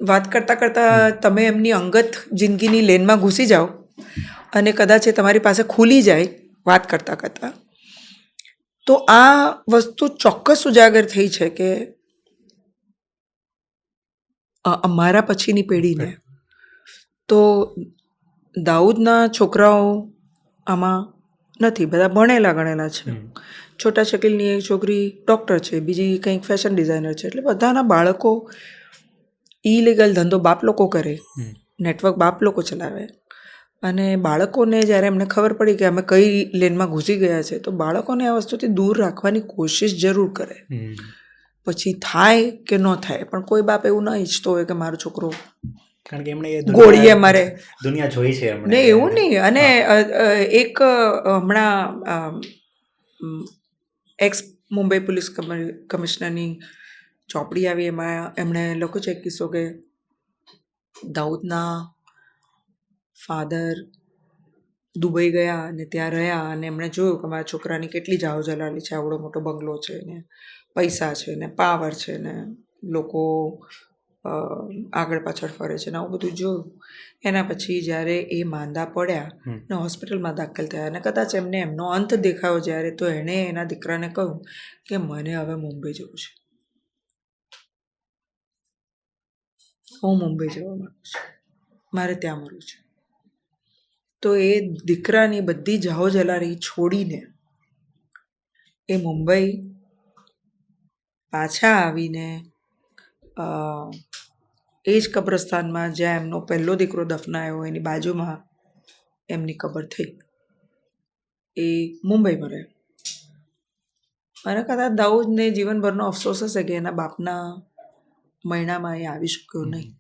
વાત કરતાં તમે એમની અંગત જિંદગીની લેનમાં ઘૂસી જાઓ અને કદાચ એ તમારી પાસે ખુલી જાય વાત કરતાં, તો આ વસ્તુ ચોક્કસ ઉજાગર થઈ છે કે અમારા પછીની પેઢીને. તો દાઉદના છોકરાઓ આમાં નથી, બધા ભણેલા ગણેલા છે. છોટા શકીલની એક છોકરી ડૉક્ટર છે, બીજી કંઈક ફેશન ડિઝાઇનર છે. એટલે બધાના બાળકો ઇલીગલ ધંધો બાપ લોકો કરે, નેટવર્ક બાપ લોકો ચલાવે, અને બાળકોને જ્યારે એમને ખબર પડી કે અમે કઈ લેનમાં ઘૂસી ગયા છે, તો બાળકોને આ વસ્તુથી દૂર રાખવાની કોશિશ જરૂર કરે. પછી થાય કે ન થાય, પણ કોઈ બાપ એવું ન ઈચ્છતો હોય કે મારો છોકરો કારણ કે એમણે ગોળીએ મારે દુનિયા જોઈ છે ને, એવું નહીં. અને એક હમણાં એક્સ મુંબઈ પોલીસ કમિશનરની ચોપડી આવી, એમાં એમણે લખ્યું છે કિસ્સો કે દાઉદના ફાધર દુબઈ ગયા અને ત્યાં રહ્યા, અને એમણે જોયું કે મારા છોકરાની કેટલી જાહો જલાલી છે, આવડો મોટો બંગલો છે ને, પૈસા છે ને, પાવર છે ને, લોકો આગળ પાછળ ફરે છે ને, આવું બધું જોયું. એના પછી જ્યારે એ માંદા પડ્યા ને હોસ્પિટલમાં દાખલ થયા, અને કદાચ એમને એમનો અંત દેખાયો જ્યારે, તો એણે એના દીકરાને કહ્યું કે મને હવે મુંબઈ જવું છે, હું મુંબઈ જવા માંગુ છું, મારે ત્યાં મળવું છે. તો એ દીકરાની બધી જાહો જલાલી છોડીને એ મુંબઈ પાછા આવીને એ જ કબ્રસ્તાનમાં જ્યાં એમનો પહેલો દીકરો દફનાયો એની બાજુમાં એમની કબર થઈ. એ મુંબઈમાં રહે. અને કદાચ દાઉદને જીવનભરનો અફસોસ હશે કે એના બાપના મહિનામાં એ આવી શક્યો નહીં.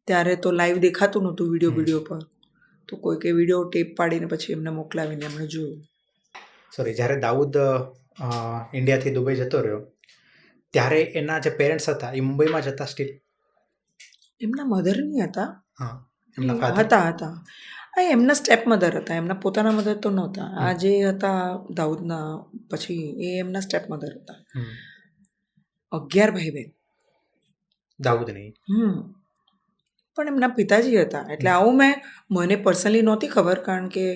ત્યારે તો લાઈવ દેખાતું નહોતું વિડીયો પર, તો કોઈકે વિડીયો ટેપ પાડીને પછી એમને મોકલાવીને એમણે જોયું. સોરી, જ્યારે દાઉદ ઇન્ડિયાથી દુબઈ જતો રહ્યો ત્યારે એના જે પેરેન્ટ્સ હતા એ મુંબઈમાં જ હતા સ્ટીલ? એમના મધર નહીં હતા. હા, એમના father? હતા. એમના સ્ટેપ મધર હતા, એમના પોતાના મધર તો નહોતા. આ જે હતા દાઉદના પછી એ એમના સ્ટેપ મધર હતા. 11 ભાઈ બહેન દાઉદ નહીં. પણ એમના પિતાજી હતા. એટલે આવું મને પર્સનલી નહોતી ખબર, કારણ કે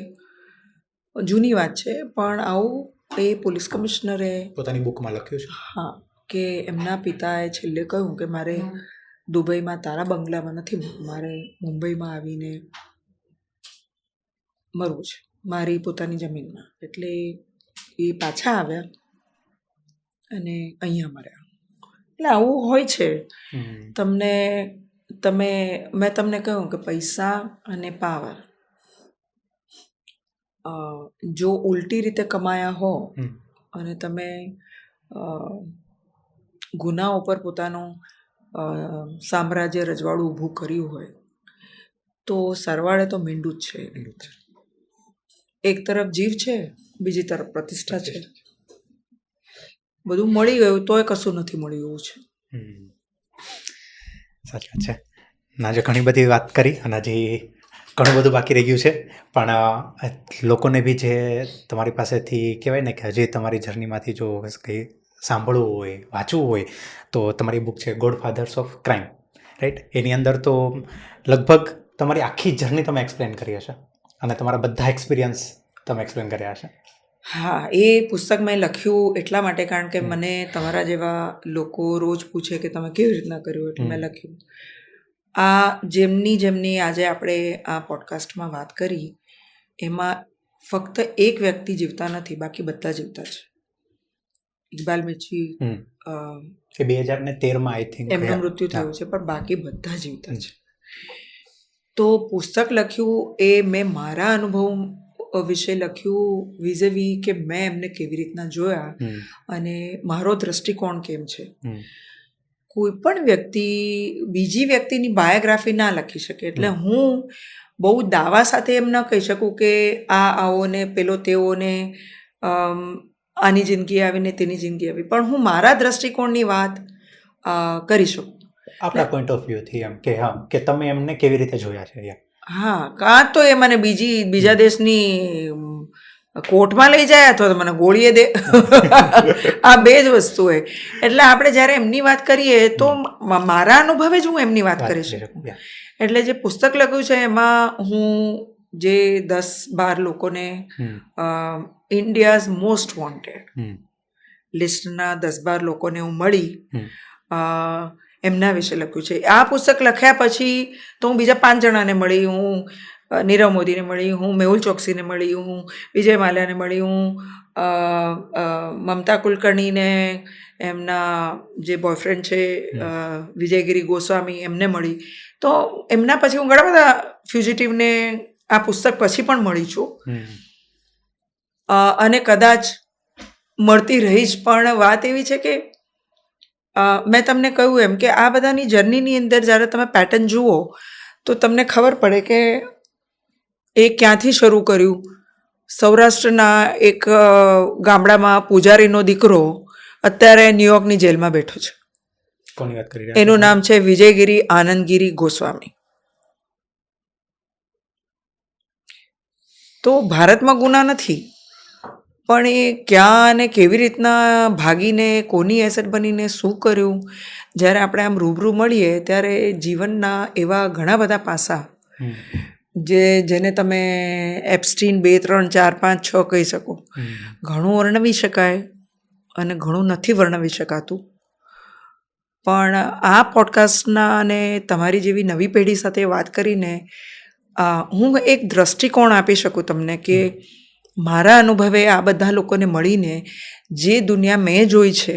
જૂની વાત છે, પણ આવું એ પોલીસ કમિશનરે પોતાની બુકમાં લખ્યું છે. હા, કે એમના પિતાએ છેલ્લે કહ્યું કે મારે દુબઈમાં તારા બંગલામાં નથી, મારે મુંબઈમાં આવીને મરવું છે, મારી પોતાની જમીનમાં. એટલે એ પાછા આવ્યા અને અહીંયા મર્યા. એટલે આવું હોય છે. મેં તમને કહ્યું કે પૈસા અને પાવર જો ઉલટી રીતે કમાયા હો અને તમે ગુના ઉપર પોતાનું સામ્રાજ્ય રજવાડું ઊભું કર્યું હોય તો સરવાળે તો મીંડું જ છે. એક તરફ જીવ છે, બીજી તરફ પ્રતિષ્ઠા છે. બધું મળી ગયું તોય કશું નથી મળ્યું એવું છે. સાચી વાત છે. આજે ઘણી બધી વાત કરી અને હજી ઘણું બધું બાકી રહી ગયું છે, પણ લોકોને બી જે તમારી પાસેથી કહેવાય ને કે હજી તમારી જર્નીમાંથી જો કંઈ સાંભળવું હોય, વાંચવું હોય, તો તમારી બુક છે ગોડફાધર્સ ઓફ ક્રાઇમ, રાઈટ? એની અંદર તો લગભગ તમારી આખી જર્ની તમે એક્સપ્લેન કરી હશે અને તમારા બધા એક્સપિરિયન્સ તમે એક્સપ્લેન કર્યા હશે. હા, એ પુસ્તક મેં લખ્યું એટલા માટે કારણ કે મને તમારા જેવા લોકો રોજ પૂછે કે તમે કેવી રીતના કર્યું, એટલે મેં લખ્યું. આ જેમની આજે આપણે આ પોડકાસ્ટમાં વાત કરી એમાં ફક્ત એક વ્યક્તિ જીવતા નથી, બાકી બધા જીવતા છે. ઇકબાલ મિર્ચી એ 2013માં આઈ થિંક એમનું મૃત્યુ થયું છે, પણ બાકી બધા જીવતા છે. તો પુસ્તક લખ્યું એ મેં મારા અનુભવ વિશે લખ્યું, વિઝેવી કે મેં એમને કેવી રીતના જોયા અને મારો દ્રષ્ટિકોણ કેમ છે. કોઈ પણ વ્યક્તિ બીજી વ્યક્તિની બાયોગ્રાફી ના લખી શકે. એટલે હું બહુ દાવા સાથે એમ ન કહી શકું કે આ આવો ને પેલો તેઓ ને આની જિંદગી આવીને તેની જિંદગી આવી, પણ હું મારા દ્રષ્ટિકોણની વાત કરી શકું આપણા પોઈન્ટ ઓફ વ્યૂથી, એમ કે હા કે તમે એમને કેવી રીતે જોયા છે. હા, કાં તો એ મને બીજા દેશની કોર્ટમાં લઈ જાય અથવા તો મને ગોળીએ દે. આ બે જ વસ્તુ હોય. એટલે આપણે જ્યારે એમની વાત કરીએ તો મારા અનુભવે જ હું એમની વાત કરી શકું. એટલે જે પુસ્તક લખ્યું છે એમાં હું જે 10-12 લોકોને ઇન્ડિયાઝ મોસ્ટ વોન્ટેડ લિસ્ટના 10-12 લોકોને હું મળી એમના વિશે લખ્યું છે. આ પુસ્તક લખ્યા પછી તો હું બીજા 5 જણાને મળી, હું નીરવ મોદીને મળી, હું મેહુલ ચોકસીને મળી, હું વિજય માલ્યાને મળી, હું મમતા કુલકર્ણીને એમના જે બોયફ્રેન્ડ છે વિજયગીરી ગોસ્વામી એમને મળી. તો એમના પછી હું ઘણા બધા ફ્યુજિટિવને આ પુસ્તક પછી પણ મળી છું અને કદાચ મળતી રહીશ. પણ વાત એવી છે કે મેં તમને કહ્યું એમ કે આ બધાની જર્નીની અંદર જ્યારે તમે પેટર્ન જુઓ તો તમને ખબર પડે કે એ ક્યાંથી શરૂ કર્યું. સૌરાષ્ટ્રના એક ગામડામાં પૂજારીનો દીકરો અત્યારે ન્યુયોર્કની જેલમાં બેઠો છે. કોની વાત કરી? એનું નામ છે વિજયગીરી આનંદગીરી ગોસ્વામી. તો ભારતમાં ગુના નથી, પણ એ ક્યાં અને કેવી રીતના ભાગીને કોની એસેટ બનીને શું કર્યું, જ્યારે આપણે આમ રૂબરૂ મળીએ ત્યારે જીવનના એવા ઘણા બધા પાસા જેને તમે એપ્સ્ટીન 2, 3, 4, 5, 6 કહી શકો. ઘણું વર્ણવી શકાય અને ઘણું નથી વર્ણવી શકાતું. પણ આ પોડકાસ્ટના અને તમારી જેવી નવી પેઢી સાથે વાત કરીને હું એક દ્રષ્ટિકોણ આપી શકું તમને કે મારા અનુભવે આ બધા લોકોને મળીને જે દુનિયા મેં જોઈ છે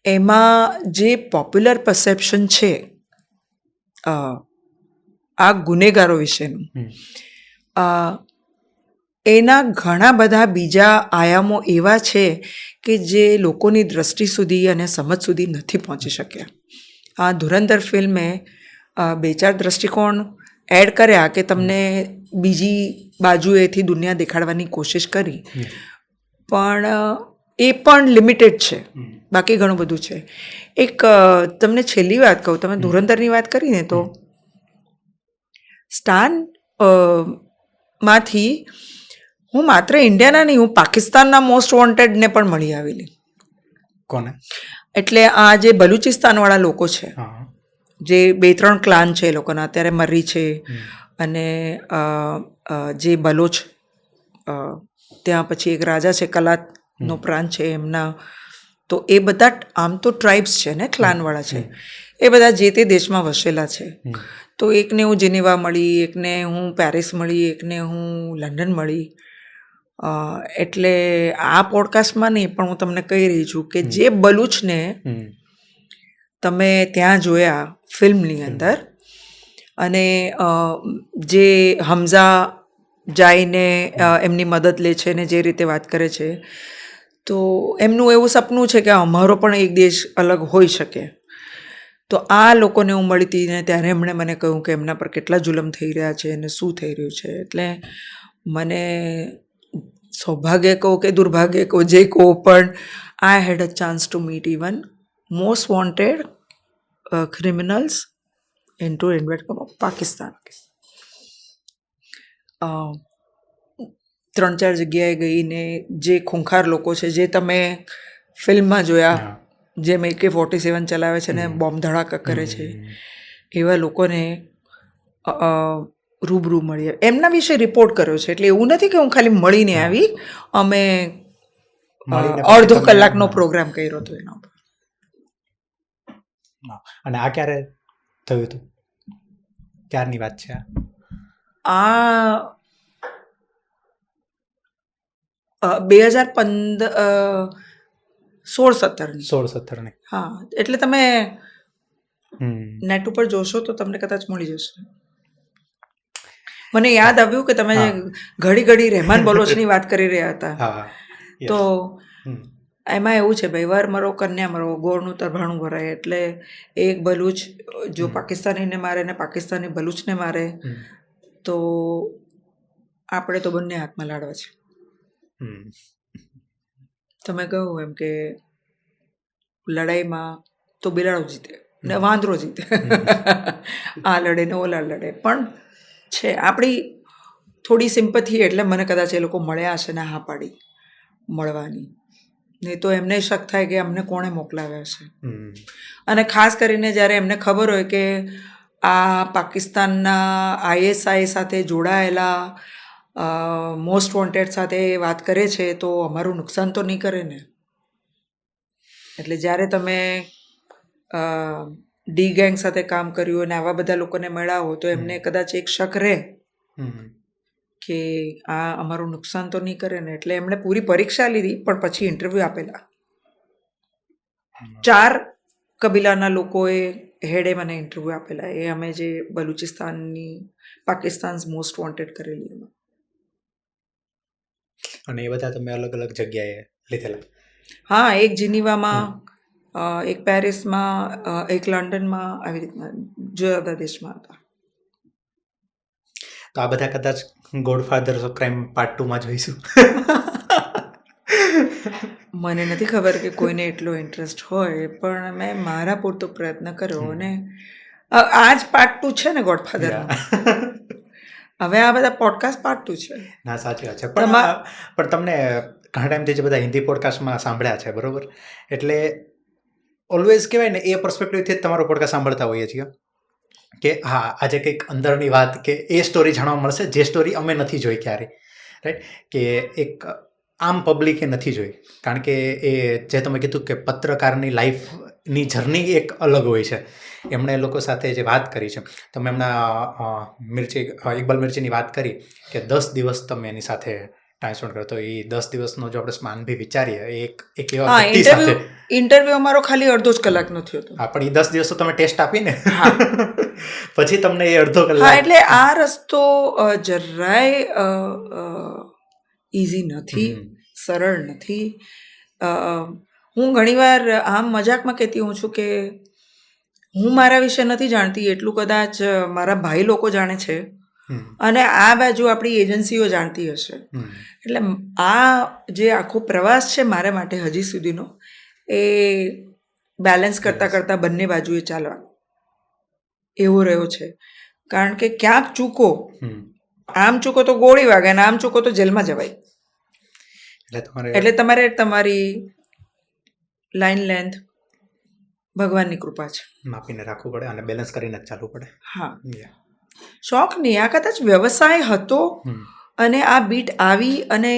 એમાં જે પોપ્યુલર પરસેપ્શન છે આ ગુનેગારો વિશેનું, એના ઘણા બધા બીજા આયામો એવા છે કે જે લોકોની દ્રષ્ટિ સુધી અને સમજ સુધી નથી પહોંચી શક્યા. આ ધુરંધર ફિલ્મે 2-4 દ્રષ્ટિકોણ એડ કર્યા કે તમને બીજી બાજુએથી દુનિયા દેખાડવાની કોશિશ કરી, પણ એ પણ લિમિટેડ છે, બાકી ઘણું બધું છે. એક તમને છેલ્લી વાત કહું, તમે ધુરંધરની વાત કરીને તો સ્ટાન માંથી હું માત્ર ઇન્ડિયાના નહીં, હું પાકિસ્તાનના મોસ્ટ વોન્ટેડને પણ મળી આવેલી. કોને? એટલે આ જે બલુચિસ્તાનવાળા લોકો છે, જે 2-3 ક્લાન છે એ લોકોના, અત્યારે મર્રી છે અને જે બલોચ, ત્યાં પછી એક રાજા છે કલાતનો પ્રાંત છે એમના, તો એ બધા આમ તો ટ્રાઇબ્સ છે ને, ક્લાનવાળા છે, એ બધા જે તે દેશમાં વસેલા છે. તો એકને હું જેનેવા મળી, એકને હું પેરિસ મળી, એકને હું લંડન મળી. એટલે આ પોડકાસ્ટમાં નહીં, પણ હું તમને કહી રહી છું કે જે બલુચને તમે ત્યાં જોયા ફિલ્મની અંદર, અને જે હમઝા જઈને એમની મદદ લે છે ને જે રીતે વાત કરે છે, તો એમનું એવું સપનું છે કે અમારો પણ એક દેશ અલગ હોઈ શકે. તો આ લોકોને હું મળી હતી ને ત્યારે એમણે મને કહ્યું કે એમના પર કેટલા જુલમ થઈ રહ્યા છે અને શું થઈ રહ્યું છે. એટલે મને સૌભાગ્ય કહો કે દુર્ભાગ્ય કહો, જે કહો, પણ I had a chance to meet even most wanted criminals into Pakistan. 3-4 જગ્યાએ ગઈને જે ખૂંખાર લોકો છે, જે તમે ફિલ્મમાં જોયા, જેમ AK-47 ચલાવે છે ને બોમ્બ ધડાકા કરે છે, એવા લોકોને રૂબરૂ મળી, એમના વિશે રિપોર્ટ કર્યો છે. એટલે એવું નથી કે હું ખાલી મળીને આવી, અમે અડધો કલાકનો પ્રોગ્રામ કર્યો હતો એના ઉપર. અને આ ક્યારે થયું હતું? ક્યારની વાત છે આ? 2016-17. હા, એટલે તમે નેટ ઉપર જોશો તો તમને કદાચ મળી જશે. મને યાદ આવ્યું કે તમે ઘડી ઘડી રહેમાન બલોચની વાત કરી રહ્યા હતા, તો એમાં એવું છે ભાઈ, વર મરો કન્યા મરો, ગોળનું તરભાણું ભરાય. એટલે એક બલુચ જો પાકિસ્તાનીને મારે ને પાકિસ્તાની બલુચને મારે, તો આપણે તો બંને હાથમાં લાડવા છે. તમે કહું એમ કે લડાઈમાં તો બિલાડો જીતે ને વાંદરો જીતે, આ લડે ને ઓલા લડે. પણ છે આપણી થોડી સિમ્પથી, એટલે મને કદાચ એ લોકો મળ્યા હશે ને હા પાડી મળવાની, નહીં તો એમને શક થાય કે અમને કોણે મોકલાવ્યા છે. અને ખાસ કરીને જ્યારે એમને ખબર હોય કે આ પાકિસ્તાનના ISI સાથે જોડાયેલા મોસ્ટ વોન્ટેડ સાથે વાત કરે છે, તો અમારું નુકસાન તો નહીં કરે ને. એટલે જ્યારે તમે ડી ગેંગ સાથે કામ કર્યું અને આવા બધા લોકોને મળ્યા હો, તો એમને કદાચ એક શક રહે કે આ અમારું નુકસાન તો નહીં કરે ને. એટલે એમણે પૂરી પરીક્ષા લીધી, પણ પછી ઇન્ટરવ્યૂ આપેલા. 4 કબીલાના લોકોએ હેડે મને ઇન્ટરવ્યૂ આપેલા, એ અમે જે બલુચિસ્તાનની પાકિસ્તાન મોસ્ટ વોન્ટેડ કરેલી એમાં. અને એ બધા તમે અલગ અલગ જગ્યાએ લીધેલા? હા, એક જીનીવામાં, એક પેરિસમાં, એક લંડનમાં, આવી રીતના જુદા જુદા દેશમાં હતા. તો આ બધા કદાચ ગોડફાધર્સ ઓફ ક્રાઇમ પાર્ટ 2 માં જોઈશું. મને નથી ખબર કે કોઈને એટલો ઇન્ટરેસ્ટ હોય, પણ મેં મારા પૂરતો પ્રયત્ન કર્યો. અને આ જ પાર્ટ 2 છે ને ગોડફાધરમાં. હવે આ બધા પોડકાસ્ટ પાર્ટ 2 છે. ના, સાચી વાત છે. પણ તમને ઘણા ટાઈમથી જે બધા હિન્દી પોડકાસ્ટમાં સાંભળ્યા છે, બરોબર, એટલે ઓલવેઝ કહેવાય ને, એ પર્સપેક્ટિવથી જ તમારો પોડકાસ્ટ સાંભળતા હોઈએ છીએ કે હા, આજે કંઈક અંદરની વાત કે એ સ્ટોરી જાણવા મળશે, જે સ્ટોરી અમે નથી જોઈ ક્યારે, રાઈટ? કે એક આમ પબ્લિકે નથી જોઈ. કારણ કે એ જે તમે કીધું કે પત્રકારની લાઈફની જર્ની એક અલગ હોય છે. એમણે લોકો સાથે જે વાત કરી છે, તમે એમના ઇકબાલ મિર્ચીની વાત કરી કે 10 દિવસ તમે એની સાથે ટાઈમ સ્પેન્ડ કર્યો તો એ 10 દિવસનો જો આપણે સ્પાન બી વિચારીએ એક એવા હા, વ્યક્તિ સાથે ઇન્ટરવ્યુ અમારો ખાલી અડધો જ કલાકનો થયો હતો. હા, પણ એ 10 દિવસ તો તમે ટેસ્ટ આપીને હા. પછી તમને એ અડધો હા, કલાક એટલે આ રસ્તો જરાય ઇઝી નથી, સરળ નથી. હું ઘણીવાર આમ મજાકમાં કહેતી હોઉં છું કે હું મારા વિશે નથી જાણતી, એટલું કદાચ મારા ભાઈ લોકો જાણે છે અને આ બાજુ આપણી એજન્સીઓ જાણતી હશે. એટલે આ જે આખો પ્રવાસ છે મારા માટે હજી સુધીનો, એ બેલેન્સ કરતાં કરતાં બંને બાજુએ ચાલવા એવો રહ્યો છે. કારણ કે ક્યાંક ચૂકો, આમ ચૂકો તો ગોળી વાગે અને આમ ચૂકો તો જેલમાં જવાય. એટલે તમારે તમારી લાઈન લેન્થ ભગવાનની કૃપા છે, માપીને રાખવું પડે અને બેલેન્સ કરીને જ ચાલવું પડે. હા, શોખ નહીં, આ કદાચ વ્યવસાય હતો અને આ બીટ આવી અને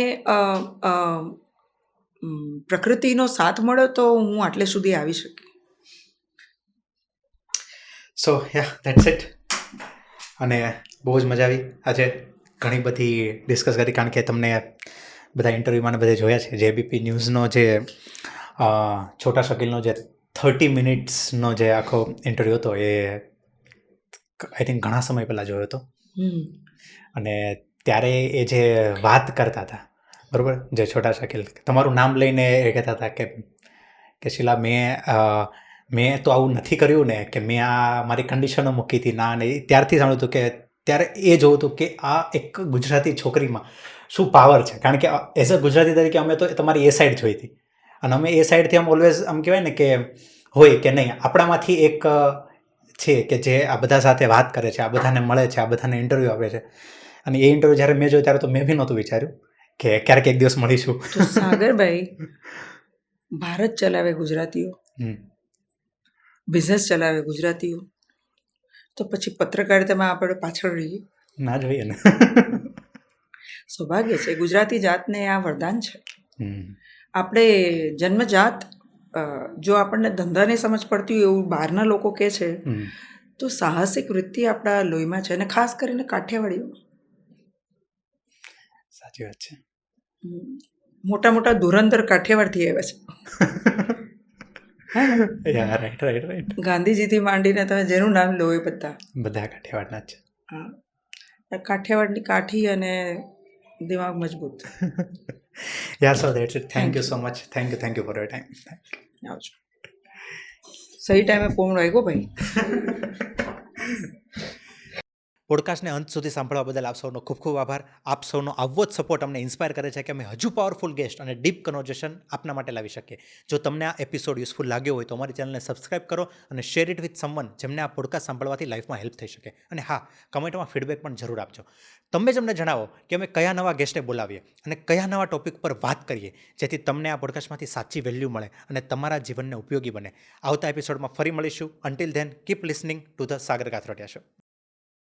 પ્રકૃતિનો સાથ મળ્યો તો હું આટલે સુધી આવી શકી. સો ધેટ્સ ઇટ. અને બહુ જ મજા આવી આજે, ઘણી બધી ડિસ્કસ કરી, કારણ કે તમને બધા ઇન્ટરવ્યૂમાં બધે જોયા છે. જેબીપી ન્યૂઝનો જે છોટા શકીલનો જે 30 મિનિટ્સનો જે આખો ઇન્ટરવ્યૂ હતો એ આઈ થિંક ઘણા સમય પહેલાં જોયો હતો. અને ત્યારે એ જે વાત કરતા હતા, બરાબર, જે છોટા શકીલ તમારું નામ લઈને એ કહેતા હતા કે શીલા મેં તો આવું નથી કર્યું ને, કે મેં આ મારી કન્ડિશનો મૂકી હતી ના, ને ત્યારથી સાંભળ્યું હતું કે ત્યારે એ જોવું હતું કે આ એક ગુજરાતી છોકરીમાં શું પાવર છે. કારણ કે એઝ અ ગુજરાતી તરીકે અમે તો તમારી એ સાઈડ જોઈ હતી અને અમે એ સાઈડથી આમ ઓલવેઝ આમ કહેવાય ને કે હોય કે નહીં, આપણામાંથી એક છે કે જે આ બધા સાથે વાત કરે છે, આ બધાને મળે છે, આ બધાને ઇન્ટરવ્યૂ આપે છે. અને એ ઇન્ટરવ્યૂ જ્યારે મેં જોયું ત્યારે તો મેં બી નહોતું વિચાર્યું કે ક્યારેક એક દિવસ મળીશું. તો સાગરભાઈ, ભારત ચલાવે ગુજરાતીઓ, બિઝનેસ ચલાવે ગુજરાતીઓ, તો પછી પત્રકારિતામાં આપણે પાછળ રહીએ? ના જોઈએ ને. સૌભાગ્ય છે, ગુજરાતી જાતને આ વરદાન છે. આપણે જન્મજાત, જો આપણને ધંધાની સમજ પડતી હોય એવું બહારના લોકો કહે છે, તો સાહસિક વૃત્તિ આપણા લોહીમાં છે, અને ખાસ કરીને કાઠિયાવાડીઓ. સાચી વાત છે. મોટા મોટા ધુરંધર કાઠિયાવાડથી આવ્યા છે. રાઈટ. ગાંધીજીથી માંડીને તમે જેનું નામ લો એ બધા કાઠિયાવાડના જ છે. હા, કાઠિયાવાડની કાઠી અને દિમાગ મજબૂત. સો that's it. Thank you so much. Thank you for your time. આવજો. સહી ટાઈમે ફોન વાગ્યો ભાઈ. પોડકાસ્ટને અંત સુધી સાંભળવા બદલ આપ સૌનો ખૂબ ખૂબ આભાર. આપ સૌનો આવો જ સપોર્ટ અમને ઇન્સ્પાયર કરે છે કે અમે હજુ પાવરફુલ ગેસ્ટ અને ડીપ કન્વર્ઝેશન આપના માટે લાવી શકીએ. જો તમને આ એપિસોડ યુઝફુલ લાગ્યો હોય તો અમારી ચેનલને સબસ્ક્રાઇબ કરો અને શેર ઇટ વિથ સમવન જેમને આ પોડકાસ્ટ સાંભળવાથી લાઈફમાં હેલ્પ થઈ શકે. અને હા, કમેન્ટમાં ફીડબેક પણ જરૂર આપજો. તમે જ અમને જણાવો કે અમે કયા નવા ગેસ્ટને બોલાવીએ અને કયા નવા ટોપિક પર વાત કરીએ, જેથી તમને આ પોડકાસ્ટમાંથી સાચી વેલ્યુ મળે અને તમારા જીવનને ઉપયોગી બને. આવતા એપિસોડમાં ફરી મળીશું. Until then, keep listening to the Sagar Kathrotiya show.